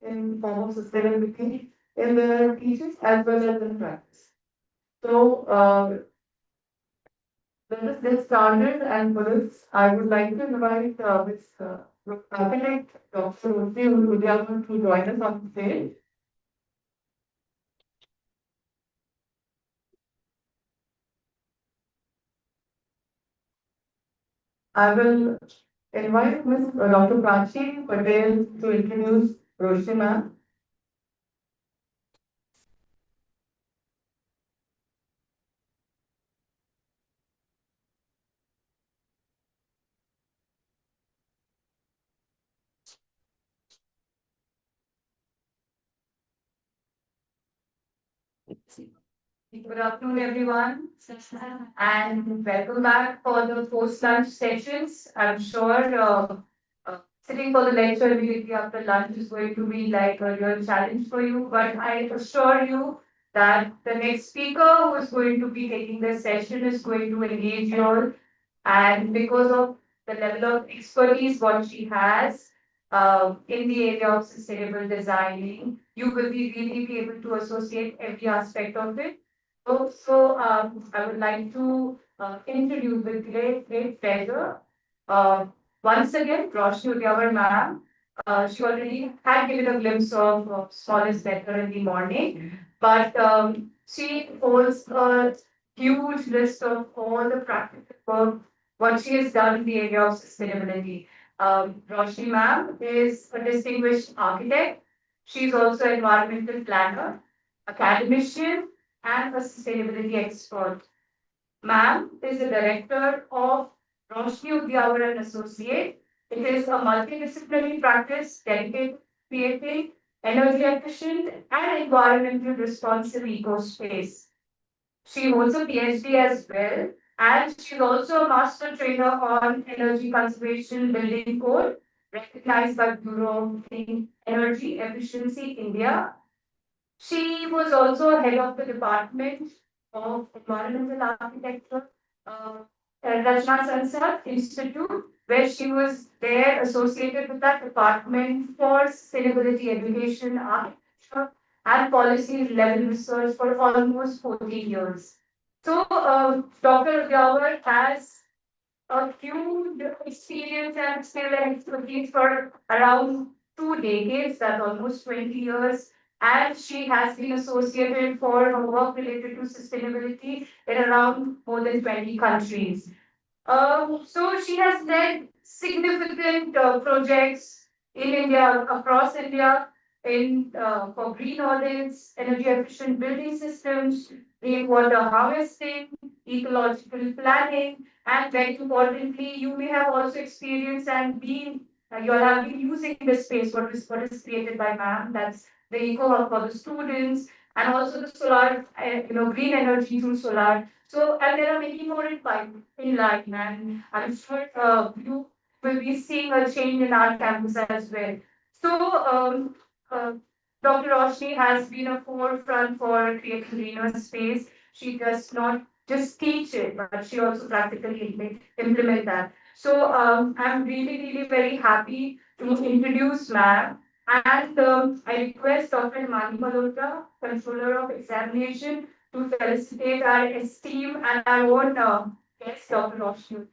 in form of sustainability in their teachings as well as in practice. So let us get started, and for this, I would like to invite Ms. Architect Dr. Ruchi Udiavan to join us on stage. I will invite Ms. Dr. Prachi Patel to introduce Roshni ma'am. Good afternoon, everyone, and welcome back for the post-lunch sessions. I'm sure sitting for the lecture immediately after lunch is going to be like a real challenge for you, but I assure you that the next speaker who is going to be taking the session is going to engage you all, and because of the level of expertise what she has in the area of sustainable designing, you will be really be able to associate every aspect of it. I would like to introduce with great pleasure uh, once again Roshni Udiavar ma'am. She already had given a glimpse of small is better in the morning, but she holds a huge list of all the practical work what she has done in the area of sustainability. Roshni ma'am is a distinguished architect. She's also an environmental planner, academician, and a sustainability expert. Ma'am is the director of Roshni Udyawar and Associate. It is a multidisciplinary practice dedicated to creating energy efficient and environmental responsive ecospace. She holds a PhD as well, and she's also a master trainer on energy conservation building code, recognized by Bureau of Clean Energy Efficiency India. She was also head of the Department of Environmental Architecture, uh, Rajna Sansar Institute, where she was there associated with that department for sustainability education, architecture, and policy level research for almost 14 years. So, Dr. Udyawar has a huge experience and skill and expertise for around 2 decades, that's almost 20 years. And she has been associated for her work related to sustainability in around more than 20 countries. So she has led significant projects in India, across India, in for green audits, energy efficient building systems, rainwater harvesting, ecological planning, and very importantly, you may have also experienced and been you all have been using this space what is created by ma'am. That's the eco hub for the students, and also the solar, green energy through solar. So, and there are many more in line, and I'm sure you will be seeing a change in our campus as well. So, uh, Dr. Roshni has been a forefront for creating greener space. She does not just teach it, but she also practically implement that. So, I'm really very happy to introduce ma'am. And I request Dr. Himani Malhotra, Controller of Examination, to felicitate our esteemed and our own guest, Dr. Roshni.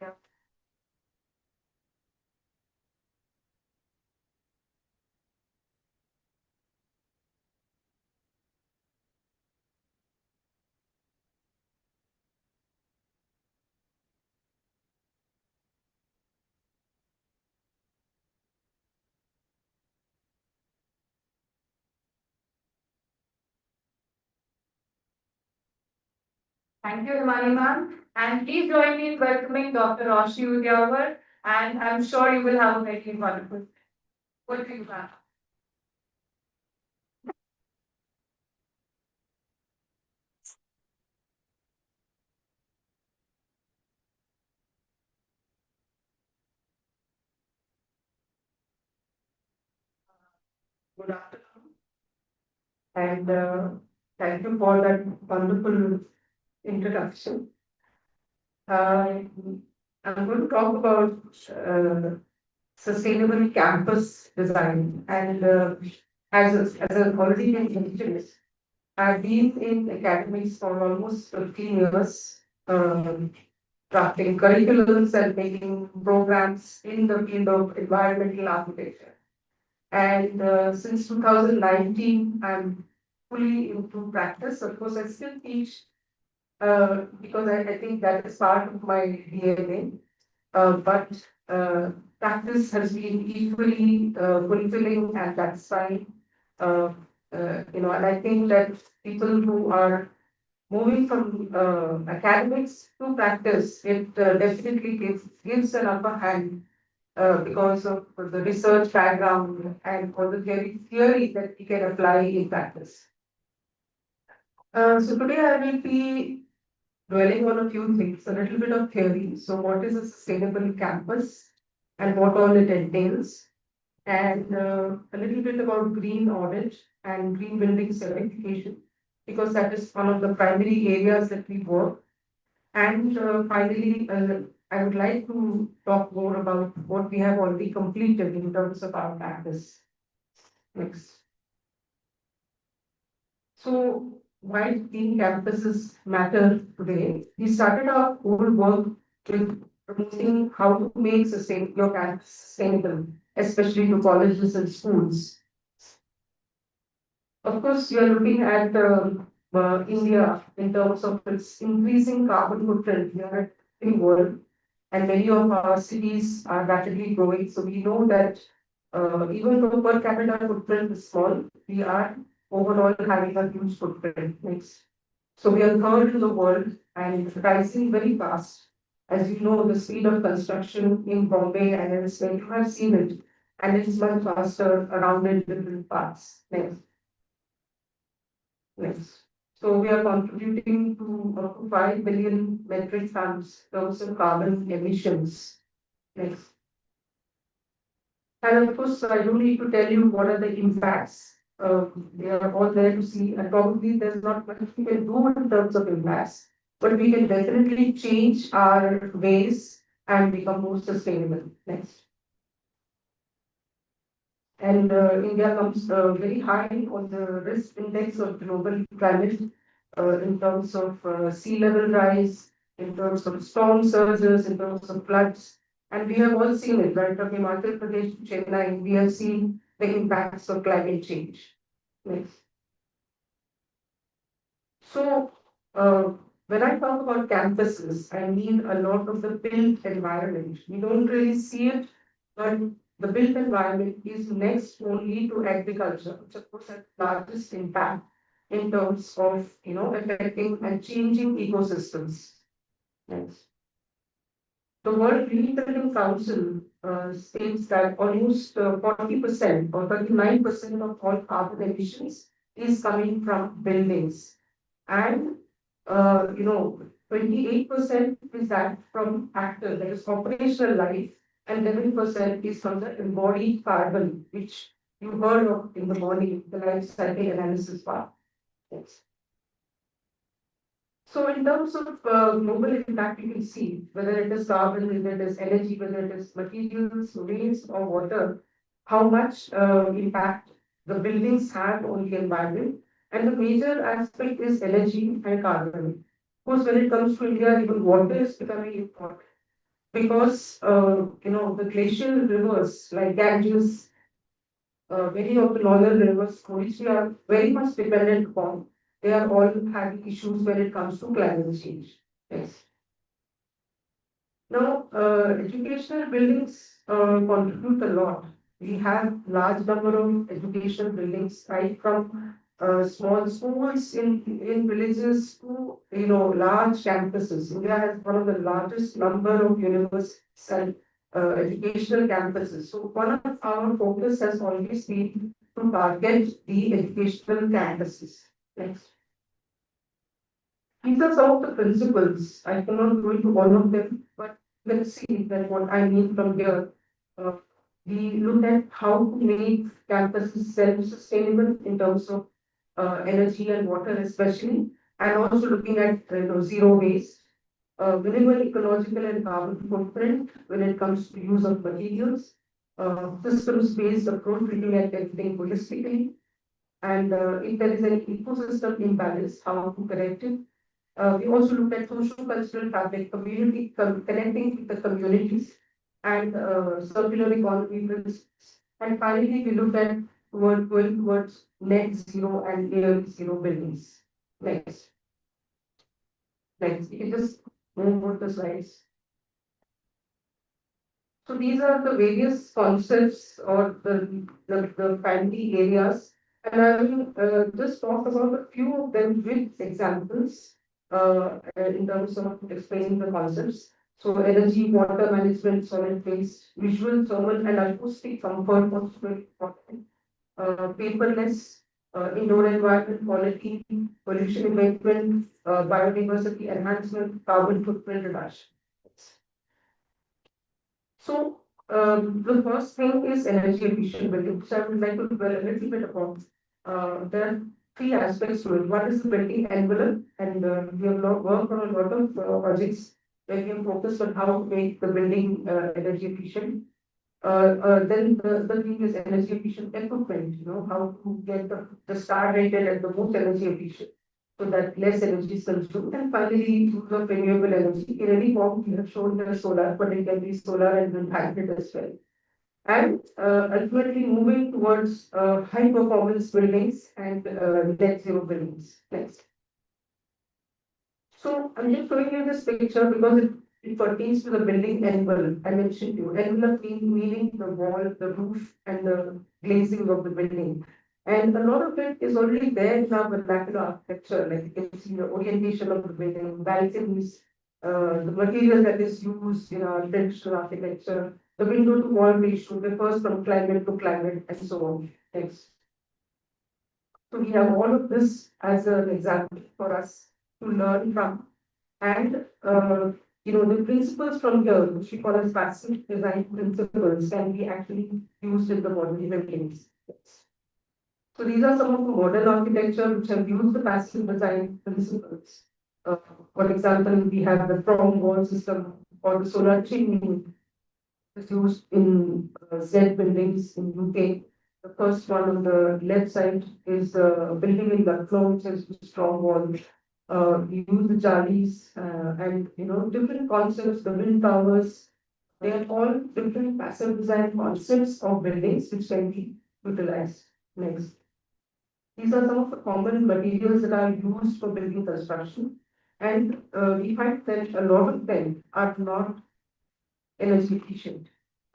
Thank you, Himani ma'am. And please join me in welcoming Dr. Roshni Udyawar, and I'm sure you will have a very wonderful. What do you, ma'am? Good afternoon, and thank you for that wonderful introduction. Uh, I'm going to talk about sustainable campus design, and as a already been mentioned, I've been in academics for almost 15 years, drafting curriculums and making programs in the field of environmental architecture. And since 2019, I'm fully into practice. Of course, I still teach because I think that is part of my DNA. But practice has been equally fulfilling and satisfying. Uh, and I think that people who are moving from academics to practice, it definitely gives an upper hand because of the research background and all the theory that we can apply in practice. So today I will be dwelling on a few things, a little bit of theory. So what is a sustainable campus and what all it entails, and a little bit about green audit and green building certification, because that is one of the primary areas that we work. And finally, I would like to talk more about what we have already completed in terms of our practice. Next. So, why green campuses matter today? We started our whole work with promoting how to make your campus sustainable, especially to colleges and schools. Of course, we are looking at India in terms of its increasing carbon footprint. We are in the world, and many of our cities are rapidly growing. So we know that even though per capita footprint is small, we are overall having a huge footprint. Next. So we are third in the world and rising very fast. As you know, the speed of construction in Bombay and elsewhere, you have seen it, and it's much faster around in different parts. Next. Next. So we are contributing to up to 5 billion metric tons in terms of carbon emissions. Next. And of course, I don't need to tell you what are the impacts. They are all there to see, and probably there's not much we can do in terms of impacts, but we can definitely change our ways and become more sustainable. Next. And India comes very high on the risk index of global climate in terms of sea level rise, in terms of storm surges, in terms of floods. And we have all seen it, right? From Himachal Pradesh to Chennai, we have seen the impacts of climate change. Next. So, when I talk about campuses, I mean a lot of the built environment. We don't really see it, but the built environment is next only to agriculture, which of course has the largest impact in terms of affecting and changing ecosystems. Next. The World Green Building Council states that almost 40% or 39% of all carbon emissions is coming from buildings. And 28% is that from active, that is operational life, and 11% is from the embodied carbon, which you heard of in the morning, the life cycle analysis part. Yes. So in terms of global impact, you can see whether it is carbon, whether it is energy, whether it is materials, waste, or water, how much impact the buildings have on the environment. And the major aspect is energy and carbon. Of course, when it comes to India, even water is becoming important because the glacial rivers like Ganges, many of the northern rivers, which we are very much dependent upon, they are all having issues when it comes to climate change. Yes. Now, educational buildings contribute a lot. We have large number of educational buildings, right from small schools in villages to large campuses. India has one of the largest number of universities and educational campuses. So one of our focus has always been to target the educational campuses. Next. These are some of the principles. I cannot go into all of them, but let's see that what I mean from here. Uh, we look at how to make campuses self-sustainable in terms of energy and water, especially, and also looking at zero waste, minimal ecological and carbon footprint when it comes to use of materials, systems-based approach, looking at everything holistically, And if there is an ecosystem imbalance, how to correct it. We also looked at socio-cultural fabric, connecting with the communities and circular economy principles. And finally, we looked at going towards net zero and near zero buildings. Next, next. You can just move on the slides. So these are the various concepts or the family areas, and I will just talk about a few of them with examples in terms of explaining the concepts. So energy, water management, solid waste, visual, thermal, and acoustic comfort also very important. Paperless, indoor environment quality, pollution abatement, biodiversity enhancement, carbon footprint reduction. So, the first thing is energy efficient building, which I would like to dwell a little bit upon. There are three aspects to it. One is the building envelope, and we have worked on a lot of projects where we have focused on how to make the building energy efficient. Then the thing is energy efficient equipment, how to get the star rated and the most energy efficient so that less energy is consumed. And finally, use of renewable energy. In any form, we have shown the solar, but it can be solar and wind hybrid as well. And ultimately moving towards high performance buildings and net zero buildings. Next. So I'm just showing you this picture because it pertains to the building envelope. I mentioned to you. Envelope meaning the wall, the roof, and the glazing of the building. And a lot of it is already there in our vernacular architecture. Like you can see the orientation of the building, balconies, the material that is used in our traditional architecture, the window to wall ratio refers from climate to climate, and so on. Next. So we have all of this as an example for us to learn from. And the principles from here, which we call as passive design principles, can be actually used in the modern buildings. So these are some of the modern architecture which have used the passive design principles. For example, we have the prong wall system or the solar chimney is used in Z buildings in UK. The first one on the left side is a building in Lucknow, which has a strong wall. We use the jalis and different concepts, the wind towers. They are all different passive design concepts of buildings which can be utilized. Next. These are some of the common materials that are used for building construction. And we find that a lot of them are not energy efficient.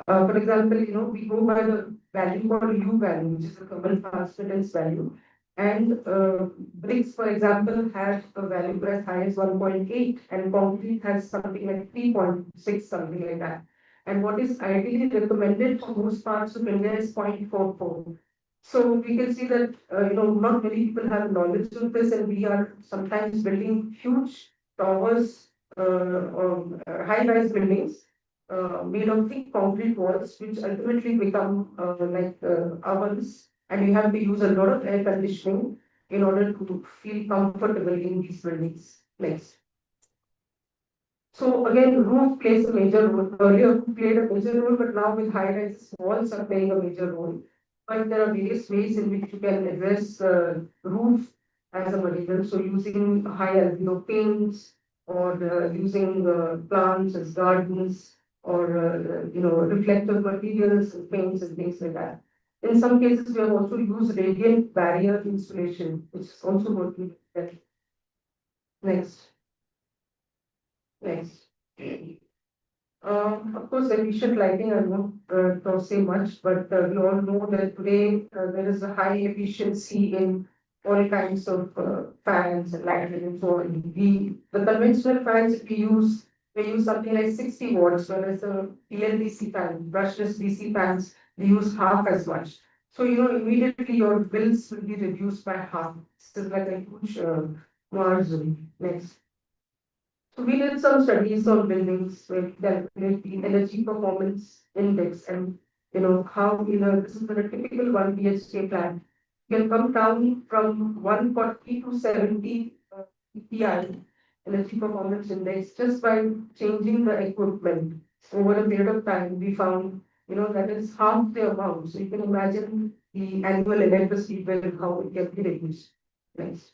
For example, we go by the value called U value, which is the thermal transmittance value. And bricks, for example, have a value as high as 1.8, and concrete has something like 3.6, something like that. And what is ideally recommended for most parts of India is 0.44. So we can see that not many people have knowledge of this, and we are sometimes building huge towers or high-rise buildings made of thick concrete walls, which ultimately become like ovens, and you have to use a lot of air conditioning in order to feel comfortable in these buildings. Next. So again, roof plays a major role. Earlier, roof played a major role, but now with high-rise walls are playing a major role. But there are various ways in which you can address roof as a material. So using high albedo paints or using plants as gardens or reflective materials and paints and things like that. In some cases, we have also used radiant barrier insulation, which is also working well. Next. Next. Of course, efficient lighting, I won't say much, but we all know that today there is a high efficiency in all kinds of fans and lighting and so on. The conventional fans we use something like 60 watts, whereas the PLDC fan, brushless DC fans, they use half as much. So, immediately your bills will be reduced by half. This is like a huge margin. Next. So we did some studies on buildings with calculate the energy performance index and how this is a typical 1 BHK plant can come down from 140 to 70 PPI energy performance index just by changing the equipment over a period of time. We found that is half the amount. So you can imagine the annual electricity bill, how it can be reduced. Next.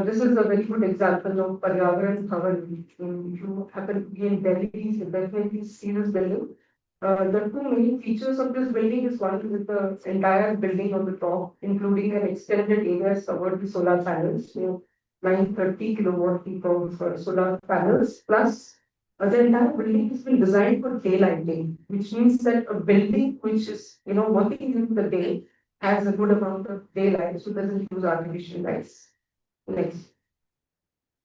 This is a very good example of Paryavaran Bhavan. If you happen to be in Delhi, you should definitely see this building. The two main features of this building is one with the entire building on the top, including an extended area covered with solar panels, 930 kilowatt peak of solar panels, plus the entire building has been designed for daylighting, which means that a building which is, working in the day has a good amount of daylight, so doesn't use artificial lights. Next.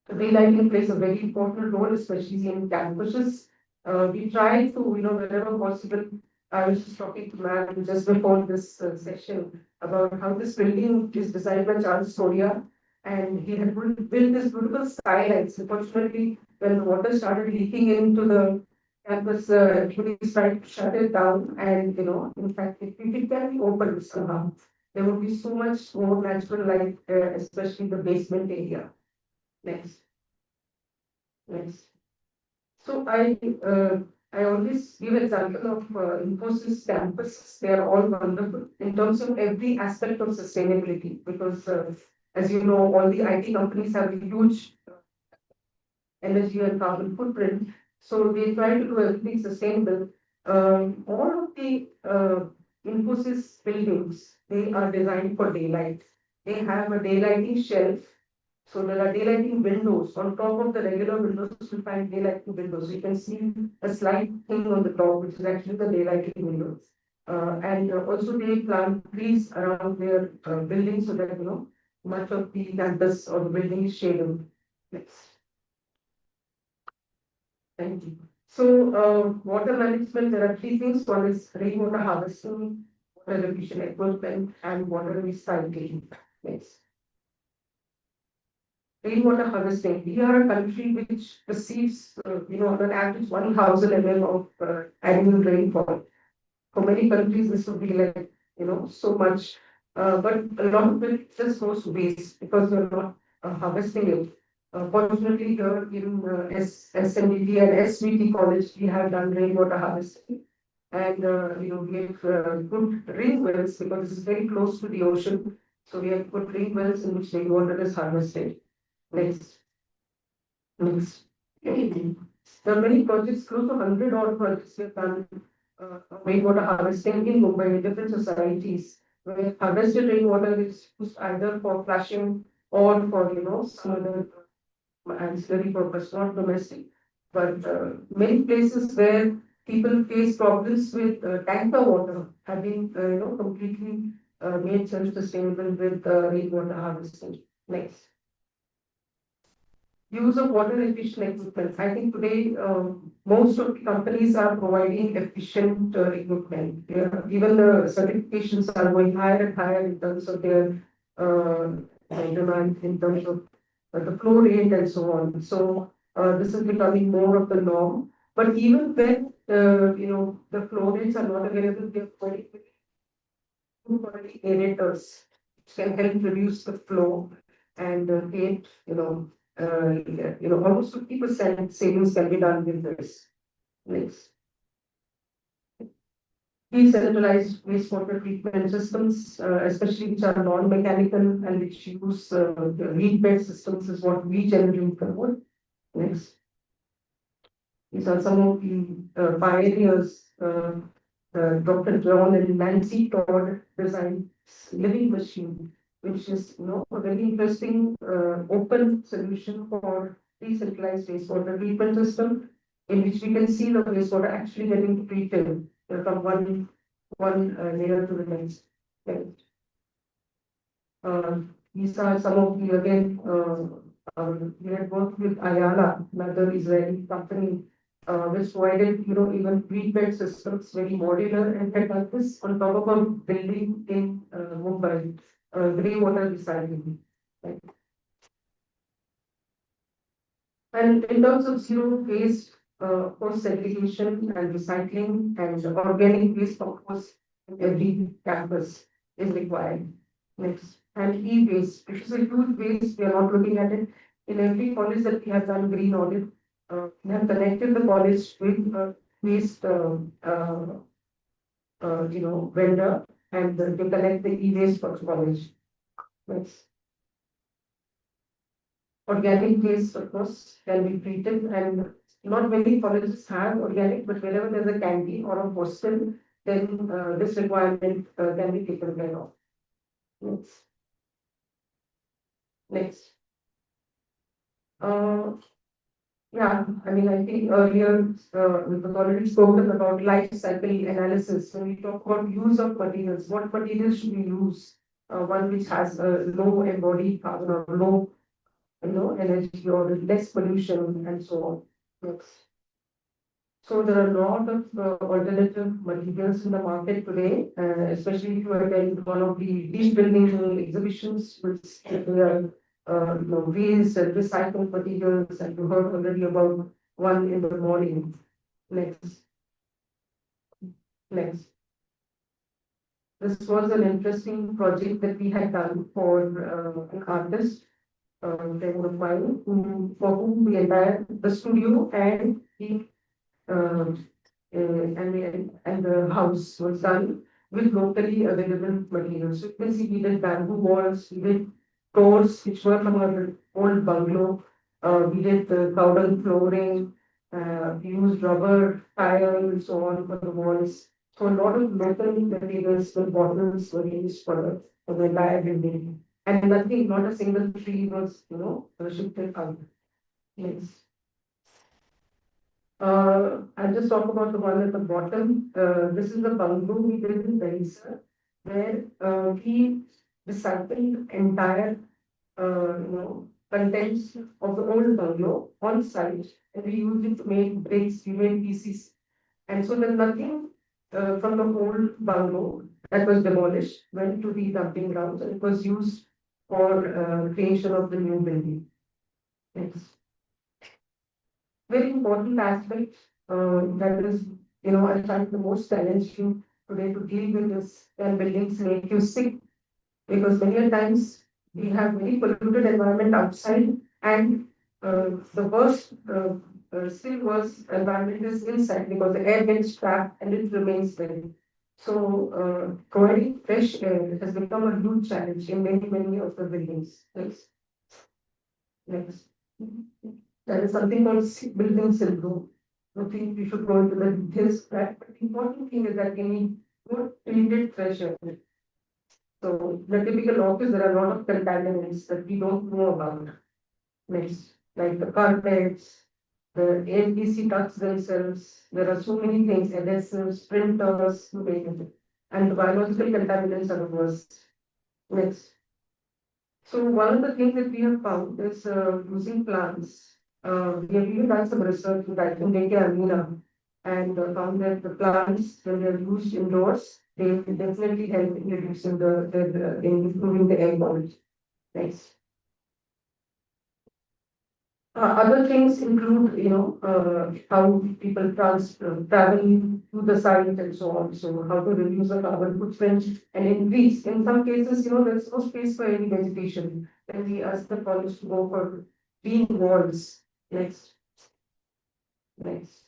So daylighting plays a very important role, especially in campuses. We try to, wherever possible. I was just talking to Ma'am just before this session about how this building is designed by Charles Soria, and he had built this beautiful skylights. Unfortunately, when the water started leaking into the campus, everybody tried to shut it down, and in fact, if it can be opened somehow, there would be so much more natural light, especially the basement area. Next. Next. So I always give example of Infosys campuses. They are all wonderful in terms of every aspect of sustainability because as you know, all the IT companies have a huge energy and carbon footprint. So they try to do everything sustainable. All of the Infosys buildings, they are designed for daylight. They have a daylighting shelf, so there are daylighting windows. On top of the regular windows, you find daylighting windows. You can see a slight thing on the top, which is actually the daylighting windows. And also they plant trees around their buildings so that much of the campus or the building is shaded. Next. Thank you. So water management, there are three things. One is rainwater harvesting, water efficient equipment, and water recycling. Next. Rainwater harvesting. We are a country which receives, on an average 1,000 ml of annual rainfall. For many countries, this would be like, so much. But a lot of it just goes to waste because we're not harvesting it. Fortunately, here in SMDT and SVT college, we have done rainwater harvesting. And, we have good rain wells because this is very close to the ocean. So we have good rain wells in which rainwater is harvested. Next. Next. There are many projects, close to 100 odd projects we have done rainwater harvesting in Mumbai in different societies, where harvested rainwater is used either for flushing or for, some other ancillary purpose, not domestic. But many places where people face problems with tanker water have been, completely made self-sustainable with rainwater harvesting. Next. Use of water efficient equipment. I think today most of the companies are providing efficient equipment. Even the certifications are going higher and higher in terms of their demand, in terms of the flow rate and so on. So this is becoming more of the norm. But even when the flow rates are not available, they are quality aerators, which can help reduce the flow and create almost 50% savings can be done with this. Next. Decentralized wastewater treatment systems, especially which are non-mechanical and which use the reed-bed systems, is what we generally promote. Next. These are some of the pioneers. Dr. John and Nancy Todd designed Living Machine, which is a very interesting open solution for decentralized wastewater treatment system, in which we can see the wastewater actually getting treated from one layer to the next. Next. These are some of the we had worked with Ayala, another Israeli company, which provided, even pre-bed systems, very modular, and had done this on top of a building in Mumbai, grey water recycling. Right. And in terms of zero waste, of course, segregation and recycling and organic waste, of course, in every campus is required. Next. And e-waste, which is a huge waste, we are not looking at it. In every college that we have done green audit, we have connected the college with waste vendor and to collect the e-waste for college. Next. Organic waste, of course, can be treated, and not many colleges have organic, but wherever there's a canteen or a hostel, then this requirement can be taken care of. Next. Next. Uh, yeah, I mean, I think earlier we have already spoken about life cycle analysis. When we talk about use of materials, what materials should we use? One which has a low embodied carbon or low, energy or less pollution and so on. Next. So there are a lot of alternative materials in the market today, especially if you attend one of the deep building exhibitions, which they are waste and recycled materials, and you heard already about one in the morning. Next, next. This was an interesting project that we had done for an artist, Trevor Mine, for whom the studio and the and the house was done with locally available materials. So you can see we did bamboo walls, we did doors which were from our old bungalow, we did the cowden flooring, we used rubber tile and so on for the walls. So a lot of local materials, the bottles were used for the entire building. And nothing, not a single tree was, shifted out. Next. I'll just talk about the one at the bottom. This is the bungalow we did in Parisa, where we recycled entire, contents of the old bungalow on site, and we used it to make bricks, we made pieces, and so there's nothing from the old bungalow that was demolished went to the dumping grounds, and it was used for creation of the new building. Next. Very important aspect that is, I find the most challenging today to deal with is when buildings make you sick, because many a times we have very polluted environment outside, and the worst, still worse environment is inside because the air gets trapped and it remains there. So providing fresh air has become a huge challenge in many of the buildings. Next. There is something called building syndrome. I think we should go into the details. But the important thing is that we need good treated fresh air. So the typical office, there are a lot of contaminants that we don't know about. Next, like the carpets, the APC ducts themselves. There are so many things, adhesives, printers, and the biological contaminants are the worst. Next. So one of the things that we have found is using plants. We have even done some research with Deke Amina, and found that the plants, when they are used indoors, they will definitely help in reducing in improving the air quality. Next. Other things include, how people travel to the site and so on. So how to reduce the carbon footprint and increase. In some cases, there's no space for any vegetation. Then we ask the college to go for green walls. Next. Next.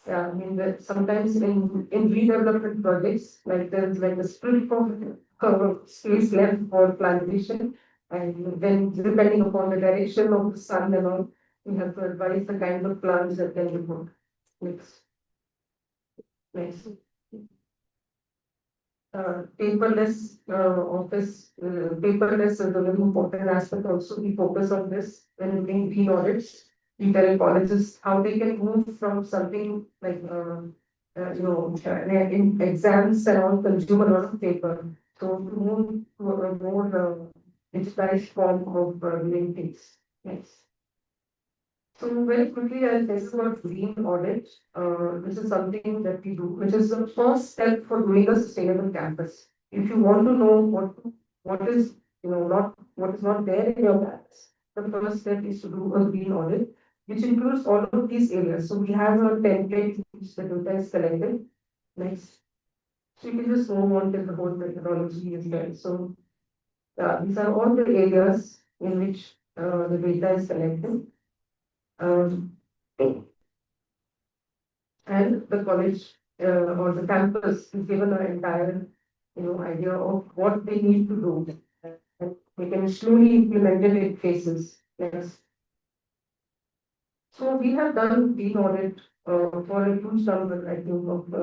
Yeah, I mean that sometimes in redevelopment projects, like there's like a strip of space left for plantation, and then depending upon the direction of the sun and all, we have to advise the kind of plants that can be put. Next, next. Paperless office, paperless is a very important aspect. Also, we focus on this when doing green audits. We tell colleges how they can move from something like, in exams and all consume a lot of paper. So to move to a more digitized form of doing things. Next. So very quickly, I'll tell you about green audit. This is something that we do, which is the first step for doing a sustainable campus. If you want to know what is not what is not there in your campus, the first step is to do a green audit, which includes all of these areas. So we have a template which the data is collected. Next, so you can just move on till the whole methodology is there. So these are all the areas in which the data is collected. And the college or the campus is given an entire, idea of what they need to do. And they can slowly implement it in phases. Yes. So we have done green audit for a huge number, I think, of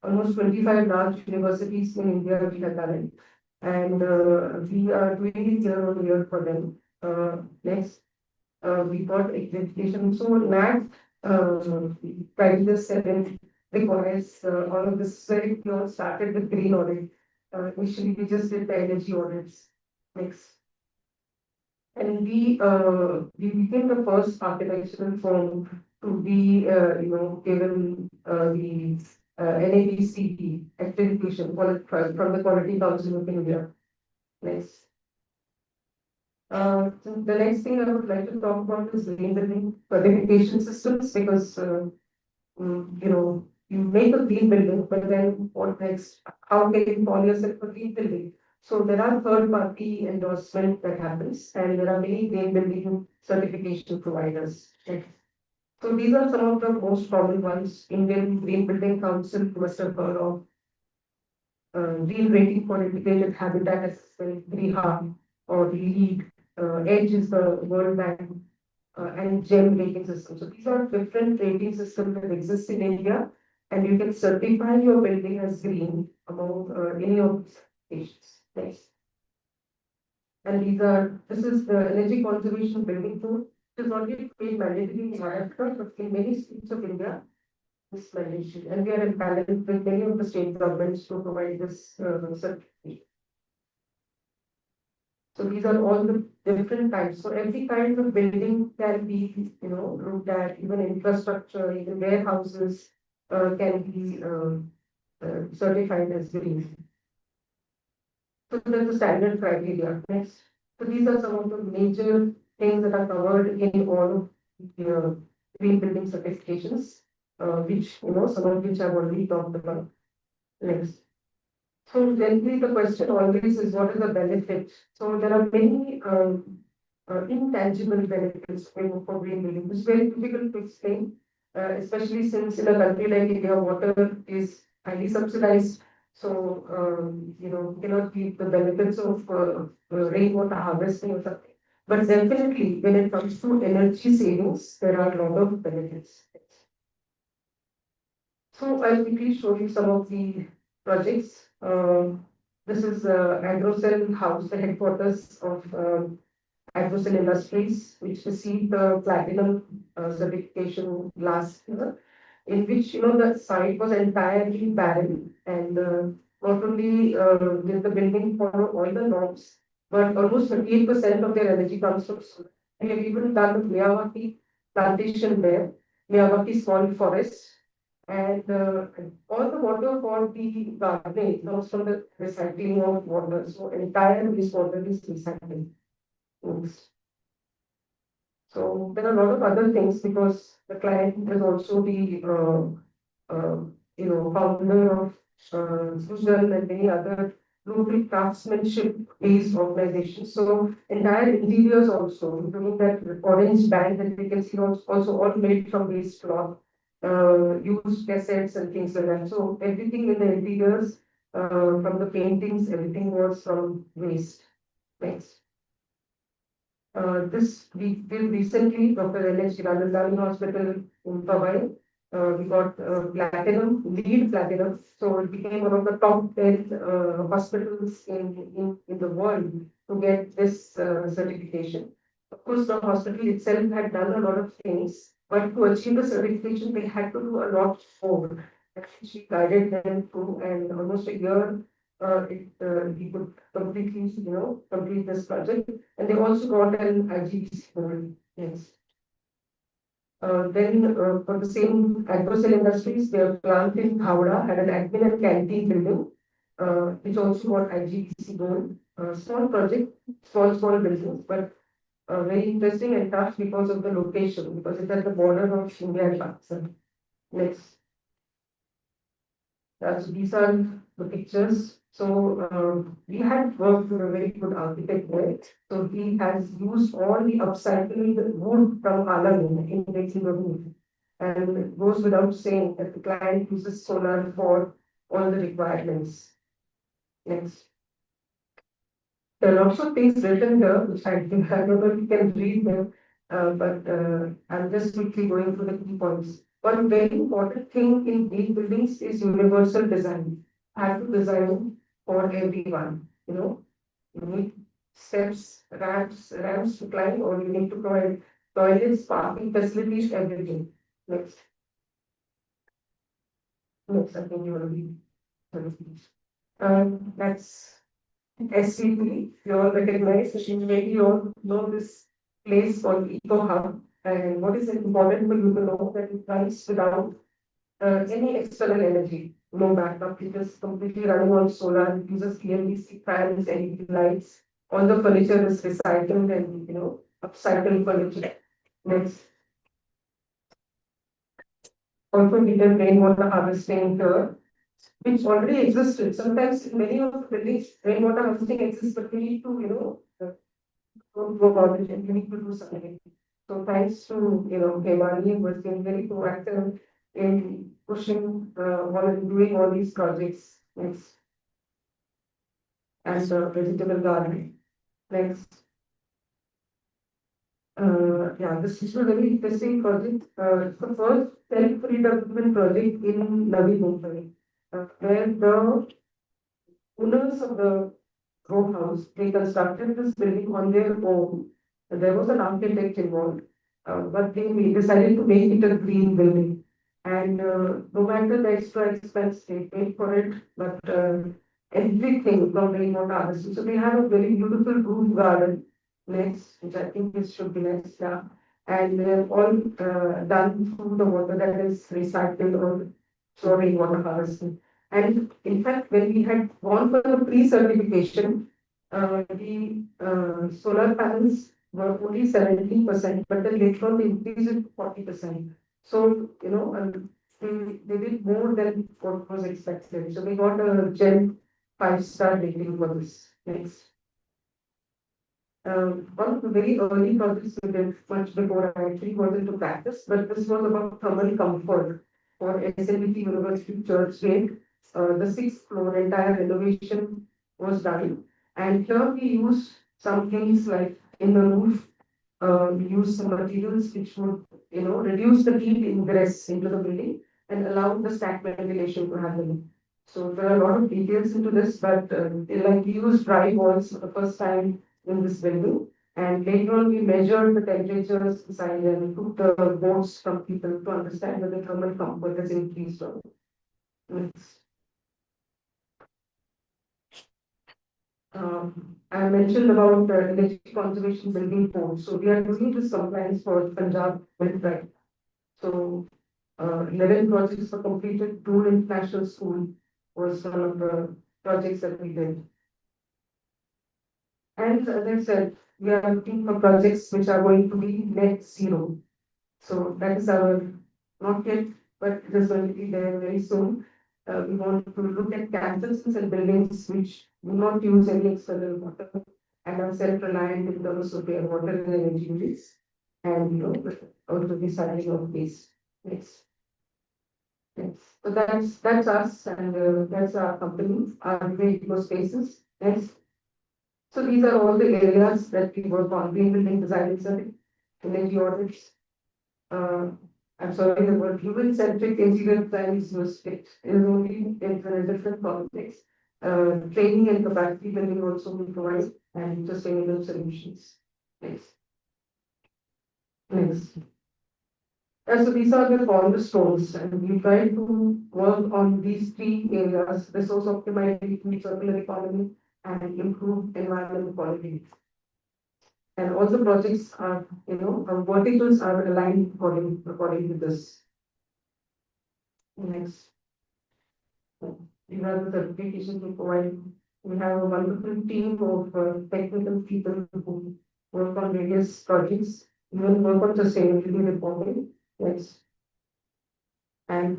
almost 25 large universities in India. We have done it, and we are doing it year on year for them. Next, we got accreditation. So NAC, Private 7 requires all of this. Very pure started with green audit. Initially, we just did the energy audits. Next. And we became the first architectural firm to be, given the NABCD accreditation from the Quality Council of India. Next. So the next thing I would like to talk about is green building certification systems because, you make a green building, but then what next? How can you call yourself a green building? So there are third party endorsement that happens, and there are many green building certification providers. Right? So these are some of the most common ones. Indian Green Building Council, you must have heard of. Green Rating for Integrated Habitat Assessment, GRIHA, or LEED. EDGE is the World Bank, and GEM rating system. So these are different rating systems that exist in India, and you can certify your building as green among any of these applications. Next. And this is the energy conservation building code. It is already made mandatory in Maharashtra, but in many states of India, this mandatory. And we are in balance with many of the state governments to provide this certificate. So these are all the different types. So every kind of building can be, looked at, even infrastructure, even warehouses can be certified as green. So there's a standard criteria. Next. So these are some of the major things that are covered in all of the green building certifications, which, some of which I've already talked about. Next. So generally the question always is what is the benefit? So there are many intangible benefits for green building. It's very difficult to explain, especially since in a country like India, water is highly subsidized. So, you cannot keep the benefits of rainwater harvesting or something. But definitely, when it comes to energy savings, there are a lot of benefits. So I'll quickly show you some of the projects. This is Agrocell House, the headquarters of Agrocell Industries, which received the platinum certification last year, in which the site was entirely barren, and not only did the building follow all the norms, but almost 38% of their energy comes from solar. We have even done the Miyawaki plantation there, Miyawaki small forest, and all the water for the gardening comes from the recycling of water. So entire wastewater is recycled. Oops. So there are a lot of other things because the client is also the founder of Suzal and many other local craftsmanship based organizations. So entire interiors also, including that orange band that we can see also all made from waste cloth, used cassettes and things like that. So everything in the interiors, from the paintings, everything was from waste. Next. This we did recently, Dr. L.H. Giradandani Hospital in Powai. We got platinum, LEED platinum. So it became one of the top 10 hospitals in the world to get this certification. Of course, the hospital itself had done a lot of things, but to achieve the certification, they had to do a lot more. And she guided them through, and almost a year, he could completely, complete this project. And they also got an IGBC gold. Yes. Then for the same Agrocell Industries, their plant in Howrah had an admin and canteen building, which also got IGBC gold. Small project, small buildings, but very interesting and tough because of the location, because it's at the border of India and Pakistan. Next. So these are the pictures. So we had worked with a very good architect there. So he has used all the upcycled wood from Alam in making the roof. And it goes without saying that the client uses solar for all the requirements. Next. There are also things written here, which I think I don't know if you can read them, but I'm just quickly going through the key points. One very important thing in green buildings is universal design. I have to design for everyone, you need steps, ramps to climb, or you need to provide toilets, parking facilities, everything. Next, next, I think you already. That's SCP, you all recognize, maybe you all know this place called Eco Hub. And what is important for you to know that it runs without any external energy, no backup. It is completely running on solar. It uses PLC fans, LED lights. All the furniture is recycled and upcycled furniture. Next, also we can rainwater harvesting here, which already existed. Sometimes in many of the buildings, rainwater harvesting exists, but we need to, don't go about it and we need to do something. So thanks to, Hemani was being very proactive in pushing, doing all these projects. Next. As a vegetable garden. Next. Yeah, this is a very interesting project. It's the first self-redevelopment project in Navi Mumbai, where the owners of the row house, they constructed this building on their own. There was an architect involved, but they decided to make it a green building. And no matter the extra expense, they paid for it, but everything from rainwater harvesting. So they have a very beautiful roof garden next, which I think this should be next, yeah. And they're all done through the water that is recycled or through rainwater harvesting. And in fact, when we had gone for the pre-certification, the solar panels were only 70%, but then later on they increased it to 40%. So, they did more than what was expected. So we got a Gen 5-star rating for this. Next. One of the very early projects we did much before I actually got into practice, but this was about thermal comfort for SNBT University Church Gate. The sixth floor entire renovation was done. And here we used some things like in the roof, we used some materials which would, reduce the heat ingress into the building and allow the stack ventilation to happen. So there are a lot of details into this, but like we used dry walls for the first time in this building. And later on, we measured the temperatures inside and took the votes from people to understand whether thermal comfort has increased or not. I mentioned about the energy conservation building code. So we are doing this compliance for Punjab right. So 11 projects were completed. Doon International School was one of the projects that we did. And as I said, we are looking for projects which are going to be net zero. So that is our, not yet, but it is going to be there very soon. We want to look at campuses and buildings which do not use any external water and are self-reliant in terms of their water and energy use. And, out of the recycling of waste. Next. Next. So that's us and that's our company, our Eco Spaces. Next. So these are all the areas that we work on: green building design and survey, energy audits. I'm sorry, the word human-centric interior design is used. It is only in a different context. Training and capacity building also we provide and sustainable solutions. Next. Next. So these are the cornerstones, and we try to work on these three areas: resource optimization, circular economy, and improve environmental quality. And all the projects are, verticals are aligned according to this. Next. We have the certification to provide. We have a wonderful team of technical people who work on various projects, even work on sustainability reporting. Yes. And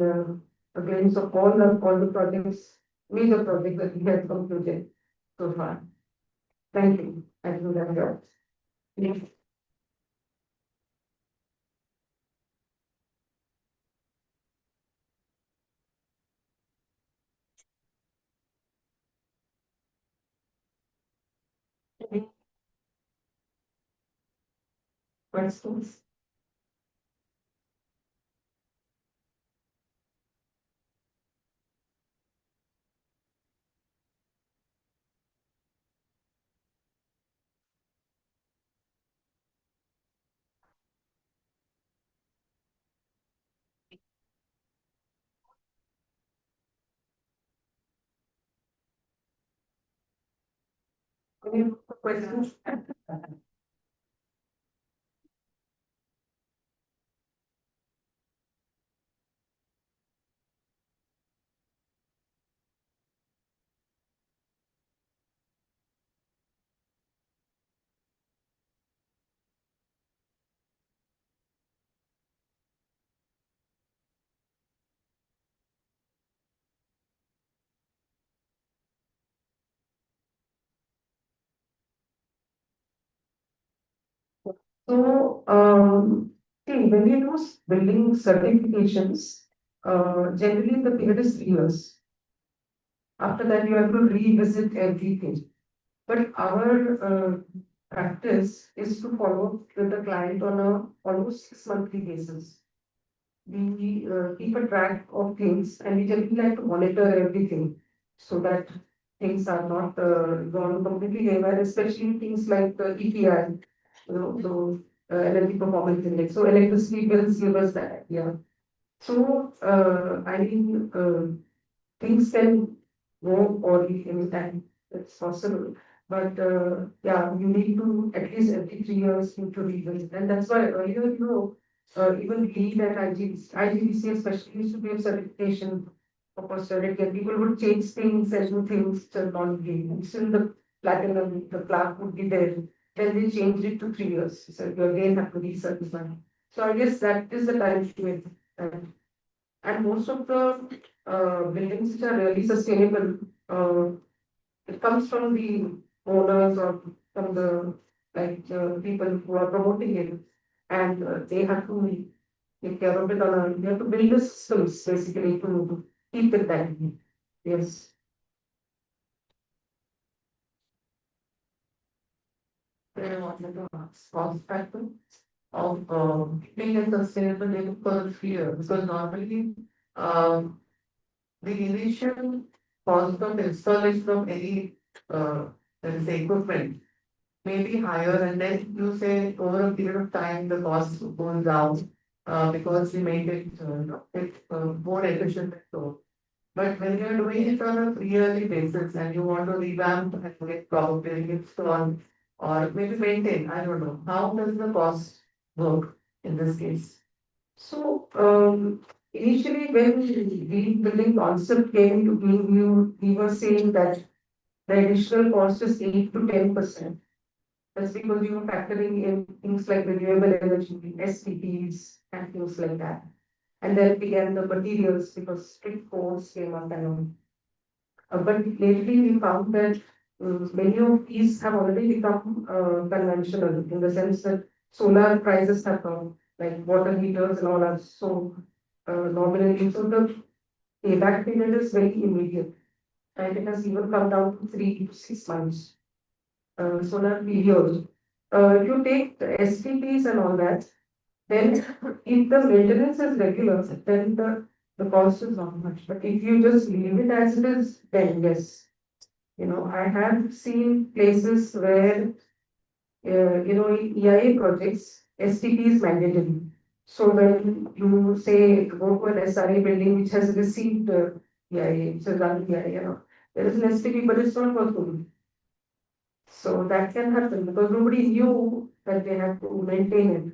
again, so all the projects, major projects that we have completed so far. Thank you. I do that job. Yes. questions? Any questions? So, see, when you do building certifications, generally the period is 3 years. After that, you have to revisit everything. But our practice is to follow with the client on a almost 6 monthly basis. We keep a track of things and we generally like to monitor everything so that things are not gone completely haywire, especially things like the EPI, energy performance index. So electricity bills give us that, yeah. So things can go poorly anytime. It's possible. But yeah, you need to at least every 3 years need to revisit. And that's why earlier, even LEED and IGBC especially used to give certification for posterity, and people would change things and do things to non-LEED. And still the platinum, the plaque would be there. Then they changed it to 3 years. So you again have to recertify. So I guess that is the time to it. And most of the buildings which are really sustainable, it comes from the owners or from the people who are promoting it, and they have to take care of it on a. You have to build the systems basically to keep it that way. Yes. I wanted to ask cost factor of keeping it sustainable for 3 years because normally um, the initial cost of installation of any, let's say, equipment may be higher, and then you say over a period of time the cost goes down because we make it, more efficient. So, but when you're doing it on a yearly basis and you want to revamp and make probably install or maybe maintain, I don't know, how does the cost work in this case? So, initially, when the building concept came into being, we were saying that the additional cost is 8 to 10%. That's because you were factoring in things like renewable energy, SPPs, and things like that. And then began the materials because strict codes came up and all. But lately, we found that many of these have already become conventional in the sense that solar prices have come, like water heaters and all are so nominally. So the payback period is very immediate, and it has even come down to 3 to 6 months. Solar period. If you take the STPs and all that, then if the maintenance is regular, then the cost is not much. But if you just leave it as it is, then yes. I have seen places where, in EIA projects, STP is mandatory. So when you say go to an SRA building which has received EIA, which has done EIA, there is an STP, but it's not working. So that can happen because nobody knew that they have to maintain it.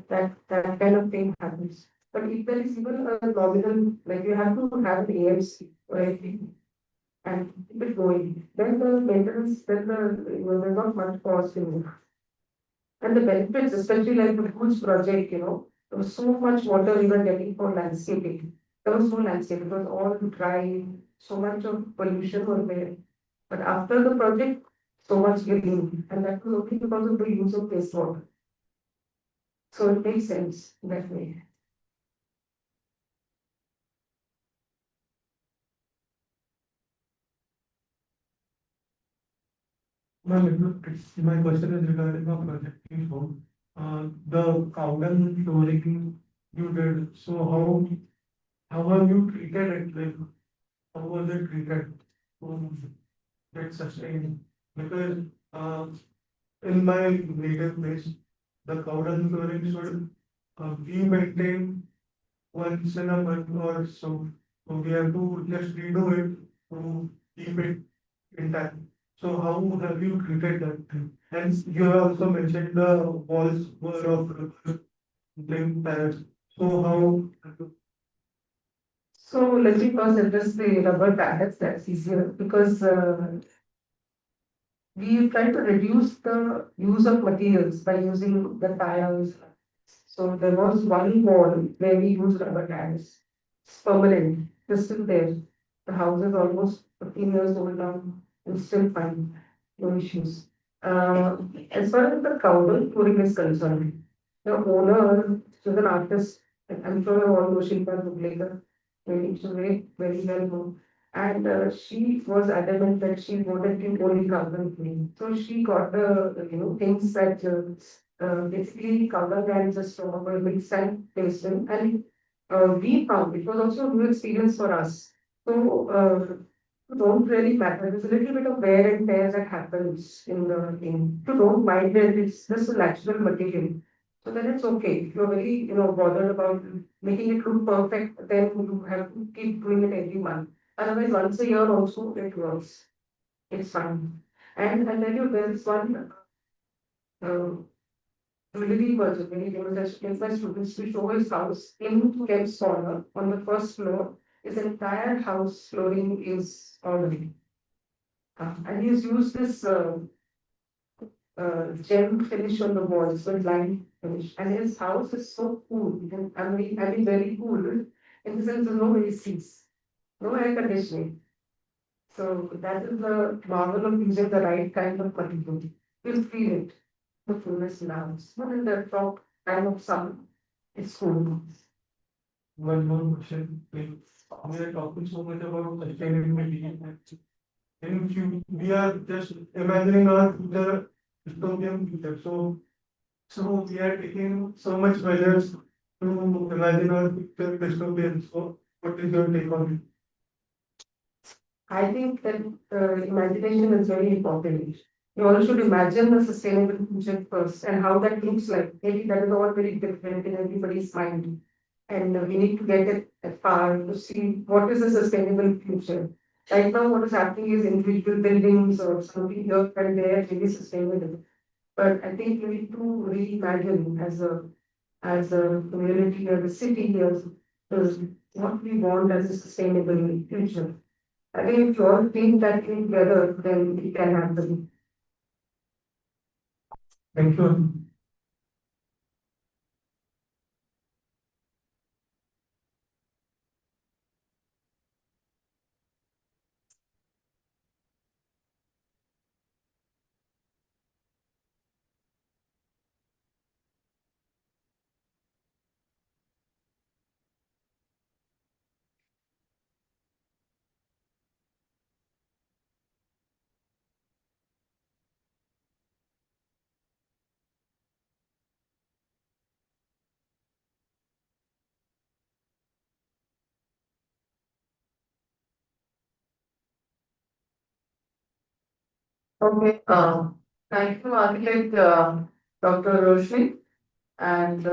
That kind of thing happens. But if there is even a nominal, like you have to have an AMC, right? And keep it going. Then the maintenance, there's not much cost in it. And the benefits, especially like the Bhuj project, there was so much water we were getting for landscaping. There was no landscape, it was all dry, so much of pollution was there. But after the project, so much green, and that was only because of the use of wastewater. So it makes sense that way. Ma'am, my question is regarding a project info. the cowden flooring you did. So how have you treated it? Like how was it treated to get sustained? Because in my native place, the cowden flooring should be maintained once in a month or so. So we have to just redo it to keep it intact. So how have you treated that thing? And you have also mentioned the walls were of flame tiles. So how So let me first address the rubber tires, that's easier because we try to reduce the use of materials by using the tires. So there was one wall where we used rubber tires. It's permanent, it's still there. The house is almost 15 years old now, and still fine, no issues. As far as the Cowden touring is concerned, the owner is an artist, and I'm sure you all know Shilpa Duglekar, she's very, very well known. And she was adamant that she wanted to only Cowden touring. So she got the, things that basically cover and just over mix and paste in. And we found it was also a new experience for us. So it don't really matter. There's a little bit of wear and tear that happens in the thing. You don't mind it, it's just a natural material. So then it's okay. If you're very, bothered about making it look perfect, then you have to keep doing it every month. Otherwise, once a year also it works. It's fine. And I tell you, there's one uh, really was very famous as my students to show his house in Kemp's Corner on the first floor. His entire house flooring is already. And he's used this gem finish on the walls, so line finish. And his house is so cool. And I mean very cool. In the sense, there's no ACs, no air conditioning. So that is the marvel of using the right kind of material. You'll feel it, the fullness in the house. Not in the top kind of sun. It's cool. one more question? Like, we are talking so much about sustainability. We are just imagining our future dystopian future. So we are taking so much measures to imagine our future dystopian. So what is your take on it? I think that imagination is very important. You all should imagine the sustainable future first and how that looks like. Maybe that is all very different in everybody's mind. And we need to get it that far to see what is a sustainable future. Right now, what is happening is individual buildings or something here and there may be sustainable. But I think we need to reimagine as a community, as a city, as what we want as a sustainable future. I think if you all think that thing together, then it can happen. Thank you. Okay, thank you, architect Dr. Roshni. And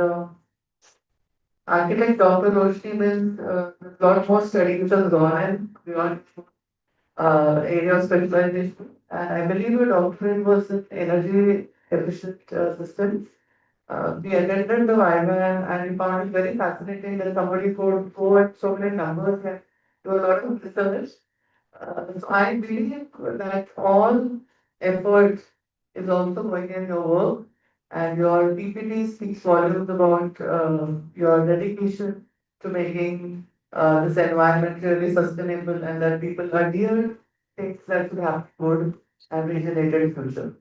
architect Dr. Roshni means a lot more study which has gone in beyond area of specialization. And I believe your doctorate was in energy efficient systems. We attended the Viva and we found it very fascinating that somebody could go at so many numbers and do a lot of research. So I believe that all effort is also going in your work, and your PPT speaks volumes about your dedication to making this environment really sustainable and that people adhere things that should have good and regenerated future.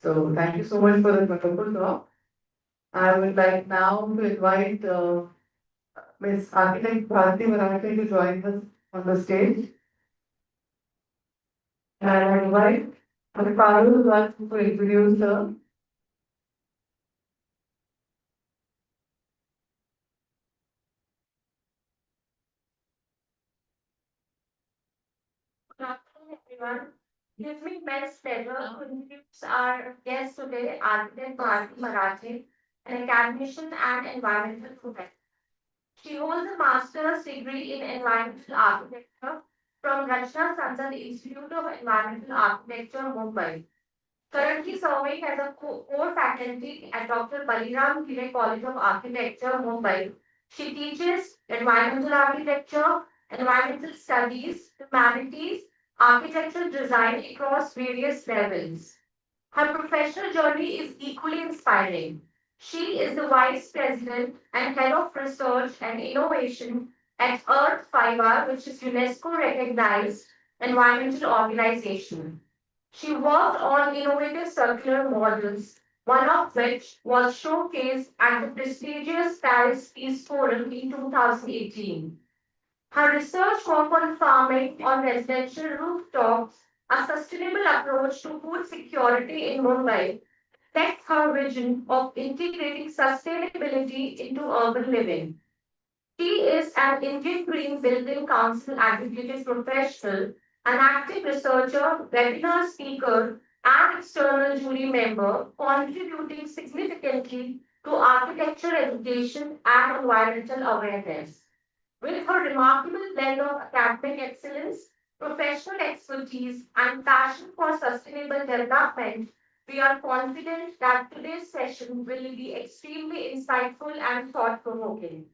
So thank you so much for the wonderful talk. I would like now to invite Ms. Architect Bharati Marathi to join us on the stage. And I invite Parul to introduce her. everyone. Gives me immense pleasure to introduce our guest today, architect Bharti Marathe, an academician and environmental professional. She holds a master's degree in environmental architecture from Rachna Sansad Institute of Environmental Architecture, Mumbai. Currently serving as a core faculty at Dr. Baliram Khire College of Architecture, Mumbai. She teaches environmental architecture, environmental studies, humanities, architectural design across various levels. Her professional journey is equally inspiring. She is the Vice President and Head of Research and Innovation at Earth 5R, which is UNESCO recognized environmental organization. She worked on innovative circular models, one of which was showcased at the prestigious Paris Peace Forum in 2018. Her research focused on farming on residential rooftops, a sustainable approach to food security in Mumbai, reflects her vision of integrating sustainability into urban living. She is an Indian Green Building Council accredited professional, an active researcher, webinar speaker, and external jury member, contributing significantly to architecture education and environmental awareness. With her remarkable blend of academic excellence, professional expertise, and passion for sustainable development, we are confident that today's session will be extremely insightful and thought provoking.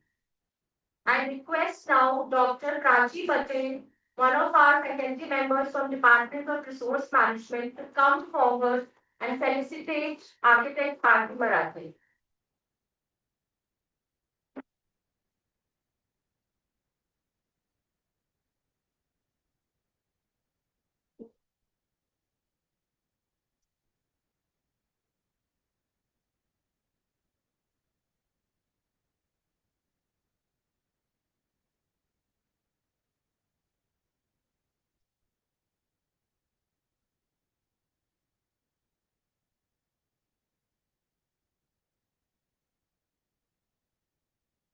I request now Dr. Prachi Patel, one of our faculty members from Department of Resource Management, to come forward and felicitate architect Bharti Marathe.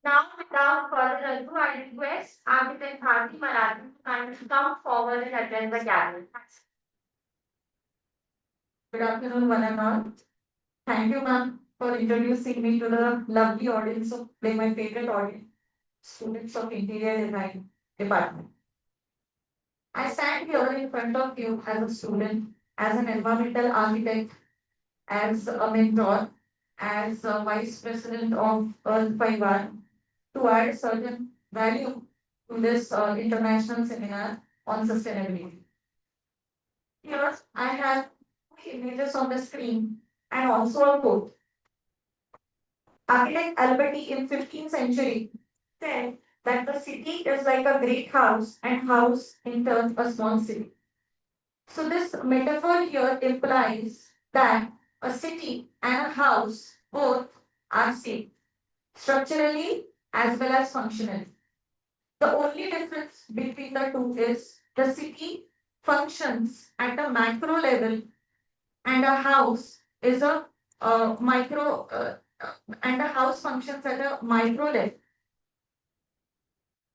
Now, without further ado, I request architect Bharti Marathe to kindly come forward and address the gathering. Good afternoon, one and all. Thank you, ma'am, for introducing me to the lovely audience of my favorite audience, students of Interior Design Department. I stand here in front of you as a student, as an environmental architect, as a mentor, as a vice president of Earth 5R, to add certain value to this international seminar on sustainability. Here, I have images on the screen and also a quote. Architect Alberti in 15th century said that the city is like a great house and house in turn a small city. So this metaphor here implies that a city and a house both are same, structurally as well as functionally. The only difference between the two is the city functions at a macro level and a house is a micro and a house functions at a micro level.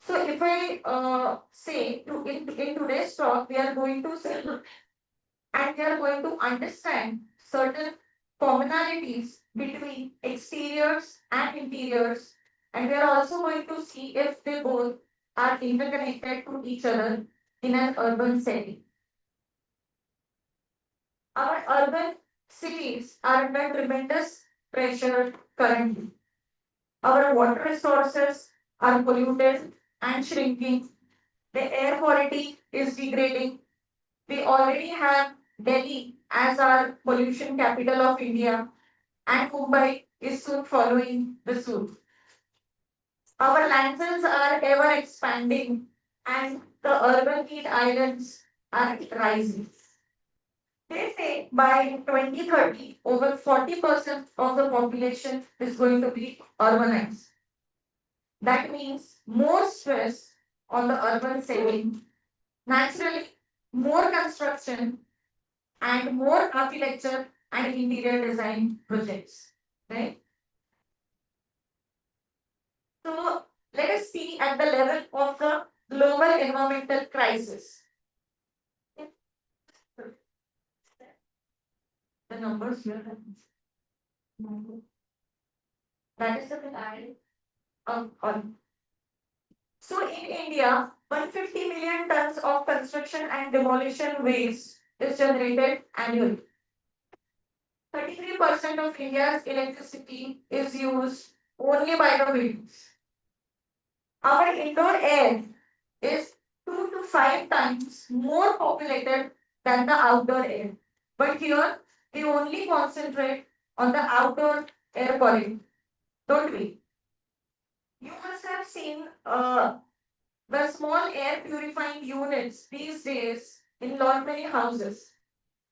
So if I say in today's talk, we are going to say and we are going to understand certain commonalities between exteriors and interiors, and we are also going to see if they both are interconnected to each other in an urban setting. Our urban cities are under tremendous pressure currently. Our water resources are polluted and shrinking. The air quality is degrading. We already have Delhi as our pollution capital of India, and Mumbai is soon following the suit. Our landfills are ever expanding, and the urban heat islands are rising. They say by 2030, over 40% of the population is going to be urbanized. That means more stress on the urban setting, naturally, more construction and more architecture and interior design projects. Right? So let us see at the level of the global environmental crisis. the numbers here. That is the thing. On. So in India, 150 million tons of construction and demolition waste is generated annually. 33% of India's electricity is used only by the buildings. Our indoor air is 2 to 5 times more populated than the outdoor air. But here, we only concentrate on the outdoor air quality, don't we? You must have seen the small air purifying units these days in lot many houses.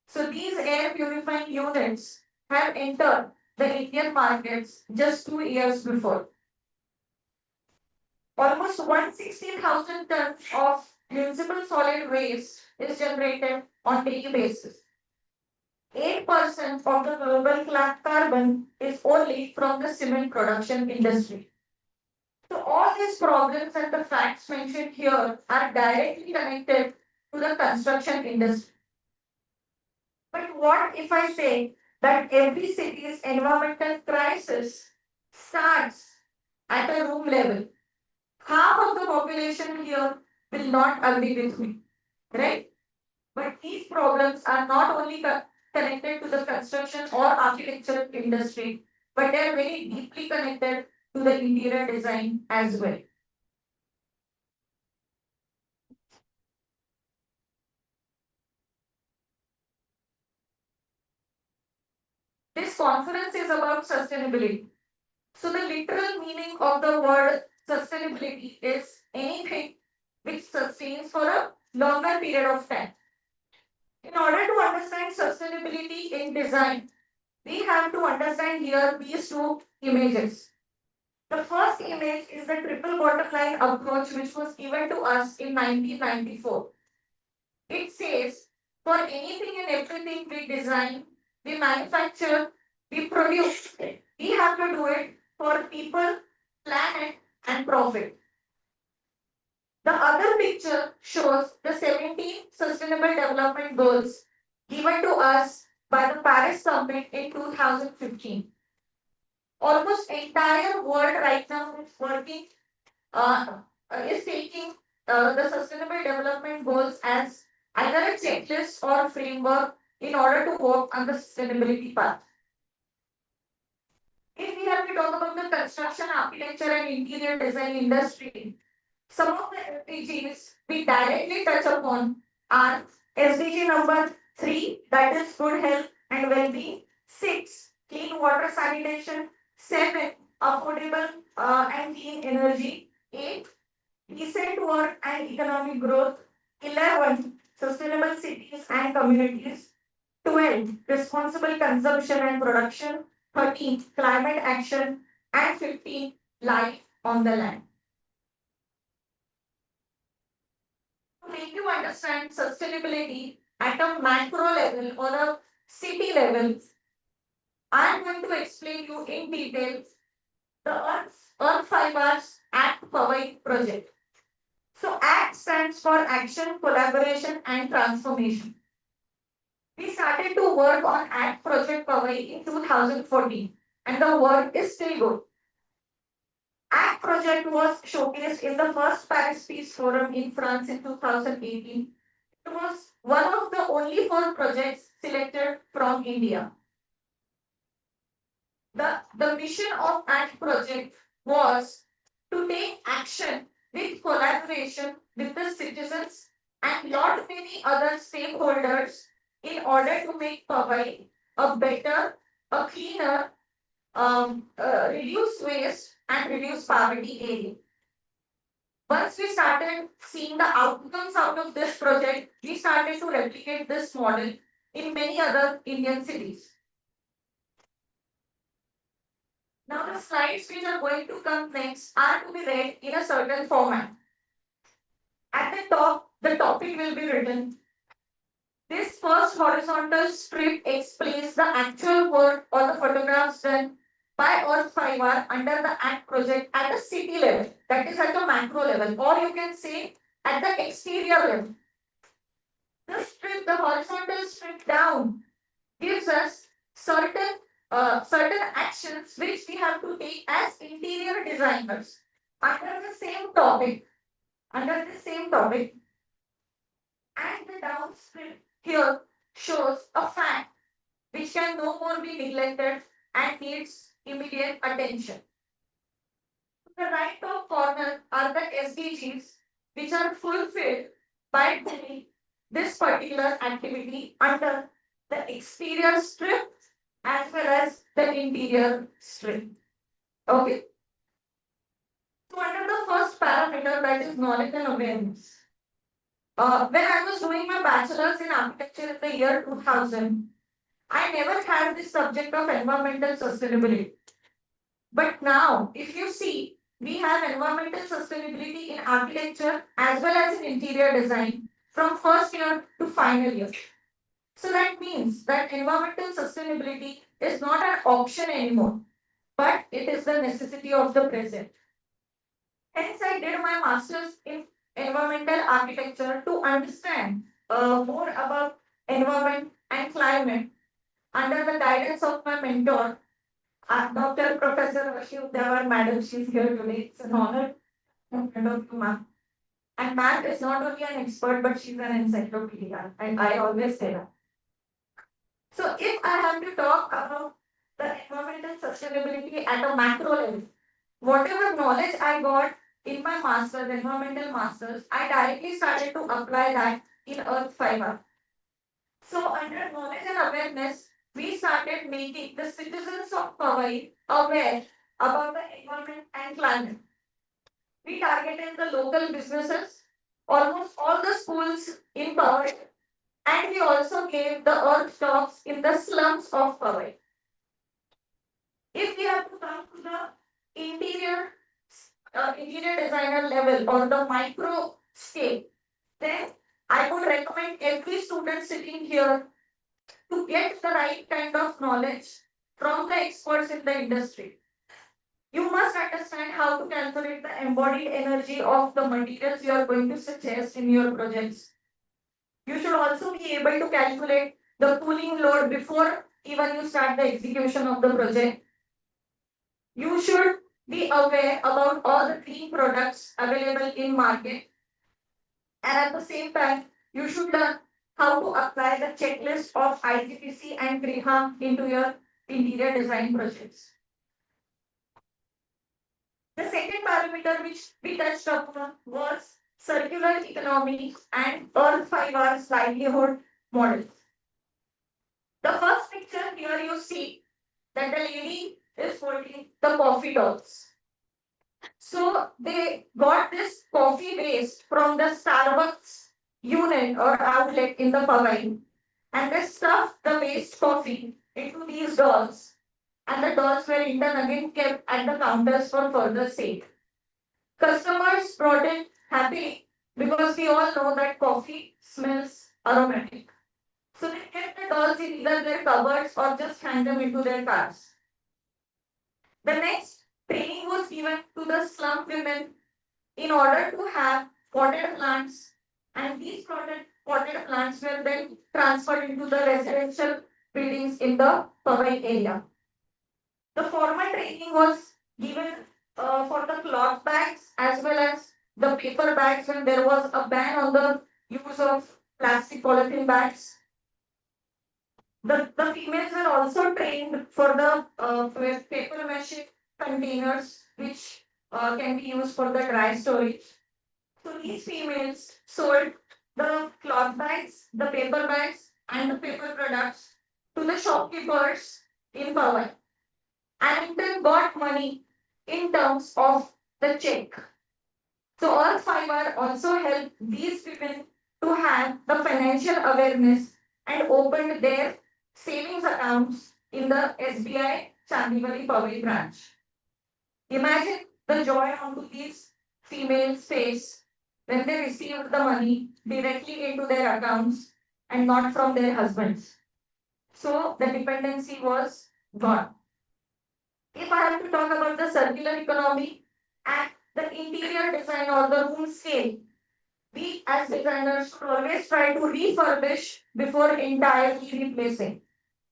So these air purifying units have entered the Indian markets just 2 years before. Almost 160,000 tons of municipal solid waste is generated on daily basis. 8% of the global carbon is only from the cement production industry. So all these problems and the facts mentioned here are directly connected to the construction industry. But what if I say that every city's environmental crisis starts at a room level? Half of the population here will not agree with me, right? But these problems are not only connected to the construction or architecture industry, but they are very deeply connected to the interior design as well. This conference is about sustainability. So the literal meaning of the word sustainability is anything which sustains for a longer period of time. In order to understand sustainability in design, we have to understand here these two images. The first image is the triple bottom line approach which was given to us in 1994. It says, for anything and everything we design, we manufacture, we produce, we have to do it for people, planet, and profit. The other picture shows the 17 Sustainable Development Goals given to us by the Paris Summit in 2015. Almost entire world right now is working, is taking the Sustainable Development Goals as either a checklist or a framework in order to work on the sustainability path. If we have to talk about the construction, architecture, and interior design industry, some of the SDGs we directly touch upon are SDG number 3, that is good health and well-being, 6, clean water sanitation, 7, affordable and clean energy, 8, decent work and economic growth, 11, sustainable cities and communities, 12, responsible consumption and production, 13, climate action, and 15, life on the land. To make you understand sustainability at a macro level or a city level, I am going to explain you in detail the Earth 5R's ACT Powai project. So ACT stands for Action, Collaboration and Transformation. We started to work on ACT Project Powai in 2014 and the work is still good. ACT project was showcased in the first Paris Peace Forum in France in 2018. It was one of the only 4 projects selected from India. The mission of ACT project was to take action with collaboration with the citizens and lot many other stakeholders in order to make Powai a better, a cleaner, reduce waste and reduce poverty area. Once we started seeing the outcomes out of this project, we started to replicate this model in many other Indian cities. Now the slides which are going to come next are to be read in a certain format. At the top, the topic will be written. This first horizontal strip explains the actual work or the photographs done by Earth 5R under the ACT project at the city level, that is at a macro level, or you can say at the exterior level. The horizontal strip down gives us certain actions which we have to take as interior designers under the same topic, under the same topic. And the downscript here shows a fact which can no more be neglected and needs immediate attention. The right top corner are the SDGs which are fulfilled by doing this particular activity under the exterior strip as well as the interior strip. Okay. So under the first parameter, that is knowledge and awareness. When I was doing my bachelor's in architecture in the year 2000, I never had this subject of environmental sustainability. But now, if you see, we have environmental sustainability in architecture as well as in interior design from first year to final year. So that means that environmental sustainability is not an option anymore, but it is the necessity of the present. Hence, I did my master's in environmental architecture to understand more about environment and climate under the guidance of my mentor, Dr. Professor Ashiv Devar, Madam. She's here today. It's an honor in front of you, ma'am. And ma'am is not only an expert, but she's an encyclopedia. And I always say that. So, if I have to talk about the environmental sustainability at a macro level, whatever knowledge I got in my master's, environmental master's, I directly started to apply that in Earth Fiber. So under knowledge and awareness, we started making the citizens of Powai aware about the environment and climate. We targeted the local businesses, almost all the schools in Powai, and we also gave the earth talks in the slums of Powai. If we have to come to the interior designer level or the micro scale, then I would recommend every student sitting here to get the right kind of knowledge from the experts in the industry. You must understand how to calculate the embodied energy of the materials you are going to suggest in your projects. You should also be able to calculate the cooling load before even you start the execution of the project. You should be aware about all the green products available in market, and at the same time, you should learn how to apply the checklist of IGBC and GRIHA into your interior design projects. The second parameter which we touched upon was circular economy and Earth 5R's livelihood models. The first picture here you see that the lady is holding the coffee dolls. So they got this coffee waste from the Starbucks unit or outlet in the Powai, and they stuffed the waste coffee into these dolls, and the dolls were in turn again kept at the counters for further sale. Customers brought it happily because we all know that coffee smells aromatic. So they kept the dolls in either their cupboards or just hang them into their cars. The next training was given to the slum women in order to have potted plants, and these potted plants were then transferred into the residential buildings in the Powai area. The formal training was given for the cloth bags as well as the paper bags when there was a ban on the use of plastic polythene bags. The females were also trained for the paper mache containers, which can be used for the dry storage. So these females sold the cloth bags, the paper bags, and the paper products to the shopkeepers in Powai, and in turn got money in terms of the check. So Earth Fiber also helped these women to have the financial awareness and opened their savings accounts in the SBI Chandivali Powai branch. Imagine the joy onto these females' face when they received the money directly into their accounts and not from their husbands. So the dependency was gone. If I have to talk about the circular economy and the interior design or the room scale, we as designers should always try to refurbish before entirely replacing.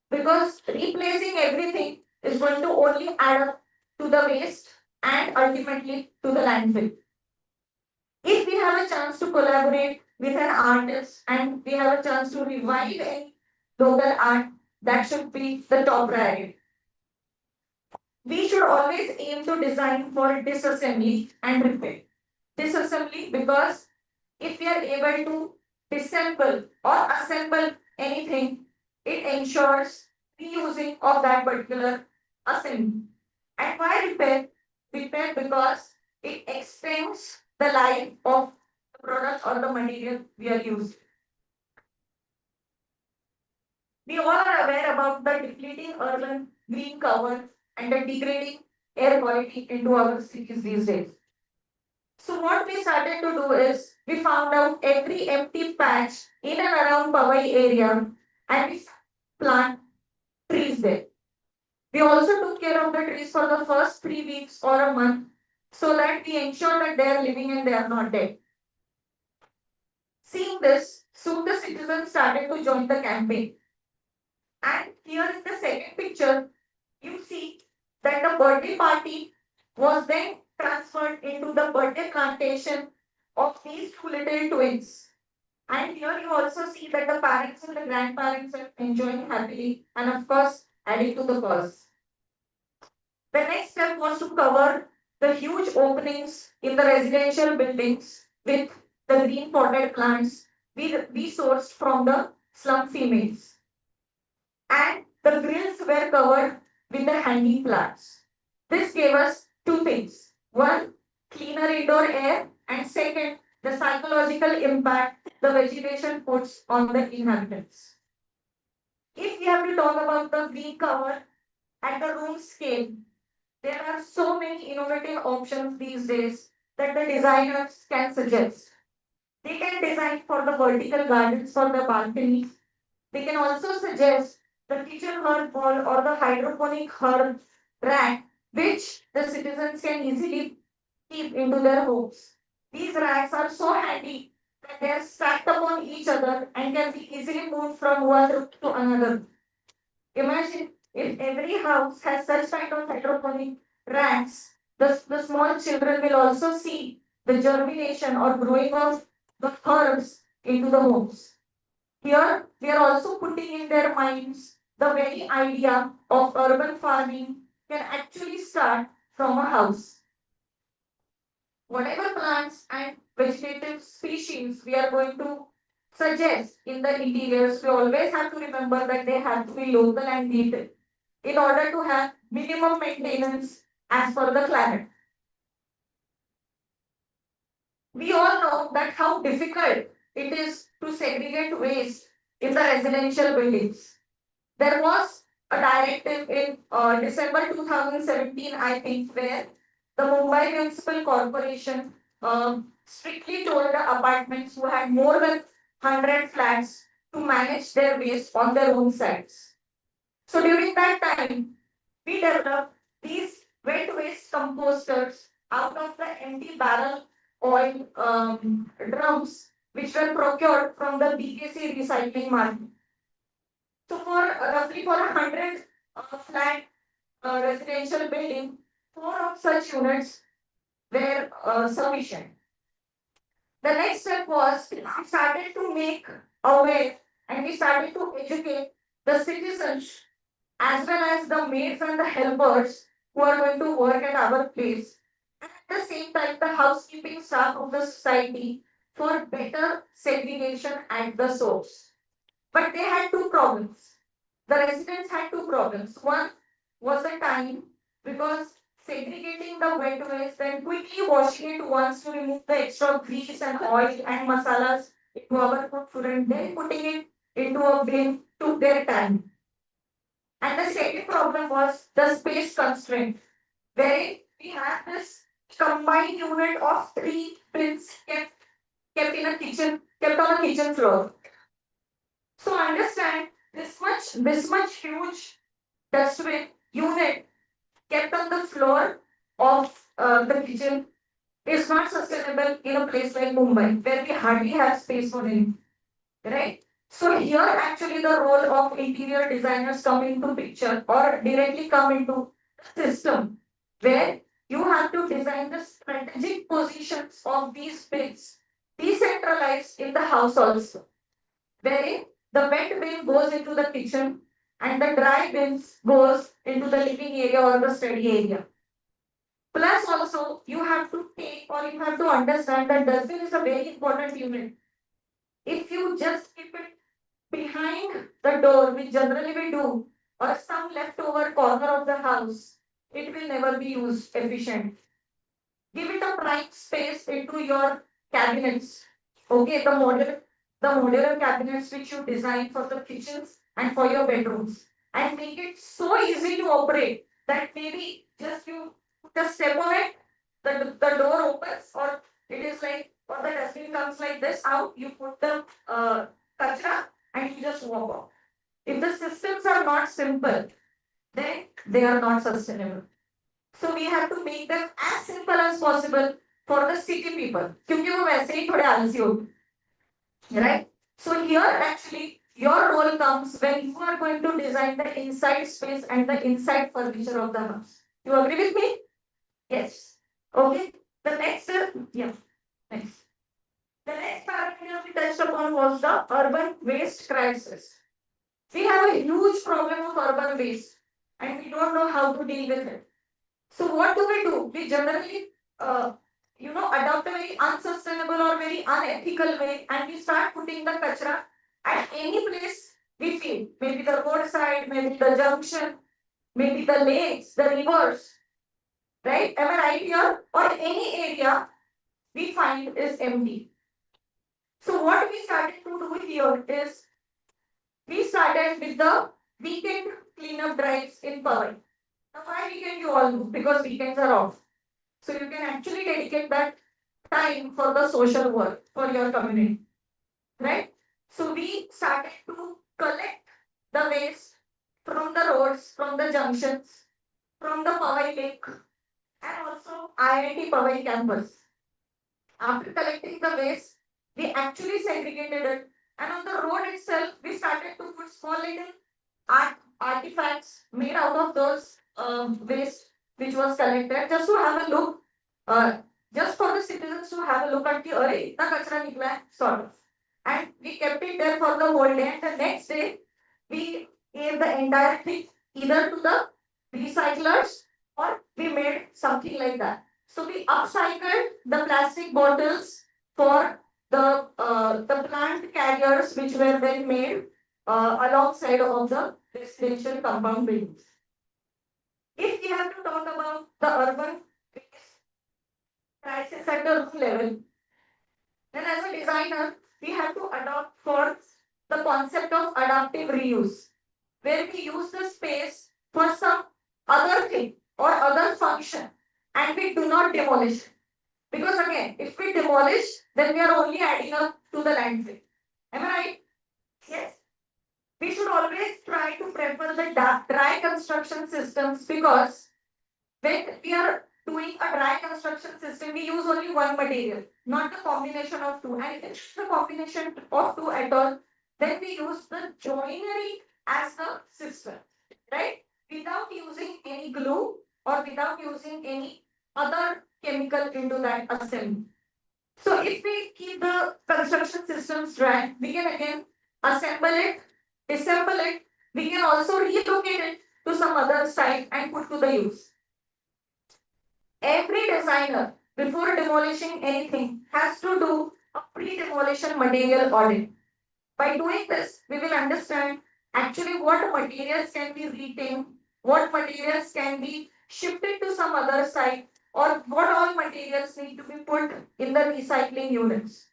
because replacing everything is going to only add up to the waste and ultimately to the landfill. If we have a chance to collaborate with an artist and we have a chance to revive any local art, that should be the top priority. We should always aim to design for disassembly and repair. Disassembly because if we are able to disassemble or assemble anything, it ensures reusing of that particular assembly. And why repair? Repair because it extends the life of the product or the material we are using. We all are aware about the depleting urban green cover and the degrading air quality into our cities these days. So what we started to do is we found out every empty patch in and around Powai area and we plant trees there. We also took care of the trees for the first 3 weeks or a month so that we ensure that they are living and they are not dead. Seeing this, soon the citizens started to join the campaign. And here in the second picture, you see that the birthday party was then transferred into the birthday plantation of these two little twins. And here you also see that the parents and the grandparents are enjoying happily and of course adding to the cause. The next step was to cover the huge openings in the residential buildings with the green potted plants we sourced from the slum females. And the grills were covered with the hanging plants. This gave us two things. One, cleaner indoor air, and second, the psychological impact the vegetation puts on the inhabitants. If we have to talk about the green cover at the room scale, there are so many innovative options these days that the designers can suggest. They can design for the vertical gardens for the balconies. They can also suggest the kitchen herb ball or the hydroponic herb rack, which the citizens can easily keep into their homes. These racks are so handy that they are stacked upon each other and can be easily moved from one room to another. Imagine if every house has such kind of hydroponic racks, the small children will also see the germination or growing of the herbs into the homes. Here, we are also putting in their minds the very idea of urban farming can actually start from a house. Whatever plants and vegetative species we are going to suggest in the interiors, we always have to remember that they have to be local and native in order to have minimum maintenance as per the climate. We all know that how difficult it is to segregate waste in the residential buildings. There was a directive in December 2017, I think, where the Mumbai Municipal Corporation strictly told the apartments who had more than 100 flats to manage their waste on their own sites. So during that time, we developed these wet waste composters out of the empty barrel oil drums which were procured from the BKC recycling market. So for roughly for 100 flat residential building, four of such units were sufficient. The next step was we started to make aware and we started to educate the citizens as well as the maids and the helpers who are going to work at our place. And at the same time, the housekeeping staff of the society for better segregation at the source. But they had two problems. The residents had two problems. One was the time because segregating the wet waste and quickly washing it once to remove the extra grease and oil and masalas into our food and then putting it into a bin took their time. And the second problem was the space constraint, wherein we have this combined unit of three bins kept in a kitchen, kept on a kitchen floor. So understand this much huge dustbin unit kept on the floor of the kitchen is not sustainable in a place like Mumbai, where we hardly have space for it, right? So here actually the role of interior designers come into picture or directly come into the system where you have to design the strategic positions of these bins decentralized in the house also, wherein the wet bin goes into the kitchen and the dry bins goes into the living area or the study area. Plus also you have to take or you have to understand that dustbin is a very important unit. If you just keep it behind the door, which generally we do, or some leftover corner of the house, it will never be used efficient. Give it a prime space into your cabinets. Okay, the modular cabinets which you design for the kitchens and for your bedrooms. And make it so easy to operate that maybe just you put a step on it, the door opens, or it is like, or the dustbin comes like this out, you put the kachra and you just walk off. If the systems are not simple, then they are not sustainable. So we have to make them as simple as possible for the city people. क्योंकि वो वैसे ही थोड़े आलसी होते हैं, right? So here actually your role comes when you are going to design the inside space and the inside furniture of the house. You agree with me? Yes. Okay. The next, yeah, next. The next parameter we touched upon was the urban waste crisis. We have a huge problem of urban waste and we don't know how to deal with it. So what do? We generally, adopt a very unsustainable or very unethical way, and we start putting the kachra at any place we feel. Maybe the roadside, maybe the junction, maybe the lakes, the rivers, right? Am I right here? Or any area we find is empty. So what we started to do here is we started with the weekend cleanup drives in Powai. Now why weekend you all know? Because weekends are off. So you can actually dedicate that time for the social work for your community, right? So we started to collect the waste from the roads, from the junctions, from the Powai Lake, and also IIT Powai campus. After collecting the waste, we actually segregated it, and on the road itself, we started to put small little artifacts made out of those waste which was collected, just to have a look, uh, just for the citizens to have a look at the array, itna kachra nikla hai, sort of. And we kept it there for the whole day, and the next day, we gave the entire thing either to the recyclers or we made something like that. So we upcycled the plastic bottles for the plant carriers which were then made alongside of the residential compound buildings. If we have to talk about the urban crisis at the room level, then as a designer, we have to adopt for the concept of adaptive reuse, where we use the space for some other thing or other function and we do not demolish. Because again, if we demolish, then we are only adding up to the landfill. Am I right? Yes. We should always try to prefer the dry construction systems because when we are doing a dry construction system, we use only one material, not the combination of two. And if it's the combination of two at all, then we use the joinery as the system, right? Without using any glue or without using any other chemical into that assembly. So if we keep the construction systems dry, we can again assemble it, disassemble it. We can also relocate it to some other site and put to the use. Every designer, before demolishing anything, has to do a pre-demolition material audit. By doing this, we will understand actually what materials can be retained, what materials can be shifted to some other site, or what all materials need to be put in the recycling units.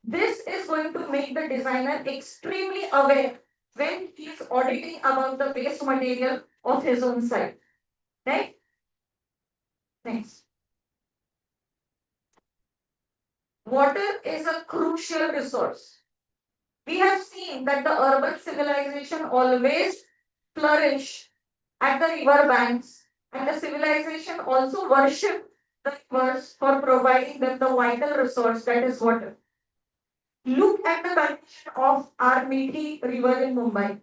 This is going to make the designer extremely aware when he is auditing about the waste material of his own site. Right? Next. Water is a crucial resource. We have seen that the urban civilization always flourish at the river banks, and the civilization also worship the rivers for providing them the vital resource that is water. Look at the condition of our Methi River in Mumbai.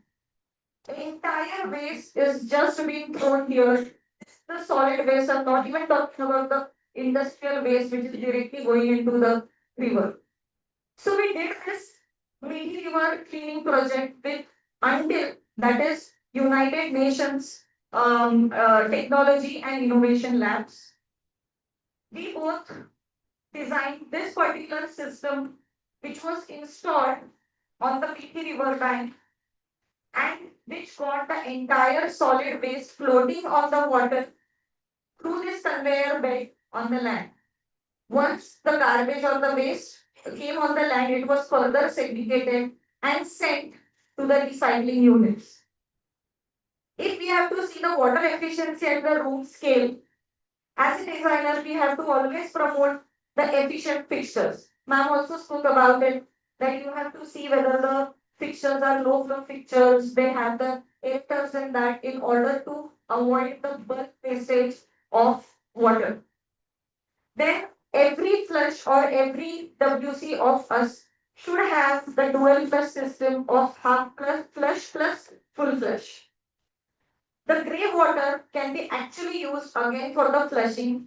The entire waste is just being thrown here. The solid waste, I'm not even talking about the industrial waste which is directly going into the river. So we did this Methi River cleaning project with until that is United Nations Technology and Innovation Labs. We both designed this particular system which was installed on the Methi River bank and which got the entire solid waste floating on the water through this conveyor belt on the land. Once the garbage or the waste came on the land, it was further segregated and sent to the recycling units. If we have to see the water efficiency at the room scale, as a designer, we have to always promote the efficient fixtures. Ma'am also spoke about it that you have to see whether the fixtures are low flow fixtures, they have the aerators in that in order to avoid the bulk wastage of water. Then every flush or every WC of us should have the dual flush system of half flush plus full flush. The grey water can be actually used again for the flushing,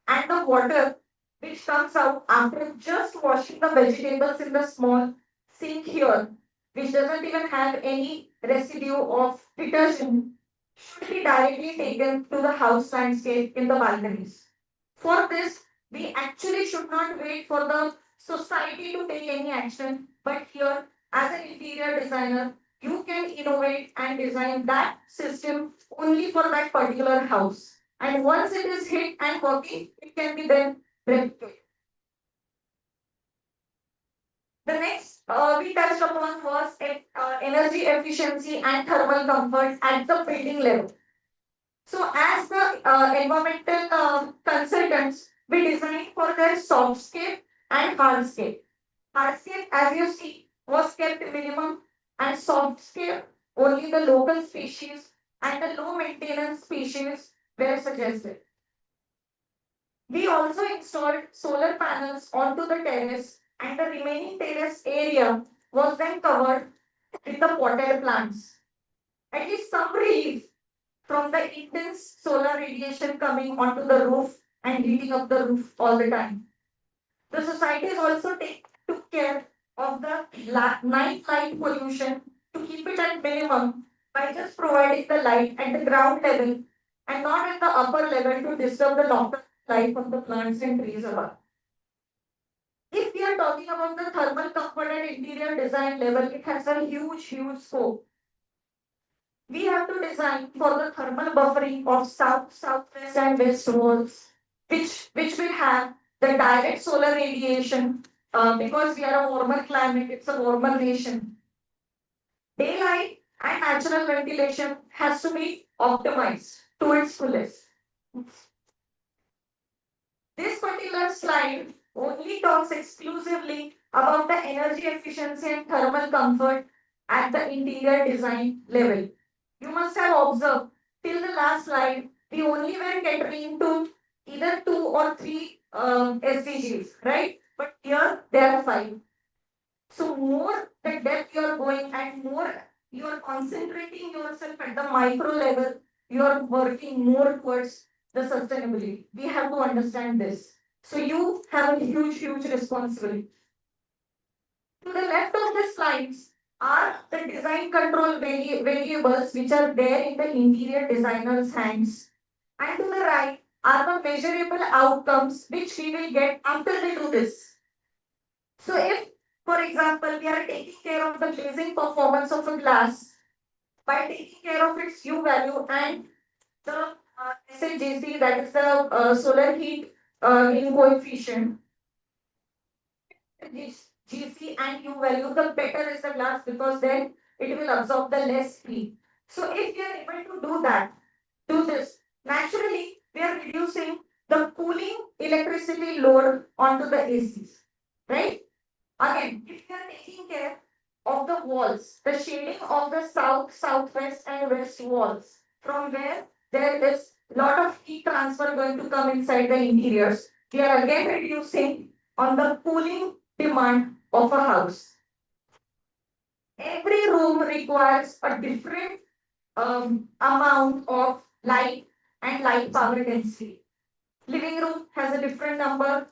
and the water which comes out after just washing the vegetables in the small sink here, which doesn't even have any residue of detergent, should be directly taken to the house landscape in the balconies. For this, we actually should not wait for the society to take any action, but here, as an interior designer, you can innovate and design that system only for that particular house. And once it is hit and working, it can be then replicated. The next we touched upon was energy efficiency and thermal comfort at the building level. So, as the environmental consultants, we design for their softscape and hardscape. Hardscape, as you see, was kept minimum, and softscape, only the local species and the low maintenance species were suggested. We also installed solar panels onto the terrace, and the remaining terrace area was then covered with the potted plants. At least some relief from the intense solar radiation coming onto the roof and heating up the roof all the time. The societies also took care of the night light pollution to keep it at minimum by just providing the light at the ground level and not at the upper level to disturb the nocturnal life of the plants and trees above. If we are talking about the thermal comfort and interior design level, it has a huge scope. We have to design for the thermal buffering of south, southwest, and west walls, which will have the direct solar radiation because we are a warmer climate, it's a warmer nation. Daylight and natural ventilation has to be optimized to its fullest. This particular slide only talks exclusively about the energy efficiency and thermal comfort at the interior design level. You must have observed till the last slide, we only were catering to either 2 or 3 SDGs, right? But here there are 5. So more the depth you are going and more you are concentrating yourself at the micro level, you are working more towards the sustainability. We have to understand this. So you have a huge responsibility. To the left of the slides are the design control variables which are there in the interior designer's hands. And to the right are the measurable outcomes which we will get after they do this. So if, for example, we are taking care of the glazing performance of a glass by taking care of its U value and the SHGC, that is the solar heat in coefficient, this GC and U value, the better is the glass because then it will absorb the less heat. So if we are able to do this, naturally we are reducing the cooling electricity load onto the ACs, right? Again, if we are taking care of the walls, the shading of the south, southwest and west walls, from where there is lot of heat transfer going to come inside the interiors, we are again reducing on the cooling demand of a house. Every room requires a different amount of light and light power density. Living room has a different number,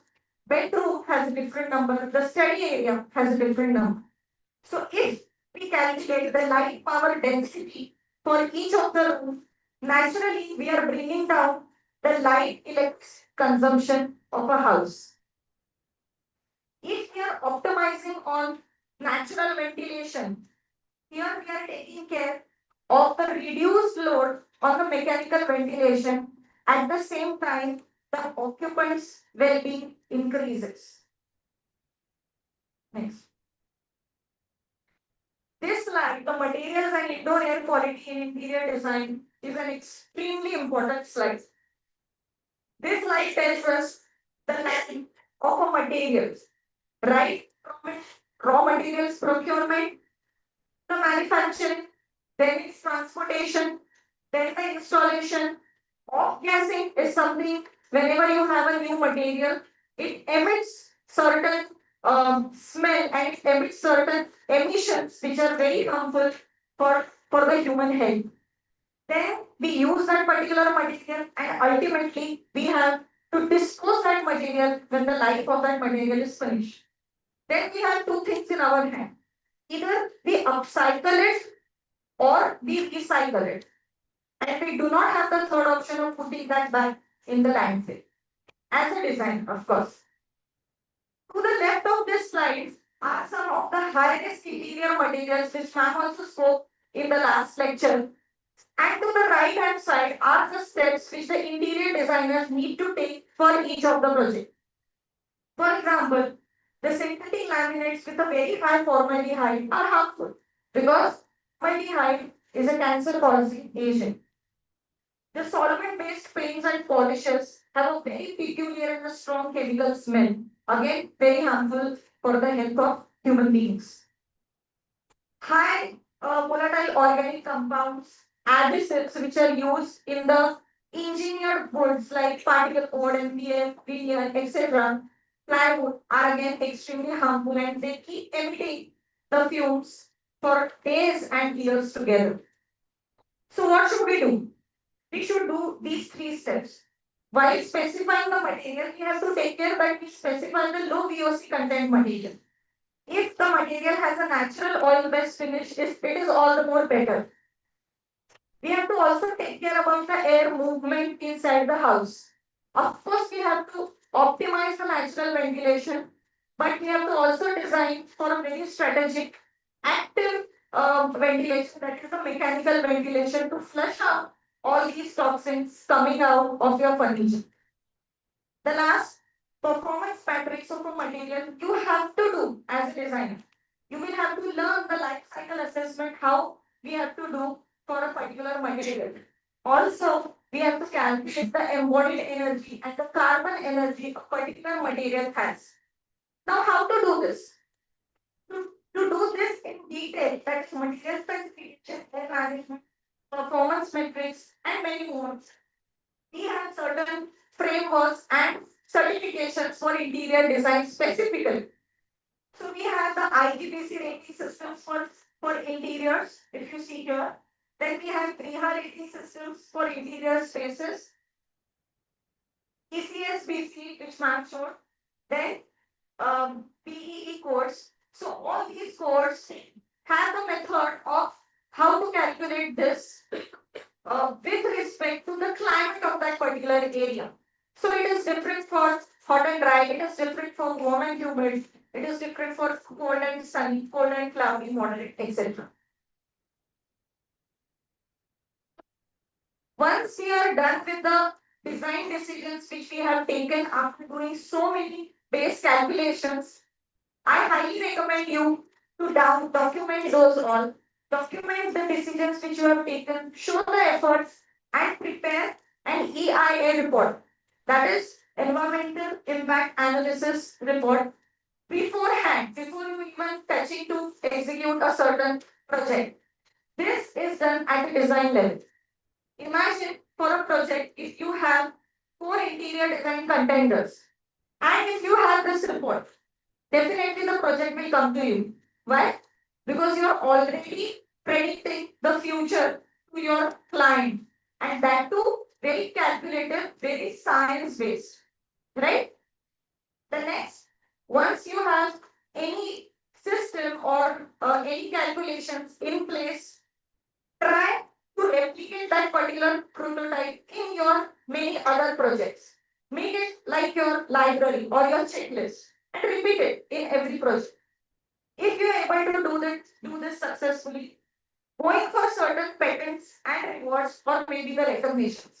bedroom has a different number, the study area has a different number. So if we calculate the light power density for each of the rooms, naturally we are bringing down the light electric consumption of a house. If we are optimizing on natural ventilation, here we are taking care of the reduced load on the mechanical ventilation. At the same time, the occupants' well-being increases. Next. This slide, the materials and indoor air quality in interior design, is an extremely important slide. This slide tells us the level of a materials, right? From raw materials procurement, the manufacturing, then its transportation, then the installation. Off-gassing is something whenever you have a new material, it emits certain smell and it emits certain emissions which are very harmful for the human health. Then we use that particular material and ultimately we have to dispose that material when the life of that material is finished. Then we have two things in our hand. Either we upcycle it or we recycle it. And we do not have the third option of putting that back in the landfill. As a design, of course. To the left of this slide are some of the high-risk interior materials which ma'am also spoke in the last lecture. And to the right hand side are the steps which the interior designers need to take for each of the project. For example, the synthetic laminates with a very high formaldehyde are harmful because formaldehyde is a cancer causing agent. The solvent-based paints and polishes have a very peculiar and a strong chemical smell. Again, very harmful for the health of human beings. High volatile organic compounds, additives which are used in the engineered goods like particle board, MDF, veneer, etc. Plywood are again extremely harmful and they keep emitting the fumes for days and years together. So what should we do? We should do these three steps. While specifying the material, we have to take care that we specify the low VOC content material. If the material has a natural oil-based finish, it is all the more better. We have to also take care about the air movement inside the house. Of course, we have to optimize the natural ventilation, but we have to also design for a very strategic, active ventilation, that is the mechanical ventilation to flush out all these toxins coming out of your furniture. The last, performance matrix of a material you have to do as a designer. You will have to learn the life cycle assessment, how we have to do for a particular material. Also, we have to calculate the embodied energy and the carbon energy a particular material has. Now, how to do this? To do this in detail, that is material specification, air management, performance metrics, and many more. We have certain frameworks and certifications for interior design specifically. So we have the IGBC rating systems for interiors, if you see here. Then we have BREEAM rating systems for interior spaces. ECSBC, which ma'am showed. Then PEE codes. So all these codes have the method of how to calculate this with respect to the climate of that particular area. So it is different for hot and dry, it is different for warm and humid, it is different for cold and sunny, cold and cloudy, moderate, etc. Once we are done with the design decisions which we have taken after doing so many base calculations, I highly recommend you to document those all. Document the decisions which you have taken, show the efforts, and prepare an EIA report. That is Environmental Impact Analysis report beforehand, before you even touching to execute a certain project. This is done at a design level. Imagine for a project if you have 4 interior design contenders and if you have this report, definitely the project will come to you. Why? Because you are already predicting the future to your client, and that too very calculated, very science based, right? The next, once you have any system or any calculations in place, try to replicate that particular prototype in your many other projects. Make it like your library or your checklist and repeat it in every project. If you are able to do this successfully, going for certain patents and rewards or maybe the recognitions.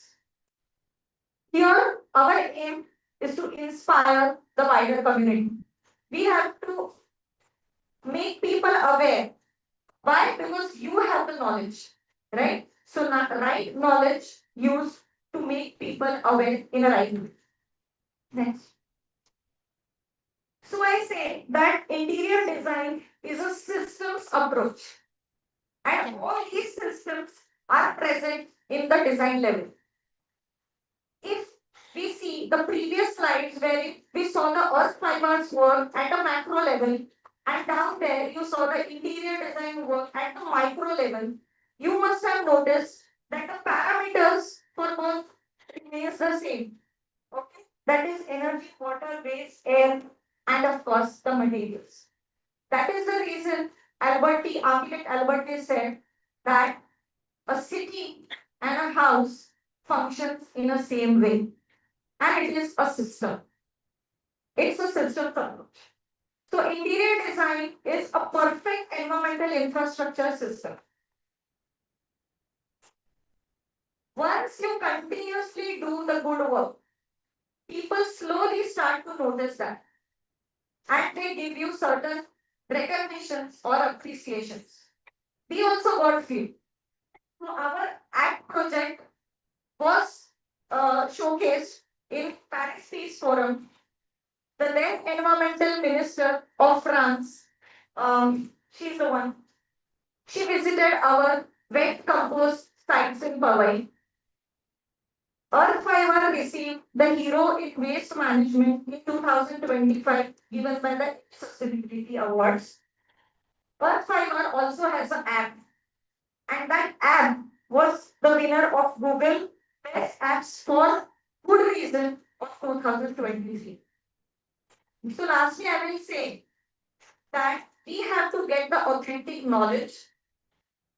Here, our aim is to inspire the wider community. We have to make people aware. Why? Because you have the knowledge, right? So, right knowledge used to make people aware in a right way. Next. So, I say that interior design is a systems approach, and all these systems are present in the design level. If we see the previous slides where we saw the earth fibers work at a macro level, and down there you saw the interior design work at the micro level, you must have noticed that the parameters for both remains the same. Okay, that is energy, water, waste, air, and of course the materials. That is the reason architect Alberti said that a city and a house functions in the same way, and it is a system. It's a system approach. So interior design is a perfect environmental infrastructure system. Once you continuously do the good work, people slowly start to notice that, and they give you certain recognitions or appreciations. We also got few. So our ACT project was showcased in Paris Peace Forum. The then environmental minister of France, she's the one. She visited our wet compost sites in Powai. Earth Fiber received the Hero in Waste Management in 2025, given by the Sustainability Awards. Earth Fiber also has an app, and that app was the winner of Google Best Apps for Good Reason of 2023. So, lastly, I will say that we have to get the authentic knowledge,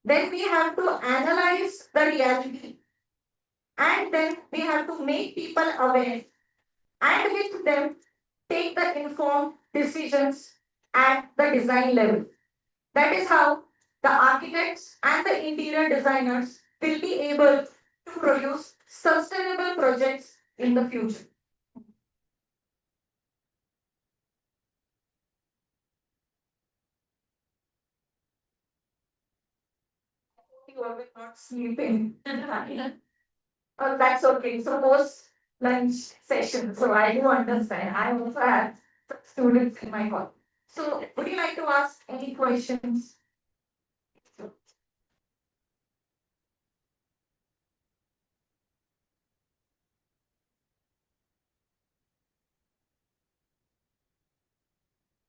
then we have to analyze the reality, and then we have to make people aware, and with them take the informed decisions at the design level. That is how the architects and the interior designers will be able to produce sustainable projects in the future. You are not sleeping. That's okay. So post lunch session. So I do understand. I also have students in my call. So would you like to ask any questions?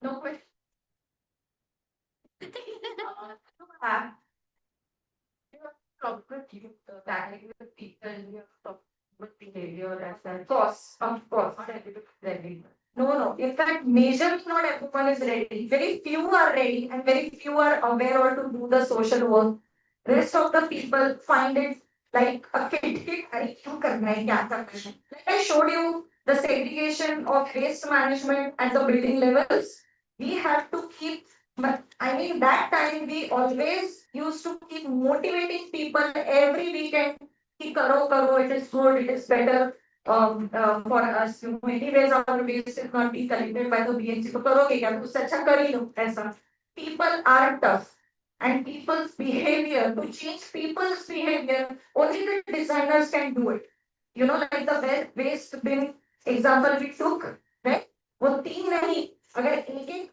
No question. Uh, you have to talk with you, tackling with people, you have to talk with behavior as well. Of course, not everybody is ready. No. In fact, majorly not everyone is ready. Very few are ready and very few are aware or to do the social work. Rest of the people find it like a kid. अरे क्यों करना है क्या करना है? Like I showed you the segregation of waste management at the building levels. We have to keep, but I mean that time we always used to keep motivating people every weekend. कि करो, it is good, it is better for us. Anyways, our waste is not being collected by the BNC. तो करोगे क्या? उससे अच्छा कर ही लो ऐसा. People are tough. And people's behavior, to change people's behavior, only the designers can do it. Like the waste bin example we took, right? वो तीन नहीं, अगर एक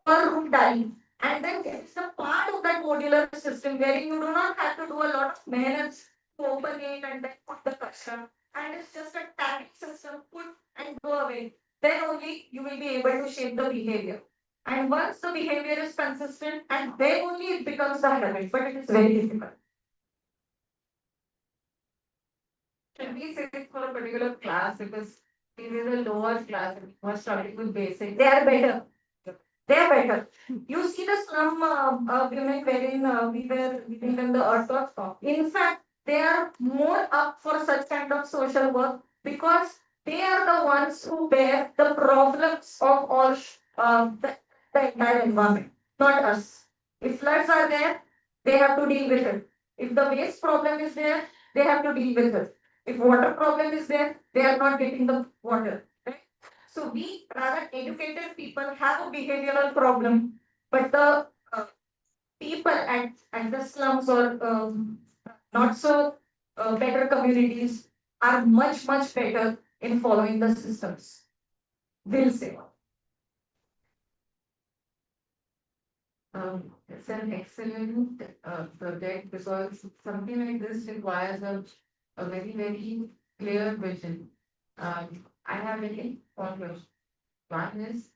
per room डाली, and then it's a part of that modular system where you do not have to do a lot of maintenance to open it and then put the customer, and it's just a tagging system, put and go away. Then only you will be able to shape the behavior. And once the behavior is consistent, and then only it becomes the habit, but it is very difficult. Should we say it for a particular class because it is a lower class and you are starting with basic. They are better. They are better. You see the slum women wherein we were living in the earth of top. In fact, they are more up for such kind of social work because they are the ones who bear the problems of all the entire environment, not us. If floods are there, they have to deal with it. If the waste problem is there, they have to deal with it. If water problem is there, they are not getting the water. Right? So we rather educated people have a behavioral problem, but the people at the slums or not so better communities are much better in following the systems. Will say. It's an excellent project because something like this requires a very clear vision. I have many questions. One is,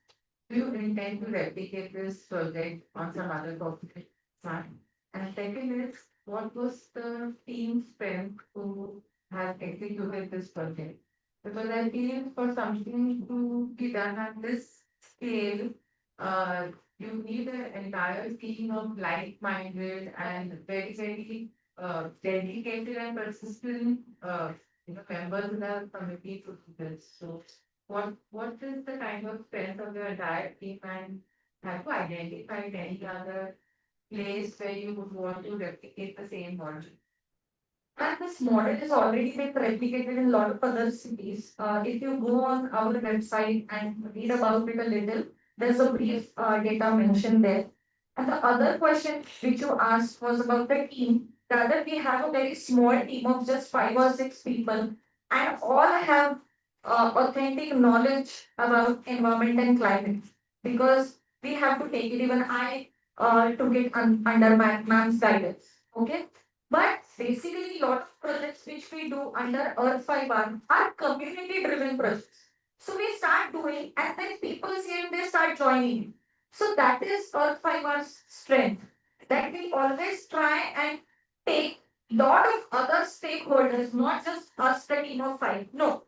do you intend to replicate this project on some other corporate side? And second is, what was the team strength to have executed this project? Because I feel for something to be done at this scale, you need an entire team of like-minded and very dedicated and persistent members in the committee to do this. So what is the kind of strength of your entire team, and have you identified any other place where you would want to replicate the same model? And this model is already been replicated in a lot of other cities. If you go on our website and read about it a little, there's a brief data mentioned there. And the other question which you asked was about the team. Rather, we have a very small team of just 5 or 6 people, and all have authentic knowledge about environment and climate. Because we have to take it, even I took it under my ma'am's guidance. Okay. But basically, a lot of projects which we do under Earth 5R are community driven projects. So we start doing, and then people see and they start joining. So that is Earth 5R's strength. That we always try and take lot of other stakeholders, not just us, the team of 5. No,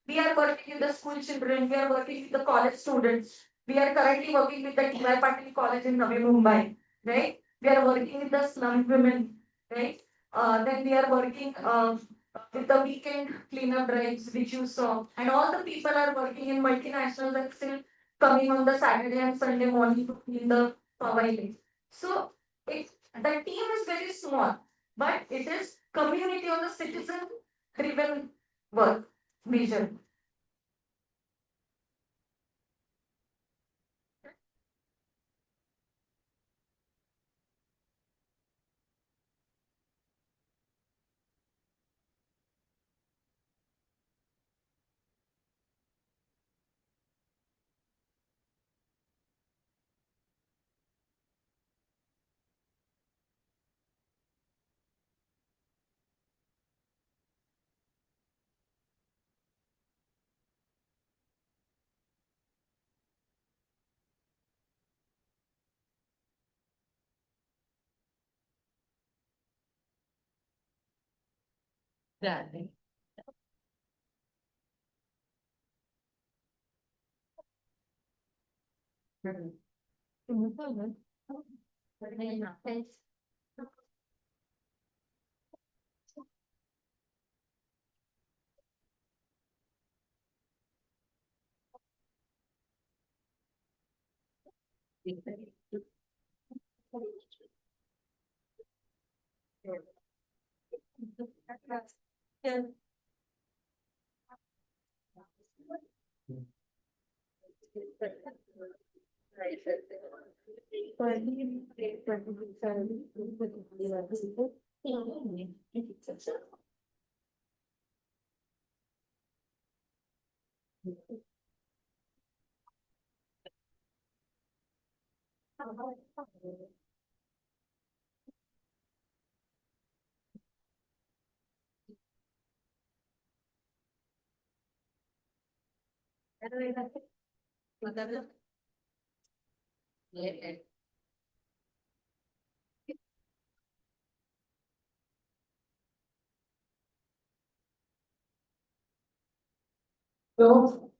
we are working with the school children, we are working with the college students. We are currently working with the T.Y. Patil College in Navi Mumbai, right? We are working with the slum women, right? Then we are working with the weekend cleanup drives, which you saw. And all the people are working in multinationals and still coming on the Saturday and Sunday morning to clean the Powai. So it, the team is very small, but it is community on the citizen driven work vision. Yeah. So,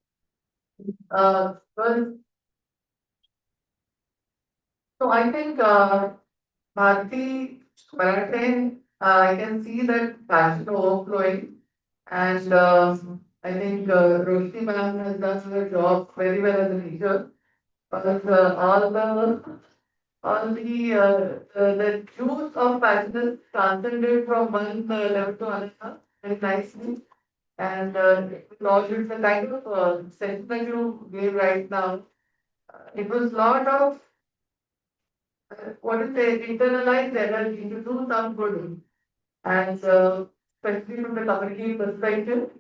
well, so I think, Bharti, Marathon, I can see that passion overflowing. And I think Roshni ma'am has done her job very well as a teacher. But the juice of passion is transcended from one level to another very nicely. And with all the kind of sentiment you gave right now, it was lot of what is it, internalized energy to do some good. And especially from the community perspective.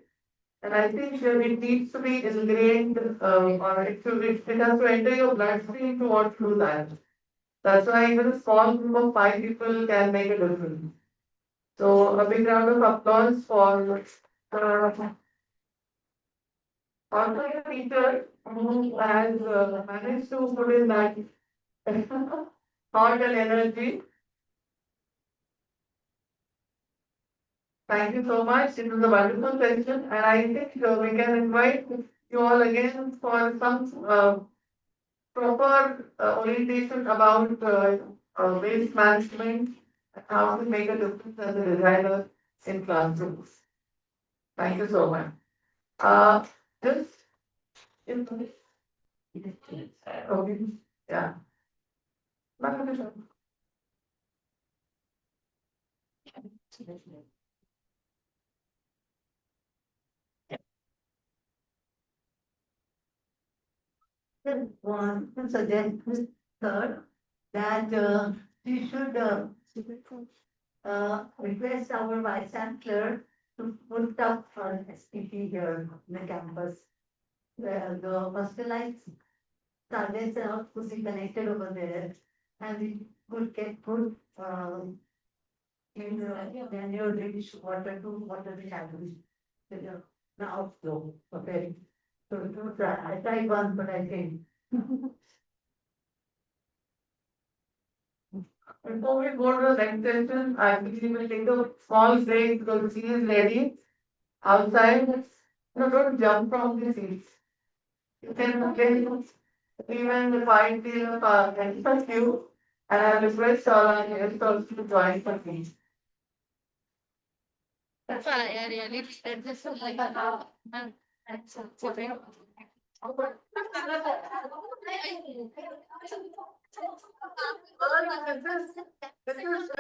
And I think it needs to be ingrained, or it has to enter your bloodstream to want to do that. That's why even a small group of 5 people can make a difference. So a big round of applause for uh, also a teacher who has managed to put in that heart and energy. Thank you so much. It was a wonderful session, and I think we can invite you all again for some proper orientation about waste management and how to make a difference as a designer in classrooms. Thank you so much. Just in okay, yeah. Want to suggest third that we should request our vice chancellor to put up an SPP here in the campus. Where the personalized targets are to be connected over there and we could get good in the annual release water to water the channels. The outflow, okay. So to try, I tried one, but I think. Before we go to the next session, I think we will take a small break because the scene is ready outside. No, don't jump from the seats. You can even find the entrance queue, and I request all our guests also to join for me. That's why I really said this is like and so This is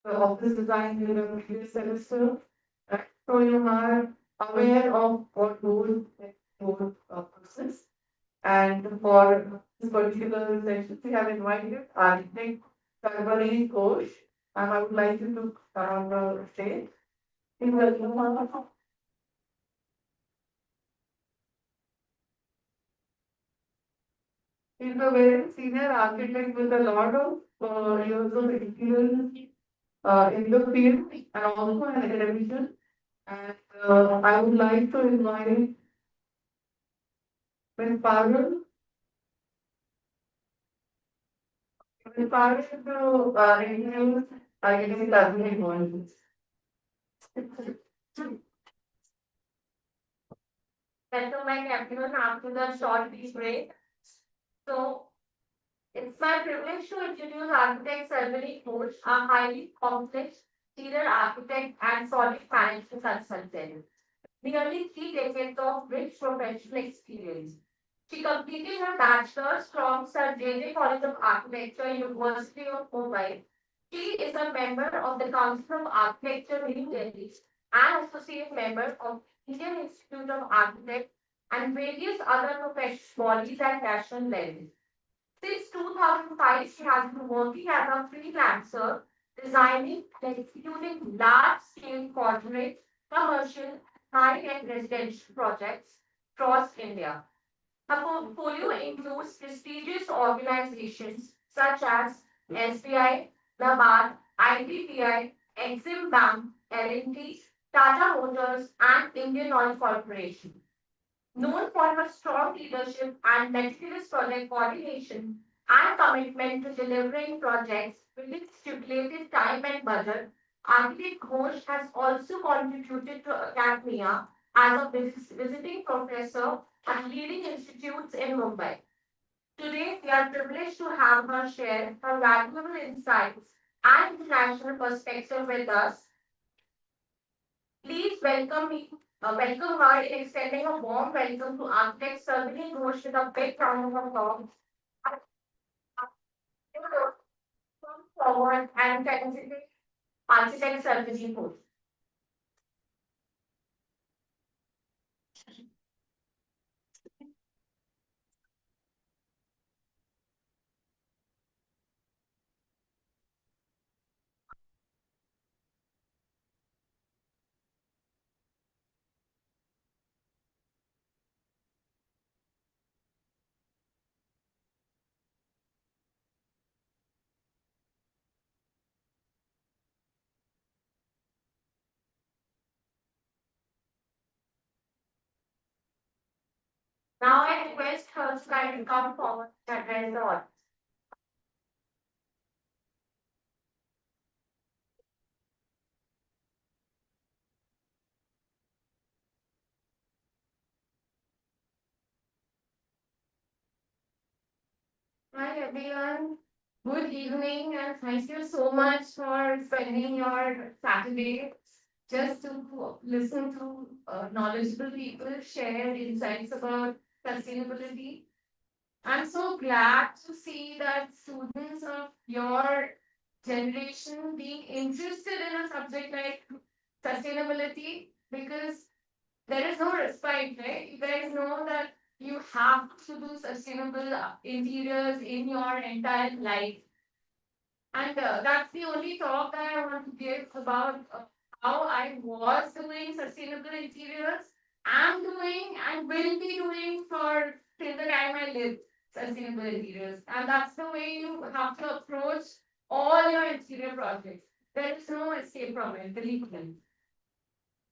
the office design in the previous semester. So you are aware of what goes into process. And for this particular session, we have invited architect Sarvari Ghosh, and I would like you to come on the stage. Please welcome her. He's a very senior architect with a lot of years of experience in the field and also an academician. And I would like to invite Ms. Parul. Ms. Parul to introduce architect Sarvari Ghosh. Welcome back everyone after the short break. So it's my privilege to introduce architect Sarvari Ghosh, a highly accomplished senior architect and solid financial consultant. Nearly 3 decades of rich professional experience. She completed her bachelor's from Sir J.J. College of Architecture, University of Mumbai. She is a member of the Council of Architecture, New Delhi, and associate member of Indian Institute of Architects and various other professional bodies at national level. Since 2005, she has been working as a freelancer, designing and executing large-scale corporate, commercial, high-end residential projects across India. Her portfolio includes prestigious organizations such as SBI, NABARD, IDBI, Exim Bank, L&T, Tata Motors, and Indian Oil Corporation. Known for her strong leadership and meticulous project coordination and commitment to delivering projects within stipulated time and budget, Architect Ghosh has also contributed to academia as a visiting professor at leading institutes in Mumbai. Today, we are privileged to have her share her valuable insights and international perspective with us. Please welcome her in extending a warm welcome to architect Sarvini Ghosh with a big round of applause. Come forward and felicitate architect Sarvini Ghosh. Now I request her to kindly come forward to address the audience. Hi everyone. Good evening and thank you so much for spending your Saturday just to listen to knowledgeable people share insights about sustainability. I'm so glad to see that students of your generation being interested in a subject like sustainability because there is no respite, right? You guys know that you have to do sustainable interiors in your entire life. And that's the only talk that I want to give about how I was doing sustainable interiors, am doing, and will be doing for till the time I live sustainable interiors. And that's the way you have to approach all your interior projects. There is no escape from it, believe me.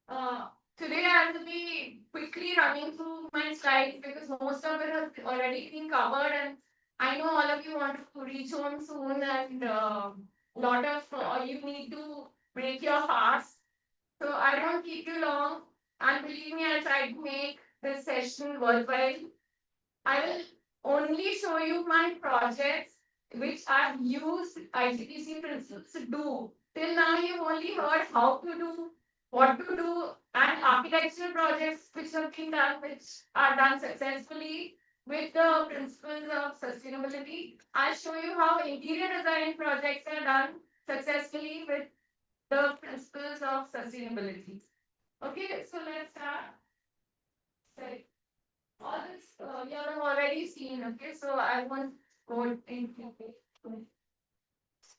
Uh, Today I will be quickly running through my slides because most of it has already been covered, and I know all of you want to reach home soon, and a lot of you need to break your fast. So I don't keep you long, and believe me, I'll try to make this session worthwhile. I will only show you my projects which I've used ICTC principles to do. Till now, you've only heard how to do, what to do, and architectural projects which have been done, which are done successfully with the principles of sustainability. I'll show you how interior design projects are done successfully with the principles of sustainability. Okay, so let's start. Sorry. All this you have already seen, okay? So I won't go into it.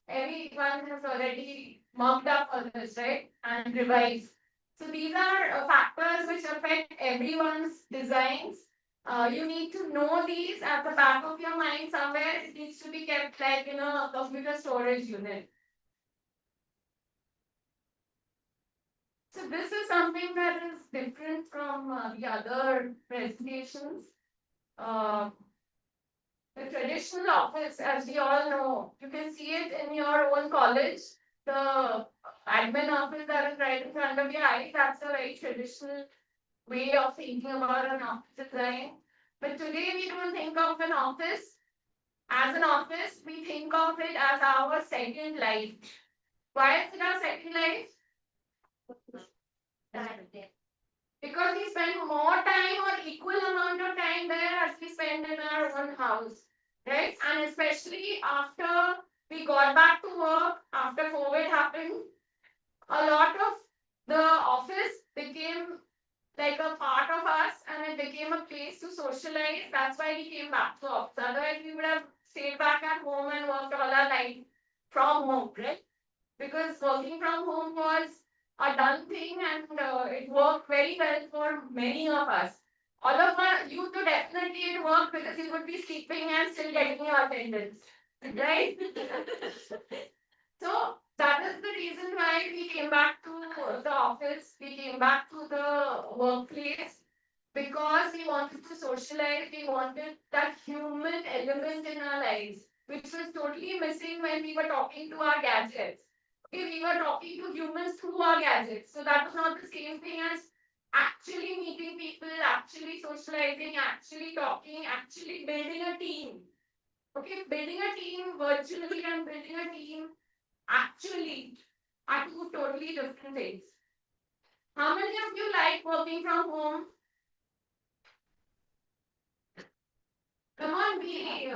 Everyone has already mocked up all this, right? And revised. So these are factors which affect everyone's designs. You need to know these at the back of your mind somewhere. It needs to be kept like in a computer storage unit. So this is something that is different from the other presentations. Uh, the traditional office, as we all know, you can see it in your own college. The admin office that is right in front of your eyes, that's a very traditional way of thinking about an office design. But today we don't think of an office as an office, we think of it as our second life. Why is it our second life? Because we spend more time or equal amount of time there as we spend in our own house, right? And especially after we got back to work, after COVID happened, a lot of the office became like a part of us and it became a place to socialize. That's why we came back to office. Otherwise, we would have stayed back at home and worked all our life from home, right? Because working from home was a done thing and it worked very well for many of us. All of us, you too definitely it worked because you would be sleeping and still getting your attendance, right? So that is the reason why we came back to the office, we came back to the workplace because we wanted to socialize, we wanted that human element in our lives, which was totally missing when we were talking to our gadgets. Okay, we were talking to humans through our gadgets. So that was not the same thing as actually meeting people, actually socializing, actually talking, actually building a team. Okay, building a team virtually and building a team actually are two totally different things. How many of you like working from home? Come on, be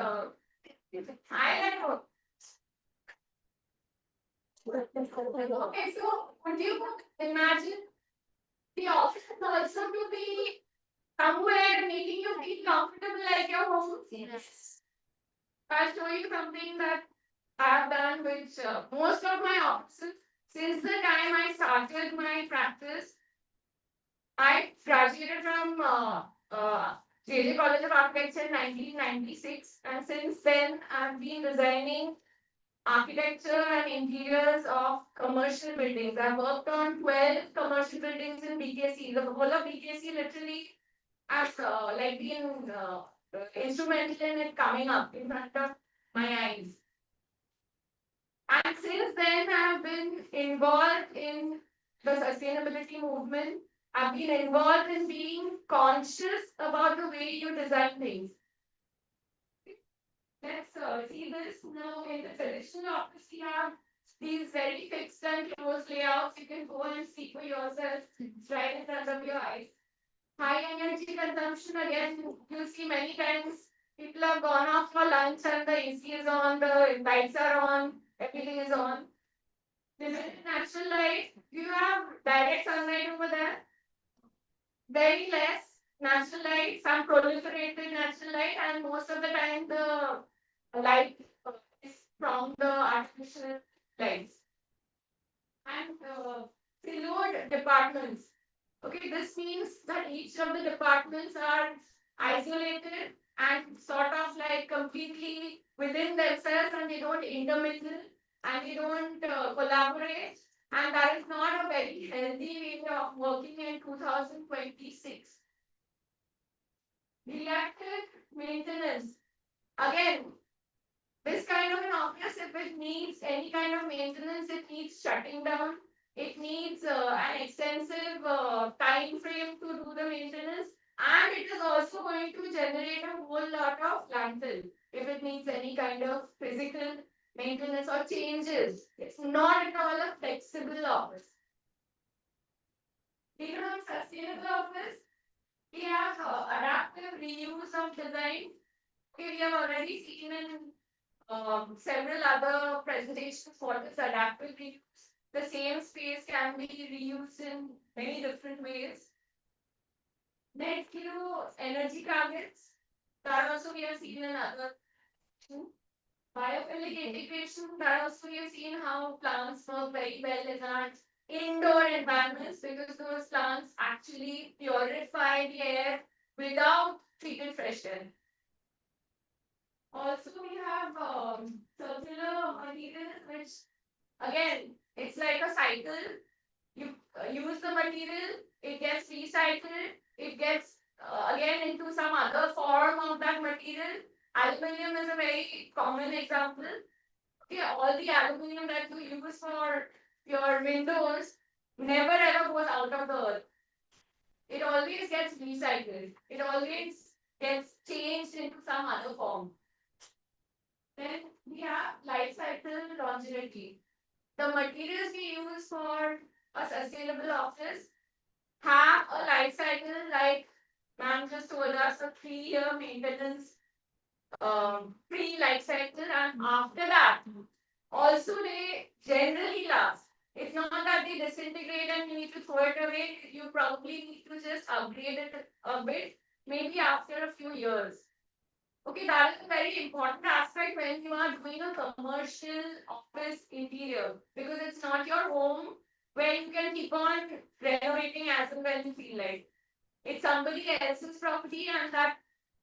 I like work. Okay, so would you imagine the office also to be somewhere making you feel comfortable like your home? Yes. I'll show you something that I have done, which most of my offices, since the time I started my practice, I graduated from JJ College of Architecture in 1996, and since then I've been designing architecture and interiors of commercial buildings. I've worked on 12 commercial buildings in BKC. The whole of BKC literally has like been instrumental in it coming up in front of my eyes. And since then, I've been involved in the sustainability movement. I've been involved in being conscious about the way you design things. Let's see this now in the traditional office. We have these very fixed and closed layouts. You can go and see for yourself. It's right in front of your eyes. High energy consumption again. You see many times people have gone off for lunch and the AC is on, the lights are on, everything is on. Limited natural light. Do you have direct sunlight over there? Very less natural light, some proliferated natural light, and most of the time the light is from the artificial lights. And siloed departments. Okay, this means that each of the departments are isolated and sort of like completely within themselves and they don't intermingle and they don't collaborate. And that is not a very healthy way of working in 2026. Reactive maintenance. Again, this kind of an office, if it needs any kind of maintenance, it needs shutting down. It needs an extensive time frame to do the maintenance. And it is also going to generate a whole lot of landfill if it needs any kind of physical maintenance or changes. It's not at all a flexible office. Even on sustainable office, we have adaptive reuse of design. Okay, we have already seen in several other presentations what is adaptive reuse. the same space can be reused in many different ways. Net zero energy targets, that also we have seen in other. Biophilic integration, that also we have seen how plants work very well in our indoor environments because those plants actually purify the air without treated fresh air. Also, we have circular materials, which again, it's like a cycle. You use the material, it gets recycled, it gets again into some other form of that material. Aluminium is a very common example. Okay, all the aluminium that you use for your windows never ever goes out of the earth. It always gets recycled. It always gets changed into some other form. Then we have life cycle longevity. The materials we use for a sustainable office have a life cycle like ma'am just told us a 3-year maintenance free life cycle, and after that also they generally last. It's not that they disintegrate and you need to throw it away. You probably need to just upgrade it a bit, maybe after a few years. Okay, that is a very important aspect when you are doing a commercial office interior because it's not your home where you can keep on renovating as and when you feel like. It's somebody else's property and that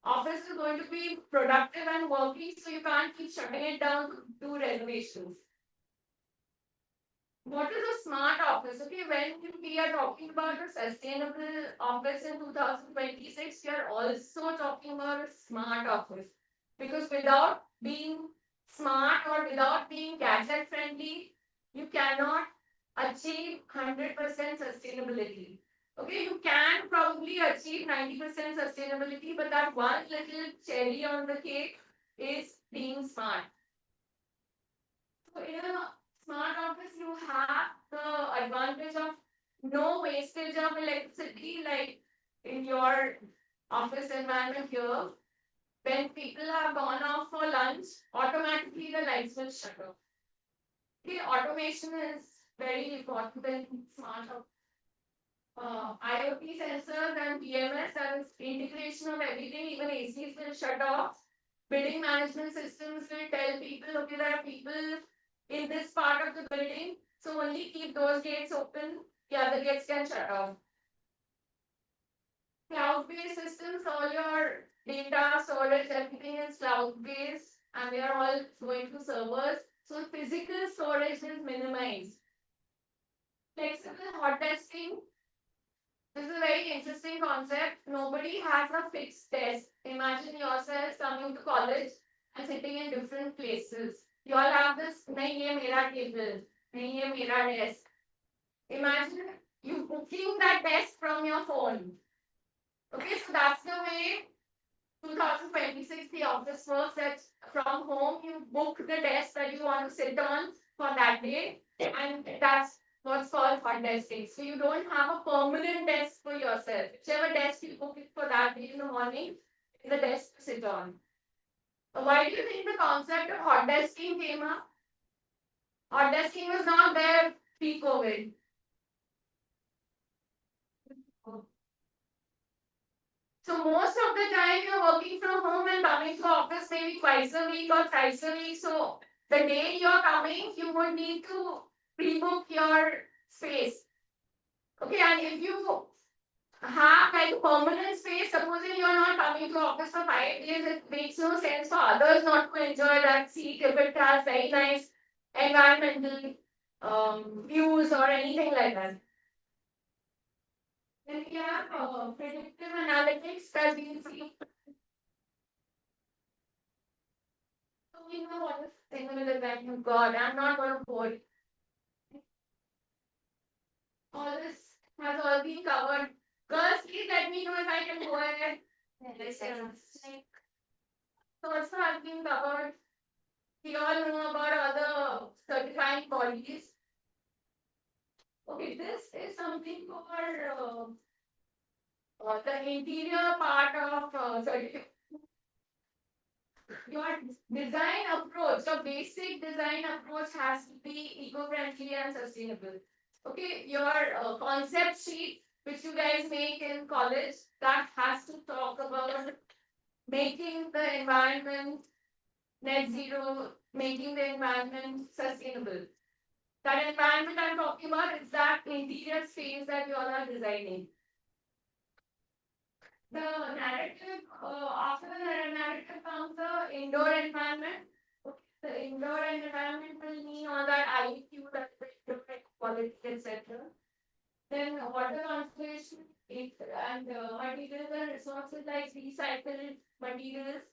office is going to be productive and working, so you can't keep shutting it down to do renovations. What is a smart office? Okay, when we are talking about a sustainable office in 2026, we are also talking about a smart office. Because without being smart or without being gadget friendly, you cannot achieve 100% sustainability. Okay, you can probably achieve 90% sustainability, but that one little cherry on the cake is being smart. So in a smart office, you have the advantage of no wastage of electricity, like in your office environment here. When people have gone off for lunch, automatically the lights will shut off. Okay, automation is very important in smart office. IoT sensors and PMS, that is integration of everything, even ACs will shut off. Building management systems will tell people, okay, there are people in this part of the building, so only keep those gates open, the other gates can shut off. Cloud-based systems, all your data storage, everything is cloud-based, and they are all going to servers. So physical storage is minimized. Flexible hot desking. This is a very interesting concept. Nobody has a fixed desk. Imagine yourself coming to college and sitting in different places. You all have this, nahi ye mera table, nahi ye mera desk. Imagine you booking that desk from your phone. Okay, so that's the way 2026 the office works, that from home you book the desk that you want to sit on for that day, and that's what's called hot desking. So you don't have a permanent desk for yourself. Whichever desk you book it for that day in the morning is the desk to sit on. Why do you think the concept of hot desking came up? Hot desking was not there pre-COVID. So most of the time you're working from home and coming to office maybe twice a week or thrice a week. So the day you're coming, you would need to pre-book your space. Okay, and if you have like permanent space, supposing you're not coming to office for 5 days, it makes no sense for others not to enjoy that seat if it has very nice environmental views or anything like that. Then we have predictive analytics that we see. So we know what is similar that you got. I'm not going to bore you. All this has all been covered. Girls, please let me know if I can go ahead. So also has been covered. We all know about other certifying bodies. Okay, this is something for the interior part of certification. your design approach, your basic design approach has to be eco-friendly and sustainable. Okay, your concept sheet, which you guys make in college, that has to talk about making the environment net zero, making the environment sustainable. That environment I'm talking about is that interior space that you all are designing. The narrative, after the narrative comes the indoor environment. The indoor environment will mean all that IQ, that the quality, etc. Then water conservation and materials and resources like recycled materials.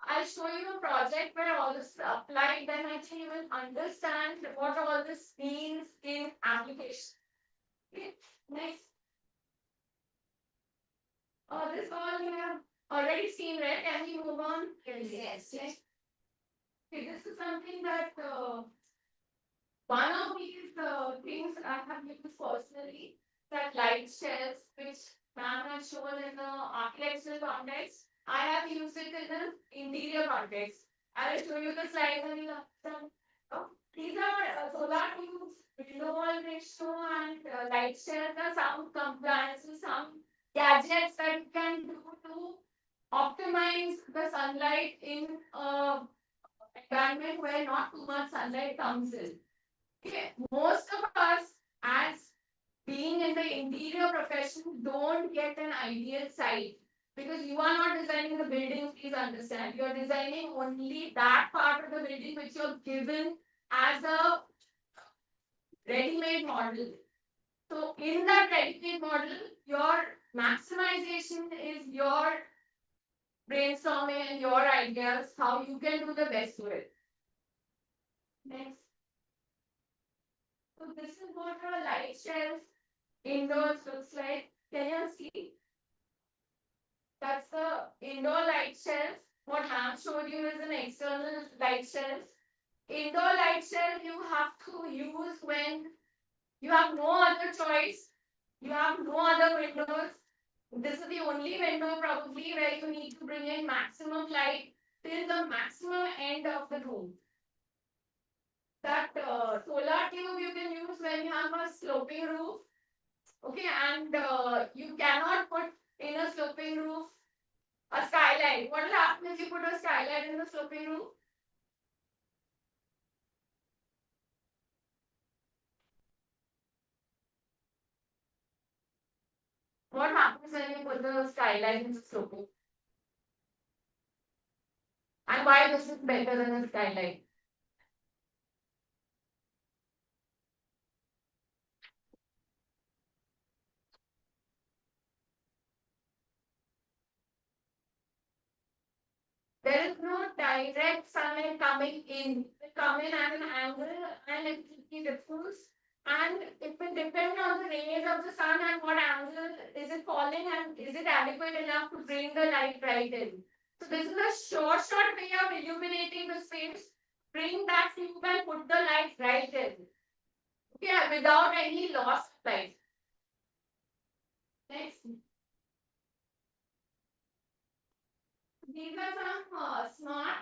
I'll show you a project where all this is applied, then I think you will understand what all this means in application. Okay, next. This all you have already seen, right? Can we move on? Yes. Okay, this is something that one of these things I have used personally, that light shells, which ma'am has shown in the architectural context. I have used it in the interior context. I will show you the slides and you'll understand. These are solar tubes, window wall ratio, and light shells are some compliances, some gadgets that you can do to optimize the sunlight in a environment where not too much sunlight comes in. Okay, most of us, as being in the interior profession, don't get an ideal site because you are not designing the building. Please understand, you are designing only that part of the building which you're given as a ready-made model. So, in that ready-made model, your maximization is your brainstorming and your ideas, how you can do the best with it. Next. So this is what a light shelf indoors looks like. Can you see? That's the indoor light shelf. What ma'am showed you is an external light shelf. Indoor light shelf you have to use when you have no other choice. You have no other windows. This is the only window probably where you need to bring in maximum light till the maximum end of the room. That solar tube you can use when you have a sloping roof. Okay, and you cannot put in a sloping roof a skylight. What will happen if you put a skylight in the sloping roof? What happens when you put the skylight in the sloping? And why this is better than a skylight? There is no direct sunlight coming in. It will come in at an angle and it will be diffuse. And it will depend on the rays of the sun and what angle is it falling and is it adequate enough to bring the light right in. So this is a short way of illuminating the space. Bring that tube and put the light right in. Okay, without any loss of light. Next. These are some smart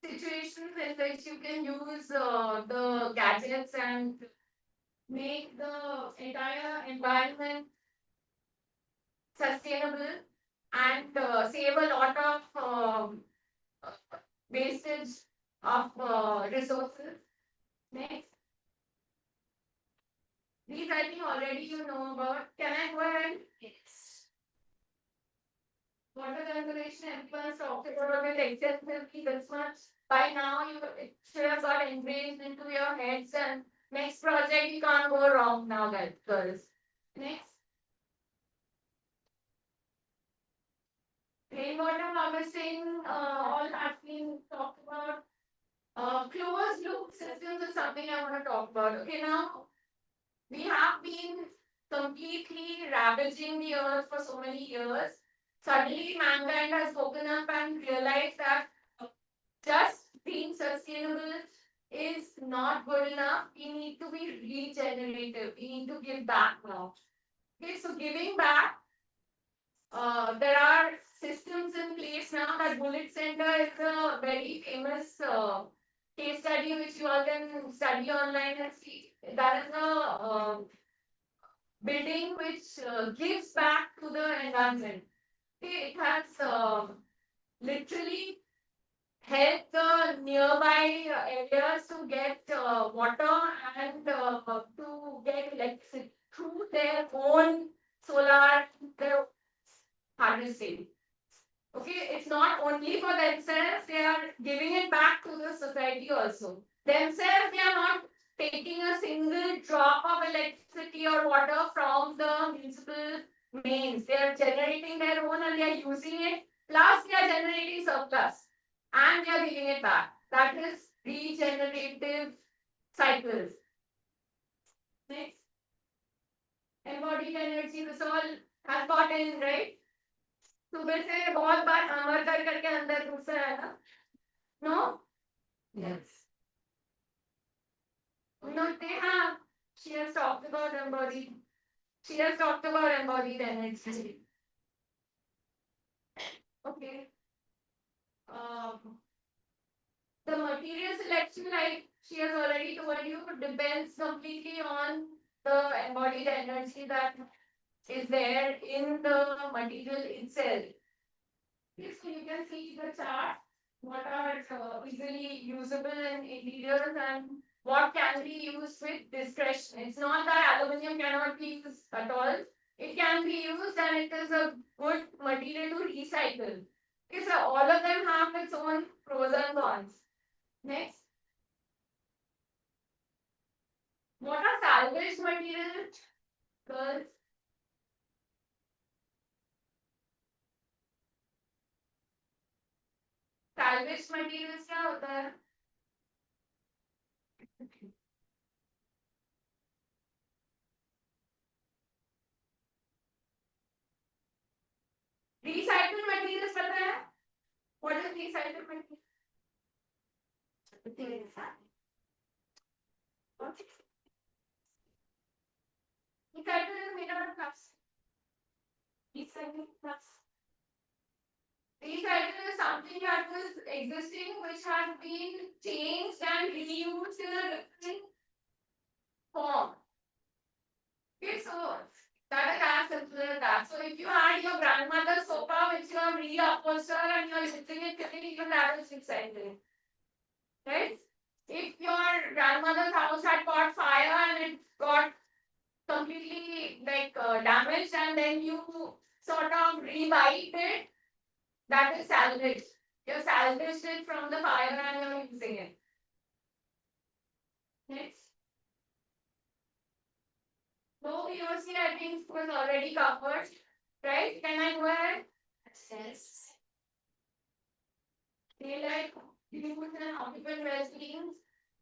situations in which you can use the gadgets and make the entire environment sustainable and save a lot of wastage of resources. Next. These I think already you know about. Can I go ahead? Yes. Water conservation, everyone's talked about it extensively this much. By now, it should have got ingrained into your heads, and next project you can't go wrong now, guys. Girls. Next. Rainwater harvesting, all has been talked about. Closed loop systems is something I want to talk about. Okay, now we have been completely ravaging the earth for so many years. Suddenly, mankind has woken up and realized that just being sustainable is not good enough. We need to be regenerative. We need to give back now. Okay, so giving back, there are systems in place now. That Bullet Center is a very famous case study which you all can study online and see. That is a building which gives back to the environment. Okay, it has literally helped the nearby areas to get water and to get electricity through their own solar, their harnessing. Okay, it's not only for themselves, they are giving it back to the society also. Themselves, they are not taking a single drop of electricity or water from the municipal mains. They are generating their own and they are using it. Plus, they are generating surplus and they are giving it back. That is regenerative cycles. Next. Embodied energy, this all has got in, right? सुबह से बहुत बार अमर करके अंदर घुस रहा है ना no Yes. no they have she has talked about embodied energy okay the material selection like she has already told you depends completely on the embodied energy that is there in the material itself. Yes, so you can see the chart, what are easily usable in interiors and what can be used with discretion. It's not that aluminium cannot be used at all. It can be used and it is a good material to recycle. Okay, so all of them have its own pros and cons. Next. What are salvage materials? Girls. Salvage materials क्या होता है? Recycled materials पता है? What is recycled material? Recycled is made out of plastic. Recycled plastic. Recycle is something that was existing which has been changed and reused in a different form. Okay, so that is as simple as that. So if you had your grandmother's sofa which you have reupholstered and you are using it today, even that is recycling. Right? If your grandmother's house had caught fire and it got completely like damaged and then you sort of revived it, that is salvage. You salvaged it from the fire and you're using it. Next. So POC I think was already covered. Right? Can I go ahead? Yes. Daylight views and occupant well-being.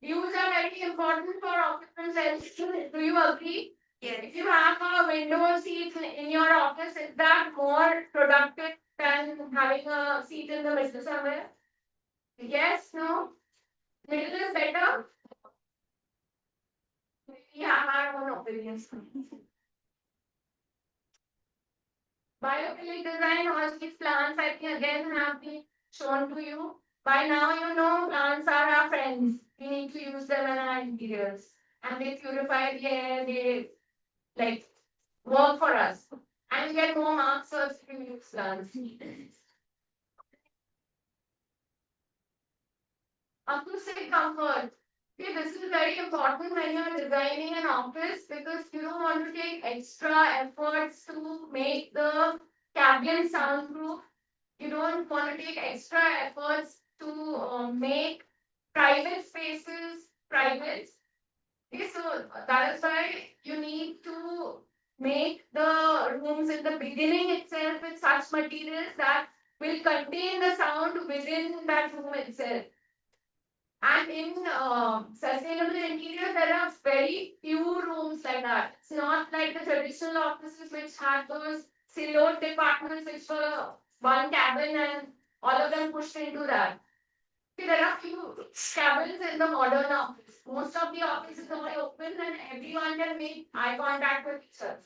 Views are very important for occupant well-being. Do you agree? Yes. If you have a window seat in your office, is that more productive than having a seat in the middle somewhere? Yes, no? Middle is better? We have our own opinions. Biophilic design, all these plants I think again have been shown to you. By now you know plants are our friends. We need to use them in our interiors. And they purify the air, they like work for us. And you get more marks if you use plants. Acoustic comfort. Okay, this is very important when you're designing an office because you don't want to take extra efforts to make the cabin soundproof. You don't want to take extra efforts to make private spaces private. Okay, so that is why you need to make the rooms in the beginning itself with such materials that will contain the sound within that room itself. And in sustainable interiors, there are very few rooms like that. It's not like the traditional offices which had those siloed departments which were one cabin and all of them pushed into that. See, there are few cabins in the modern office. Most of the offices are open and everyone can make eye contact with each other.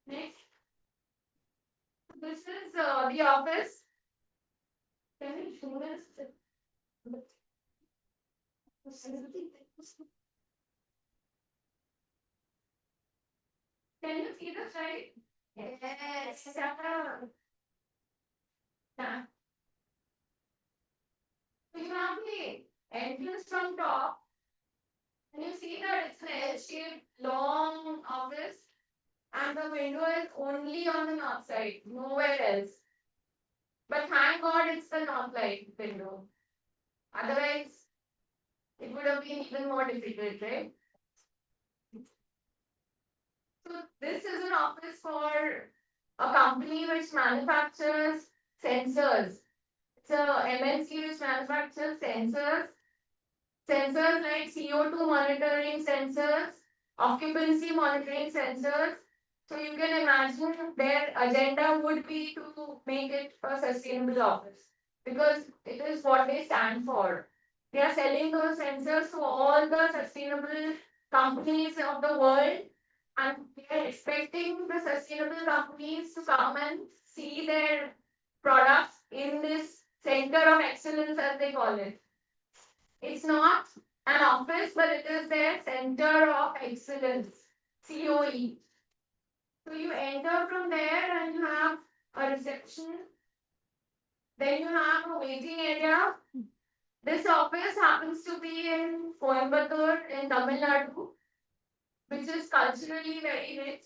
Next. This is the office. Can you show this? Can you see this right? Yes. Yeah. So you have the entrance from top. And you see that it's an L-shaped long office. And the window is only on the north side, nowhere else. But thank God it's the north light window. Otherwise, it would have been even more difficult, right? So this is an office for a company which manufactures sensors. It's a MNC which manufactures sensors. Sensors like CO2 monitoring sensors, occupancy monitoring sensors. So you can imagine their agenda would be to make it a sustainable office because it is what they stand for. They are selling those sensors to all the sustainable companies of the world, and they are expecting the sustainable companies to come and see their products in this center of excellence, as they call it. It's not an office, but it is their center of excellence, COE. So you enter from there and you have a reception. Then you have a waiting area. This office happens to be in Coimbatore in Tamil Nadu, which is culturally very rich.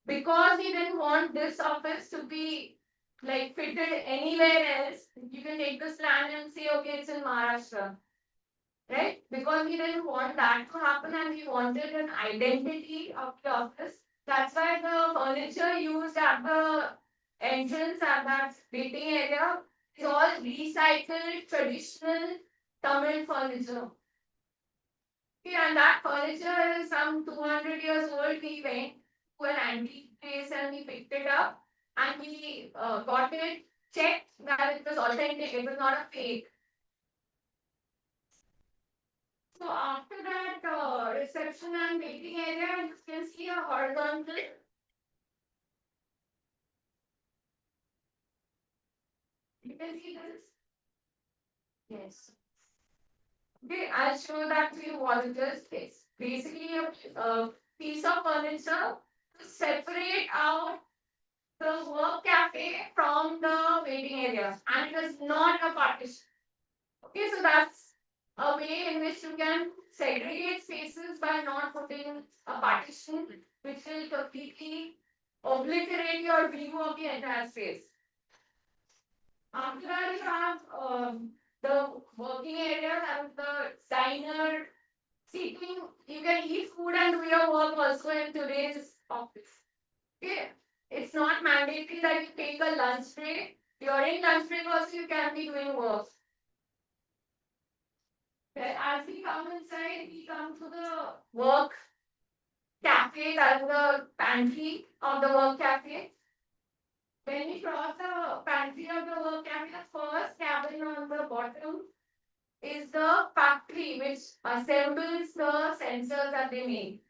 Because we didn't want this office to be like fitted anywhere else, you can take this land and say, okay, it's in Maharashtra. Right? Because we didn't want that to happen and we wanted an identity of the office. That's why the furniture used at the entrance at that waiting area is all recycled traditional Tamil furniture. Okay, and that furniture is some 200 years old. We went to an antique place and we picked it up and we got it checked that it was authentic, it was not a fake. So after that reception and waiting area, you can see a horizontal. You can see this. Yes. Okay, I'll show that to you what it is. It's basically a piece of furniture to separate out the work cafe from the waiting area, and it is not a partition. Okay, so that's a way in which you can segregate spaces by not putting a partition, which will completely obliterate your view of the entire space. After that, you have the working area and the diner seating. You can eat food and do your work also in today's office. Okay, it's not mandatory that you take a lunch break. During lunch break also you can be doing work. As we come inside, we come to the work cafe, that's the pantry of the work cafe. When we cross the pantry of the work cafe, the first cabin on the bottom is the factory which assembles the sensors that they make.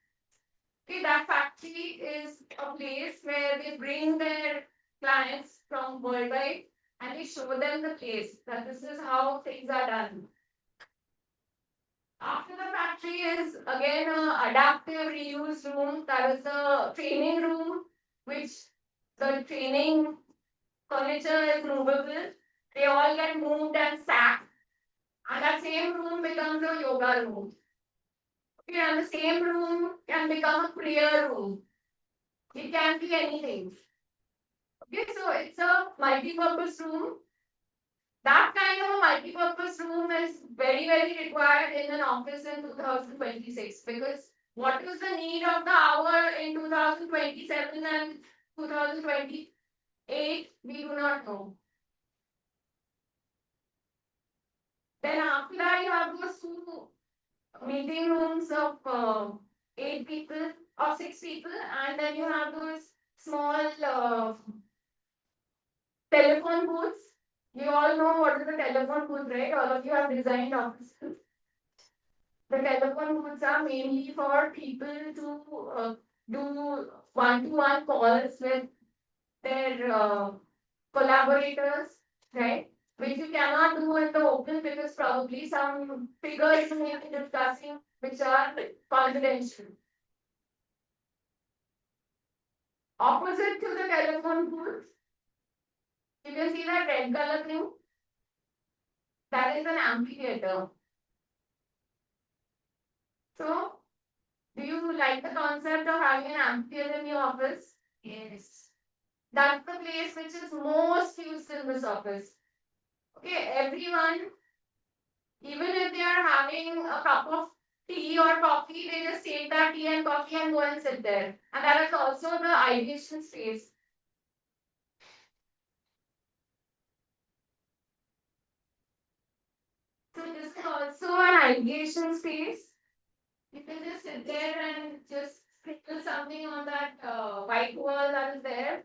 Okay, that factory is a place where they bring their clients from worldwide and they show them the place that this is how things are done. After the factory is again a adaptive reuse room. That is the training room, which the training furniture is movable. They all get moved and stacked. And that same room becomes a yoga room. Okay, and the same room can become a prayer room. It can be anything. Okay, so it's a multi-purpose room. That kind of a multi-purpose room is very, very required in an office in 2026 because what is the need of the hour in 2027 and 2028? We do not know. Then after that, you have those two meeting rooms of 8 people or 6 people, and then you have those small telephone booths. You all know what is the telephone booth, right? All of you have designed offices. The telephone booths are mainly for people to do one-to-one calls with their collaborators, right? Which you cannot do in the open because probably some figures you may be discussing which are confidential. Opposite to the telephone booth, you can see that red color thing. That is an amphitheater. So, do you like the concept of having an amphitheater in your office? Yes. That's the place which is most used in this office. Okay, everyone, even if they are having a cup of tea or coffee, they just take that tea and coffee and go and sit there. And that is also the ideation space. So this is also an ideation space. You can just sit there and just scribble something on that white wall that is there.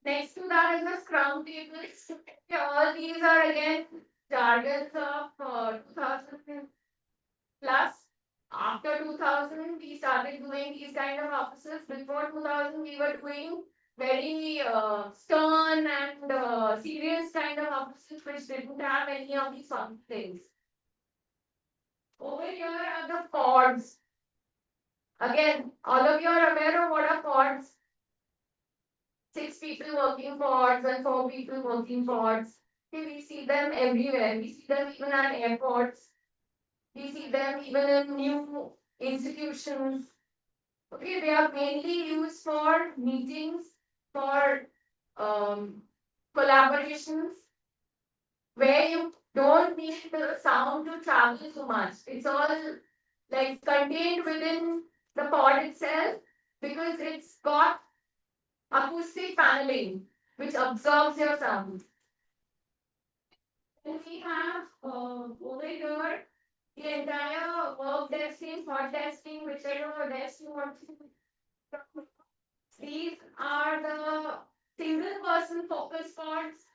Next to that is a scrum table. Okay, all these are again jargons of 2000 plus. After 2000, we started doing these kind of offices. Before 2000, we were doing very stern and serious kind of offices which didn't have any of these fun things. Over here are the pods. Again, all of you are aware of what are pods. 6 people working pods and 4 people working pods. Okay, we see them everywhere. We see them even at airports. We see them even in new institutions. Okay, they are mainly used for meetings, for collaborations, where you don't need the sound to travel too much. It's all like contained within the pod itself because it's got acoustic paneling which absorbs your sound. Then we have over here the entire work testing, hot testing, whichever desk you want to. These are the single person focus pods.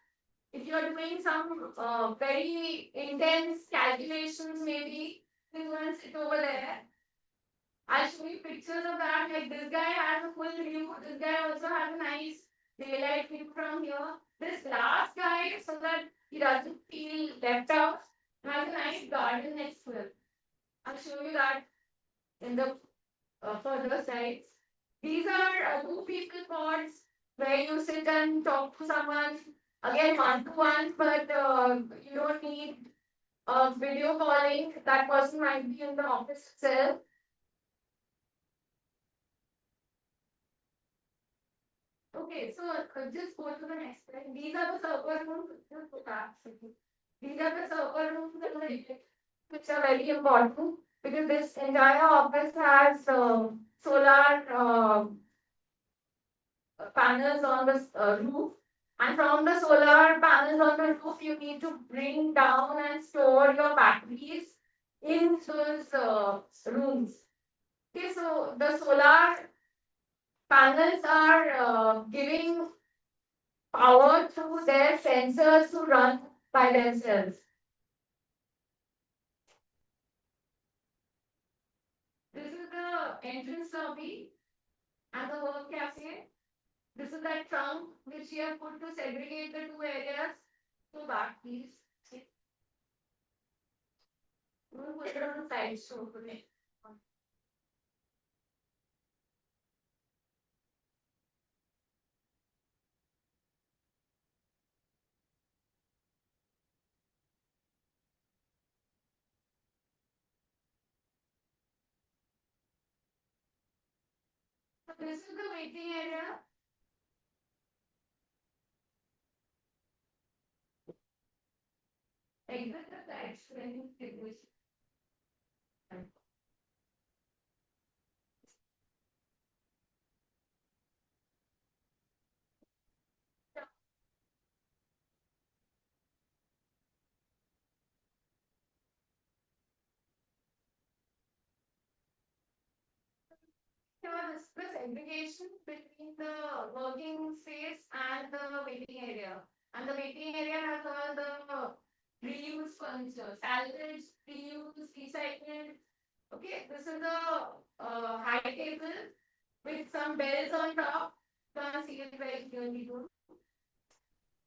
If you are doing some very intense calculations, maybe you want to sit over there. I'll show you pictures of that. Like this guy has a full view. This guy also has a nice daylight view from here. This last guy, so that he doesn't feel left out, has a nice garden next to him. I'll show you that in the further slides. These are two people pods where you sit and talk to someone. Again, one to one, but you don't need video calling. That person might be in the office itself. Okay, so just go to the next slide. These are the server rooms. These are the server rooms which are very important because this entire office has solar panels on the roof. And from the solar panels on the roof, you need to bring down and store your batteries in those rooms. Okay, so the solar panels are giving power to their sensors to run by themselves. This is the entrance lobby and the work cafe. This is that trunk which you have put to segregate the two areas. So back, please. We'll put it on the side show today. So this is the waiting area. Exit the sides when you finish. This the segregation between the working space and the waiting area. And the waiting area has all the reused furniture, salvage, reuse, recycled. Okay, this is the high table with some bells on top. Can't see it very clearly too.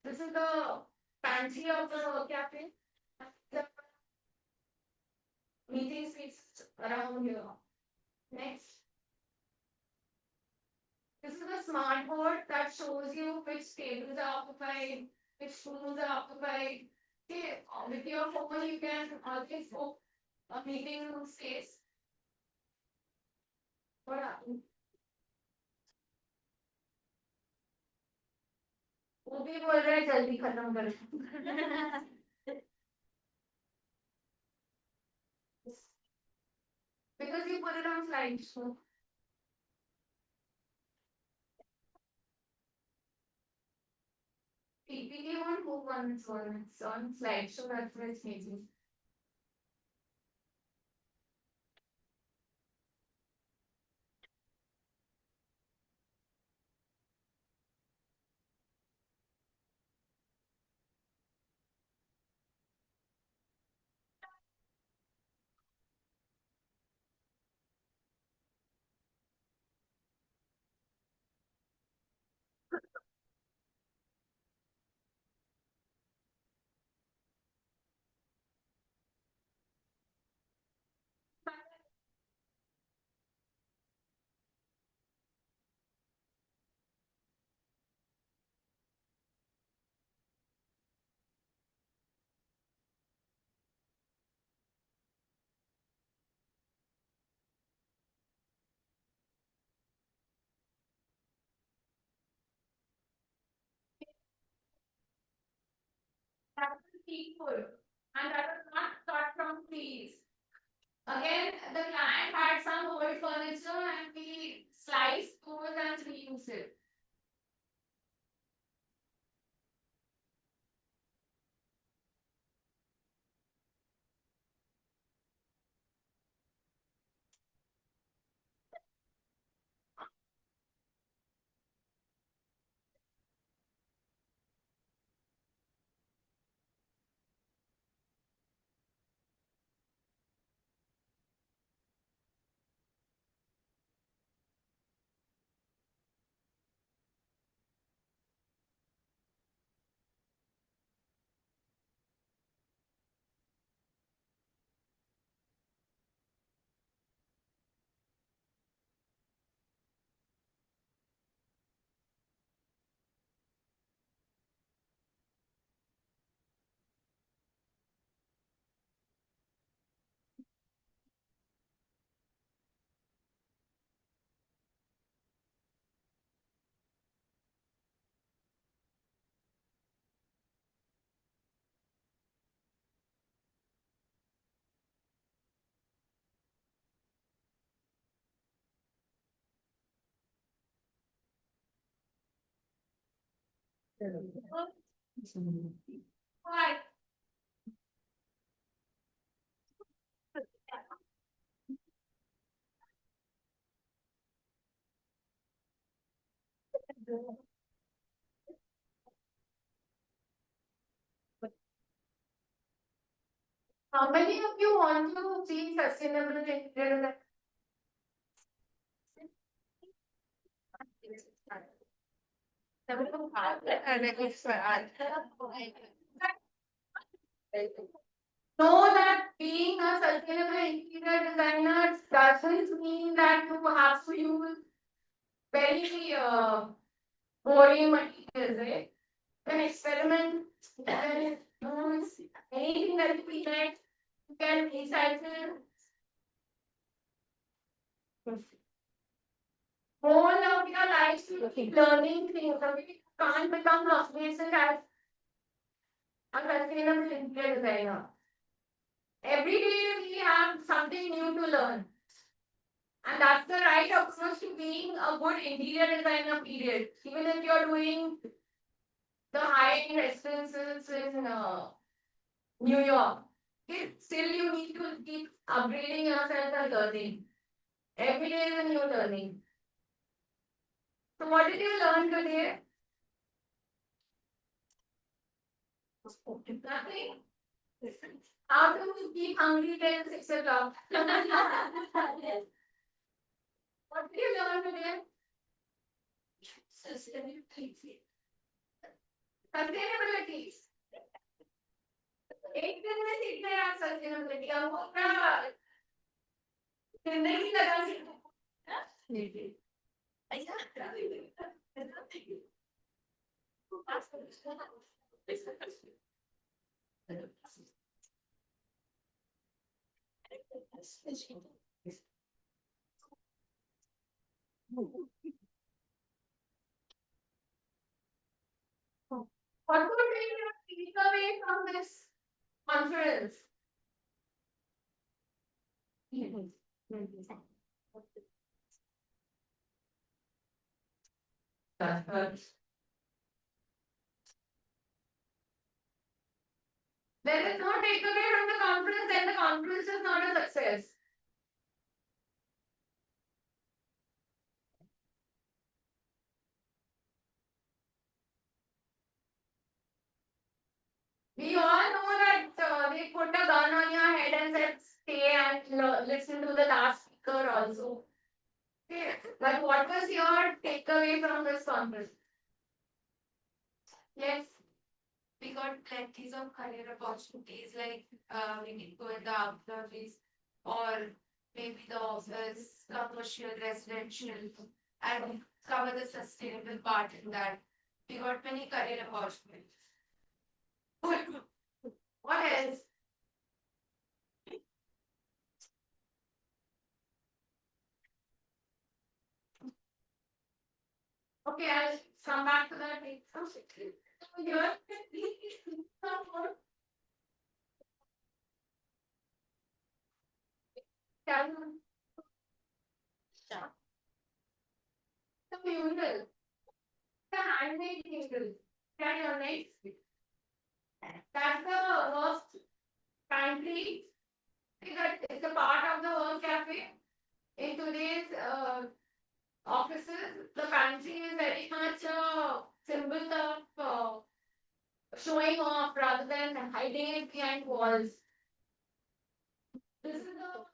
This is the pantry of the cafe. The meeting suites around here. Next. This is a smart board that shows you which tables are occupied, which rooms are occupied. Okay, with your phone you can always book a meeting room space. What happened? वो भी बोल रहा है जल्दी खत्म करो because you put it on slideshow. PPT won't move on its own. It's on slideshow. That's why it's making. That was people, and that was not cut from trees. Again, the client had some old furniture and we sliced those and reused it. Why? How many of you want to see sustainable interior? Know that being a sustainable interior designer doesn't mean that you have to use very boring materials, right? You can experiment, you can use anything that you feel like, you can recycle. Whole of your life you keep learning things, okay? You can't become complacent as a sustainable interior designer. Every day we have something new to learn. And that's the right approach to being a good interior designer, period. Even if you're doing the high-end residences in New York, still you need to keep upgrading yourself and learning. Every day is a new learning. So what did you learn today? Nothing. How to keep hungry till 6 o'clock. What did you learn today? Sustainability. एक दिन में सीखते हैं आप sustainability हमको पूरा जिंदगी लगा What would be your takeaway from this conference? There is no takeaway from the conference and the conference is not a success. We all know that they put a gun on your head and said stay and listen to the last speaker also. Okay. But what was your takeaway from this conference? Yes. We got plenty of career opportunities like we can go in the outdoors or maybe the office, commercial, residential, and cover the sustainable part in that. We got many career opportunities. What else? Okay, I'll come back to that later. Here, some more. Tell me. The mural. The handmade mural. Tell your next. That's the worst pantry. It's a part of the work cafe. In today's offices, the pantry is very much a symbol of showing off rather than hiding it behind walls. This is the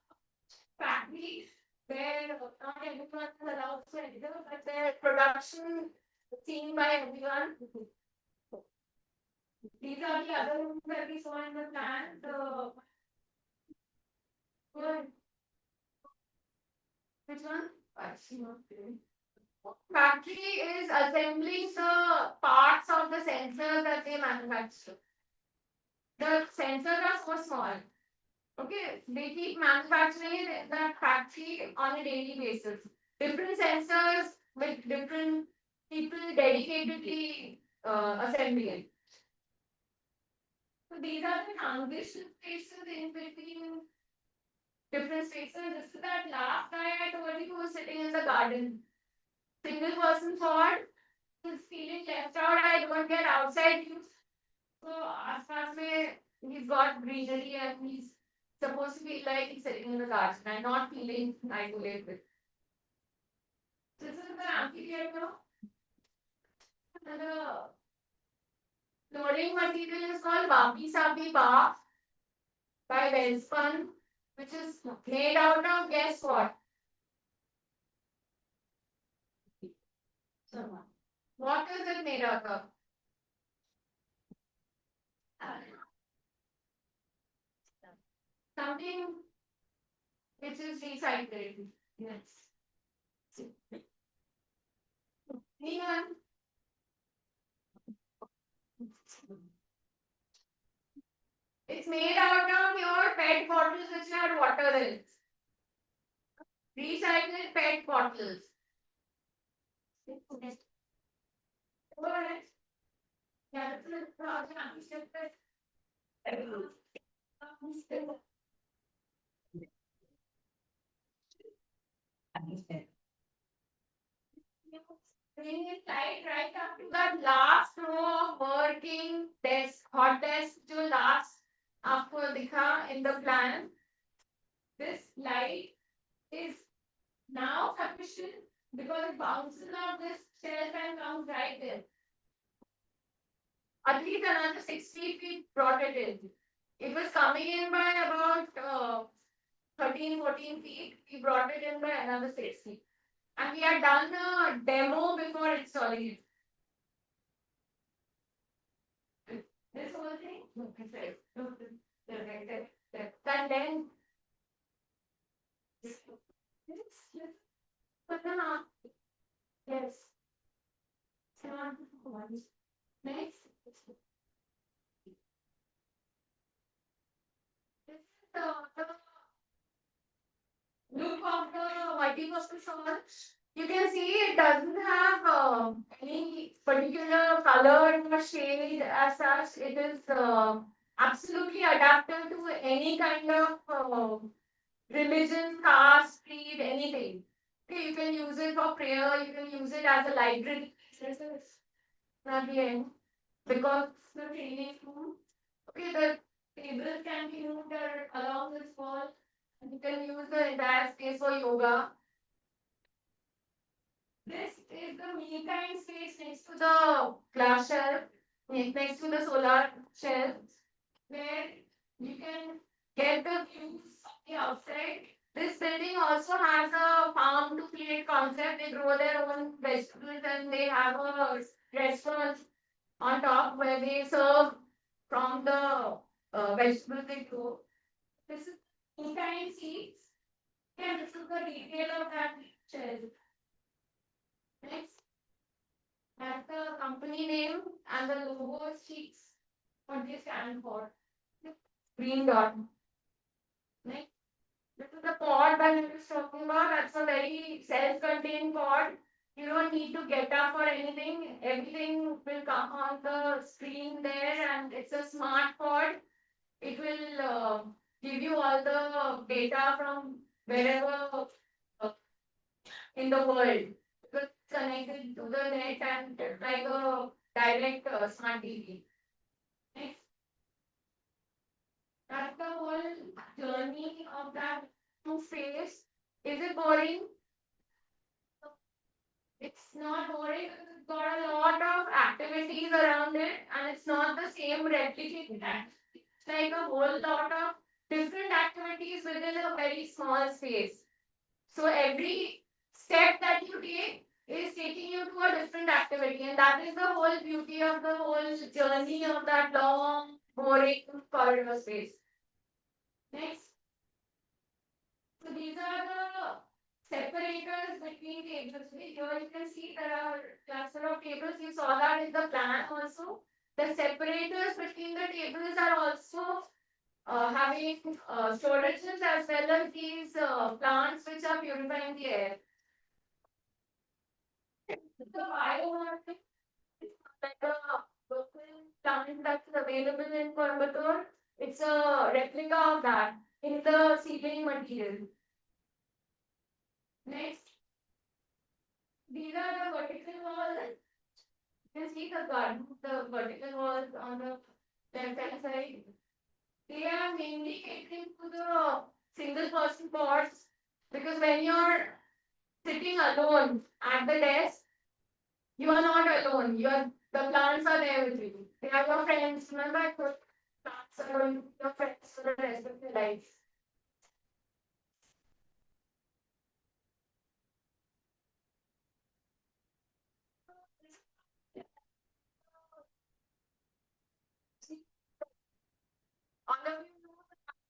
factory where not everyone is allowed to enter, but their production is seen by everyone. These are the other rooms that we saw in the plan. Good. Which one? Factory is assembling the parts of the sensors that they manufacture. The sensors are so small. Okay, they keep manufacturing it in that factory on a daily basis. Different sensors with different people dedicatedly assembling it. So these are the transition spaces in between different spaces. This is that last guy I told you who was sitting in the garden. Single person thought he's feeling left out. I don't get outside views. So as far as he's got greenery and he's supposed to feel like he's sitting in the garden and not feeling isolated. This is the amphitheater. And the loading material is called Wabi Sabi Bar by Welspun, which is made out of guess what? What is it made out of? Something which is recycled. Yes. Anyone? It's made out of your PET bottles which had water in it. Recycled PET bottles. Go ahead. Yeah, that's a project. Bring it right up to that last row of working desk, hot desk, जो last आपको दिखा in the plan. This light is now sufficient because it bounces off this shelf and comes right in. At least another 6 feet we brought it in. It was coming in by about 13, 14 feet. We brought it in by another 6 feet. And we had done a demo before installing it. This whole thing? No, it's like, no, and then. Yes, yes. But then, yes. Next. This is the look of the multi-purpose hall. You can see it doesn't have any particular color or shade as such. It is absolutely adapted to any kind of religion, caste, creed, anything. Okay, you can use it for prayer, you can use it as a library. This is not the end. Because it's the training room. Okay, the tables can be moved along this wall. And you can use the entire space for yoga. This is the me time space next to the glass shelf, next to the solar shelf, where you can get the views of the outside. This building also has a farm to plate concept. They grow their own vegetables and they have a restaurant on top where they serve from the vegetables they grow. This is me time seeds. And this is the detail of that shelf. Next, that's the company name and the logo sheets. What they stand for. Green dot. Next, this is the pod that I was talking about. That's a very self-contained pod. You don't need to get up or anything. Everything will come on the screen there, and it's a smart pod. It will give you all the data from wherever in the world. It's connected to the net and like a direct smart TV. Next. That's the whole journey of that two phase. Is it boring? It's not boring because it's got a lot of activities around it and it's not the same replicated activity. It's like a whole lot of different activities within a very small space. So every step that you take is taking you to a different activity, and that is the whole beauty of the whole journey of that long, boring corridor space. Next. So these are the separators between tables. Here you can see there are cluster of tables. You saw that in the plan also. The separators between the tables are also having storages as well as these plants which are purifying the air. The biomarker is like a local plant that's available in Coimbatore. It's a replica of that in the seedling material. Next, these are the vertical walls. You can see the garden, the vertical walls on the left hand side. They are mainly catering to the single person pods because when you're sitting alone at the desk, you are not alone. The plants are there with you. They are your friends. Remember, I told you, plants are going to be your friends for the rest of your life. All of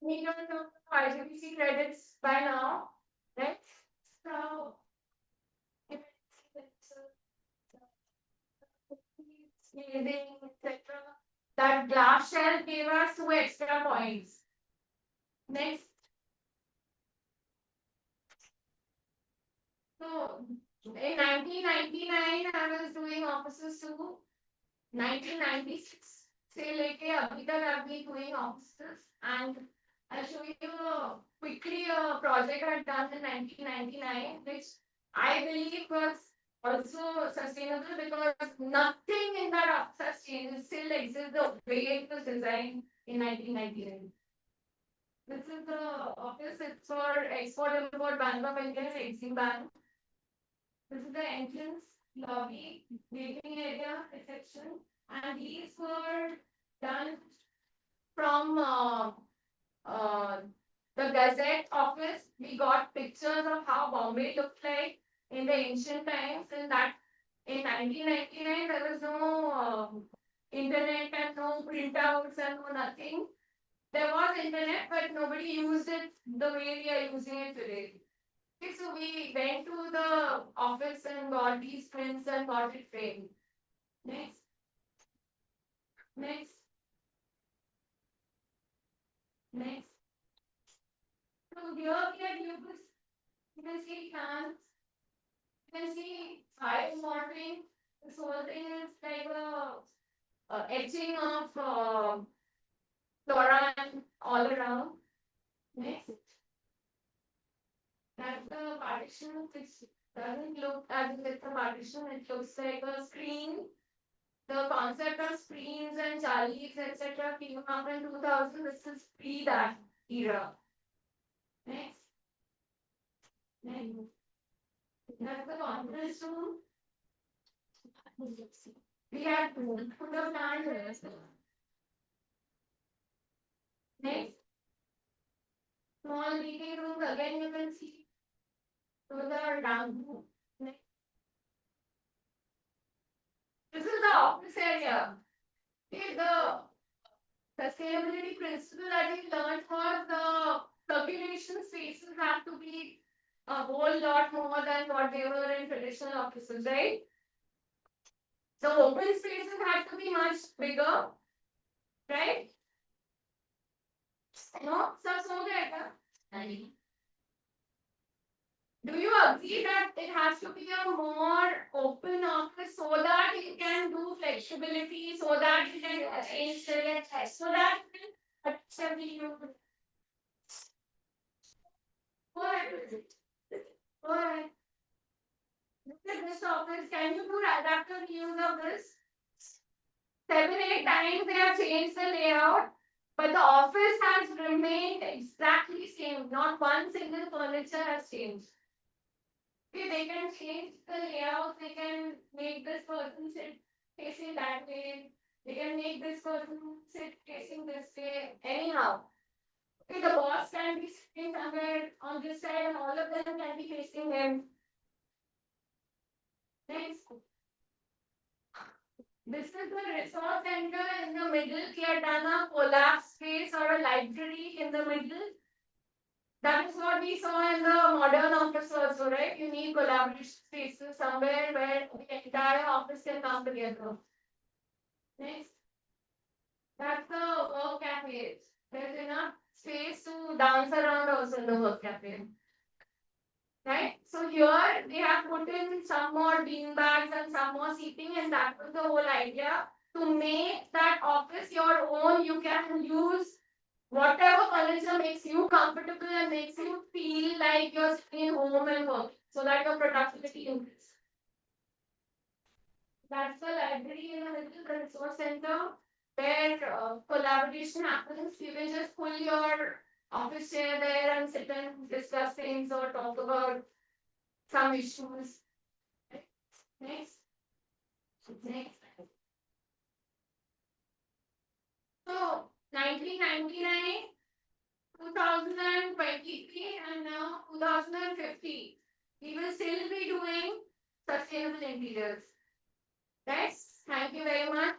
you need to know the IGBC credits by now, right? So, sneezing, etc. That glass shell gave us 2 extra points. Next. So, in 1999, I was doing offices too. 1996 से लेके अभी तक I've been doing offices, and I'll show you quickly a project I've done in 1999, which I believe was also sustainable because nothing in that office has changed. It still exists the way it was designed in 1999. This is the office. It's for Export Import Bank of India, Exim Bank. This is the entrance, lobby, waiting area, reception, and these were done from the Gazette office. We got pictures of how Bombay looked like. in the ancient times, in that in 1999 there was no internet and no printouts and no nothing. There was internet, but nobody used it the way we are using it today. Okay, so we went to the office and got these prints and got it framed. Next. Next. Next. So here we are used, you can see plants, you can see fire modeling. This whole thing is like a etching of flora and all around. Next. That's the partition, which doesn't look as if it's a partition, it looks like a screen. The concept of screens and charlies, etc., came up in 2000. This is pre that era. Next. Next. That's the conference room. We had put a plant. Next. Small meeting rooms, again you can see. So the down. Next. This is the office area. Okay, the sustainability principle that we learned was the circulation spaces have to be a whole lot more than what they were in traditional offices, right? The open spaces had to be much bigger, right? No, सब सो गए क्या? Do you agree that it has to be a more open office so that you can do flexibility, so that you can change the so that you can accept you. Go ahead. Go ahead. Look at this office. Can you do adaptive use of this? 7-8 times they have changed the layout, but the office has remained exactly same. Not one single furniture has changed. Okay, they can change the layout. They can make this person sit facing that way. They can make this person sit facing this way. Anyhow, okay, the boss can be sitting somewhere on this side, and all of them can be facing him. Next. This is the resource center in the middle. We have done a collapse space or a library in the middle. That is what we saw in the modern office also, right? You need collaboration spaces somewhere where the entire office can come together. Next. That's the work cafe. There's enough space to dance around also in the work cafe. Right? So here they have put in some more bean bags and some more seating, and that was the whole idea to make that office your own. You can use whatever furniture makes you comfortable and makes you feel like you're staying home and working, so that your productivity increases. That's the library in the middle, the resource center, where collaboration happens. You can just pull your office chair there and sit and discuss things or talk about some issues. Next. Next. So 1999, 2023, and now 2050. We will still be doing sustainable interiors. Yes, thank you very much.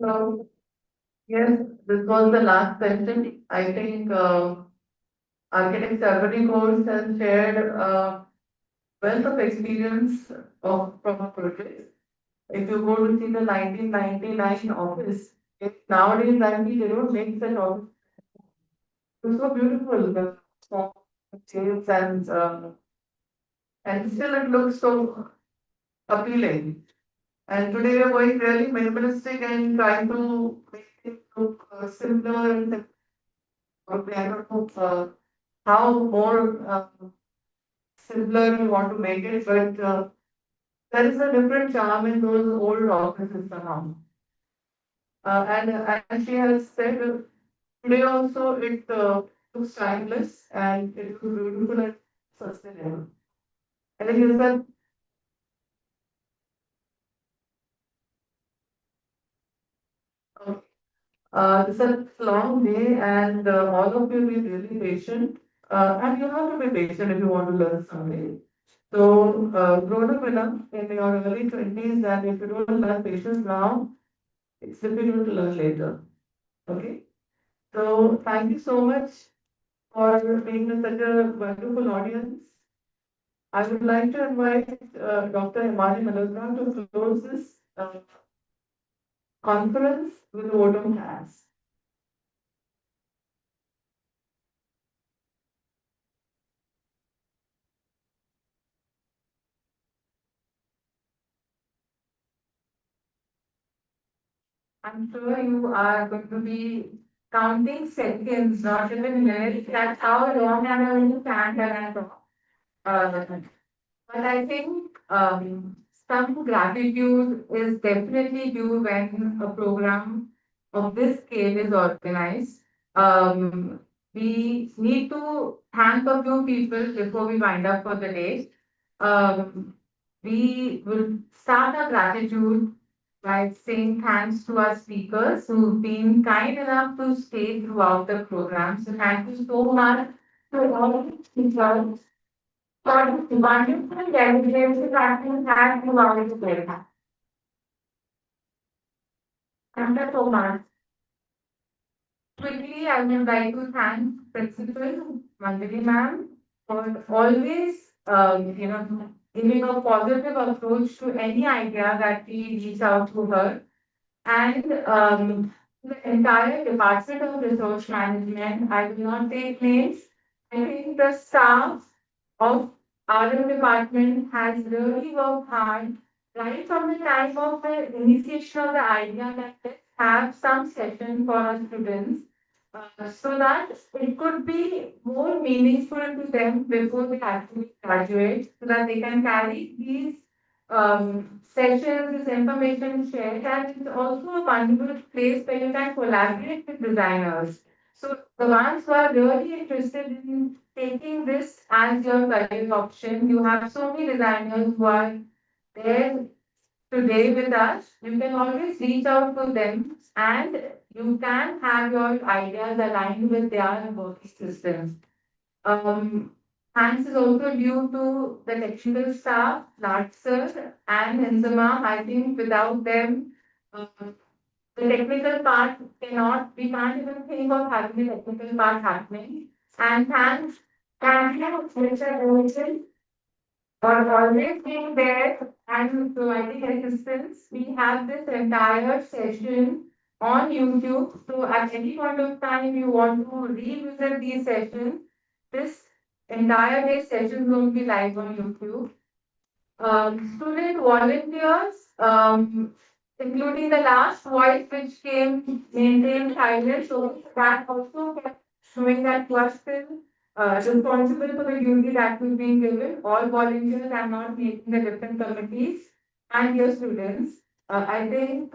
So, yes, this was the last session. I think Architects Every Course has shared a wealth of experience from a project. If you go to see the 1999 office, nowadays actually they don't make that office. It's so beautiful, the small shapes and still it looks so appealing. And today we are going really minimalistic and trying to make it look simpler and okay, I don't know how more simpler we want to make it, but there is a different charm in those old offices somehow. And as she has said, today also it looks timeless and it looks beautiful and sustainable. I think it's a this is a long day, and all of you be really patient. And you have to be patient if you want to learn something. So, grown up enough in your early 20s that if you don't learn patience now, it's difficult to learn later. Okay? So, thank you so much for being in such a wonderful audience. I would like to invite Dr. Himani Malhotra to close this conference with a vote of thanks. I'm sure you are going to be counting seconds, not even minutes. That's how long I'm going to stand and talk. But I think some gratitude is definitely due when a program of this scale is organized. Um, we need to thank a few people before we wind up for the day. Um, we will start our gratitude by saying thanks to our speakers who've been kind enough to stay throughout the program. So thank you so much to all of the speakers for the wonderful delegates that we had throughout the program. Thank you so much. Quickly, I would like to thank Principal Mandali ma'am for always, giving a positive approach to any idea that we reach out to her. And the entire Department of Resource Management, I will not take names. I think the staff of our department has really worked hard right from the time of the initiation of the idea that let's have some session for our students so that it could be more meaningful to them before they actually graduate, so that they can carry these sessions, this information shared, and it's also a wonderful place where you can collaborate with designers. So the ones who are really interested in taking this as your career option, you have so many designers who are there today with us. You can always reach out to them and you can have your ideas aligned with their work systems. Um, Thanks is also due to the technical staff, Lard sir and Enzima. I think without them, the technical part we can't even think of having the technical part happening. And thank you, Mr. Wilson, for always being there and providing assistance. We have this entire session on YouTube. So at any point of time you want to revisit these sessions, this entire day session will be live on YouTube. Student volunteers, including the last voice which came maintained silence, so that also kept showing that you are still responsible for the duty that will be given. All volunteers are not making the different committees and your students. I think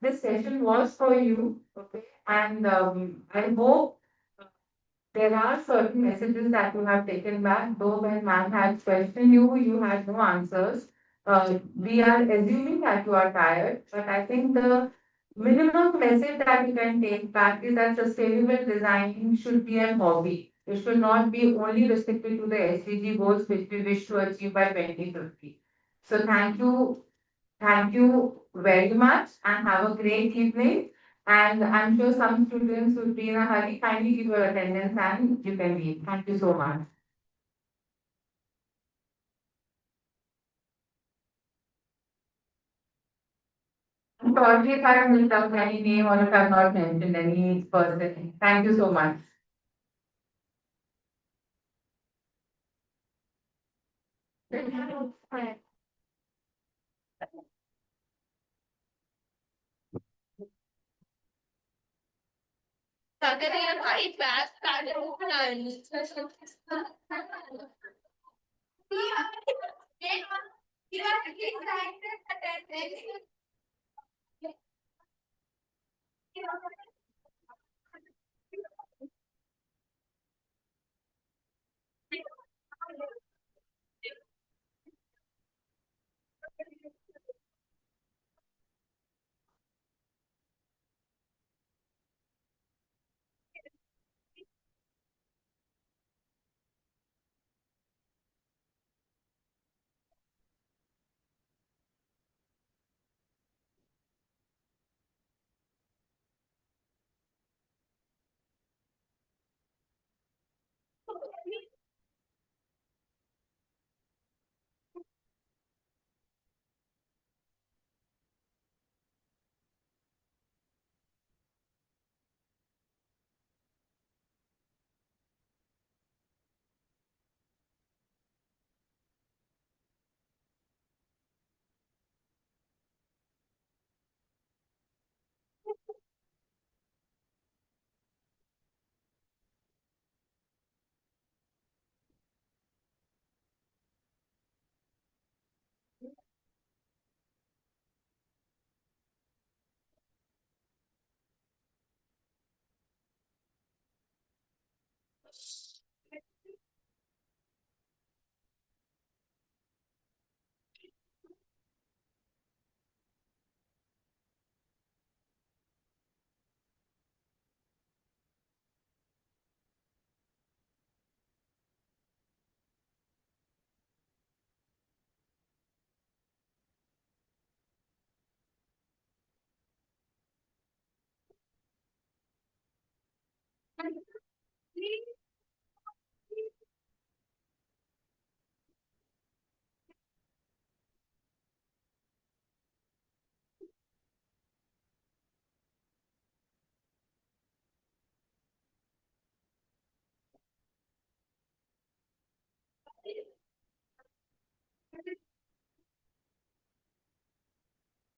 this session was for you, okay, and I hope there are certain messages that you have taken back, though when ma'am had questioned you, you had no answers. We are assuming that you are tired, but I think the minimum message that you can take back is that sustainable design should be a hobby. It should not be only restricted to the SDG goals which we wish to achieve by 2050. So thank you very much and have a great evening. And I'm sure some students would be in a hurry. Kindly give your attendance and you can leave. Thank you so much. I'm sorry if I have missed out any name or if I have not mentioned any person. Thank you so much. Sagaria right back started open. You are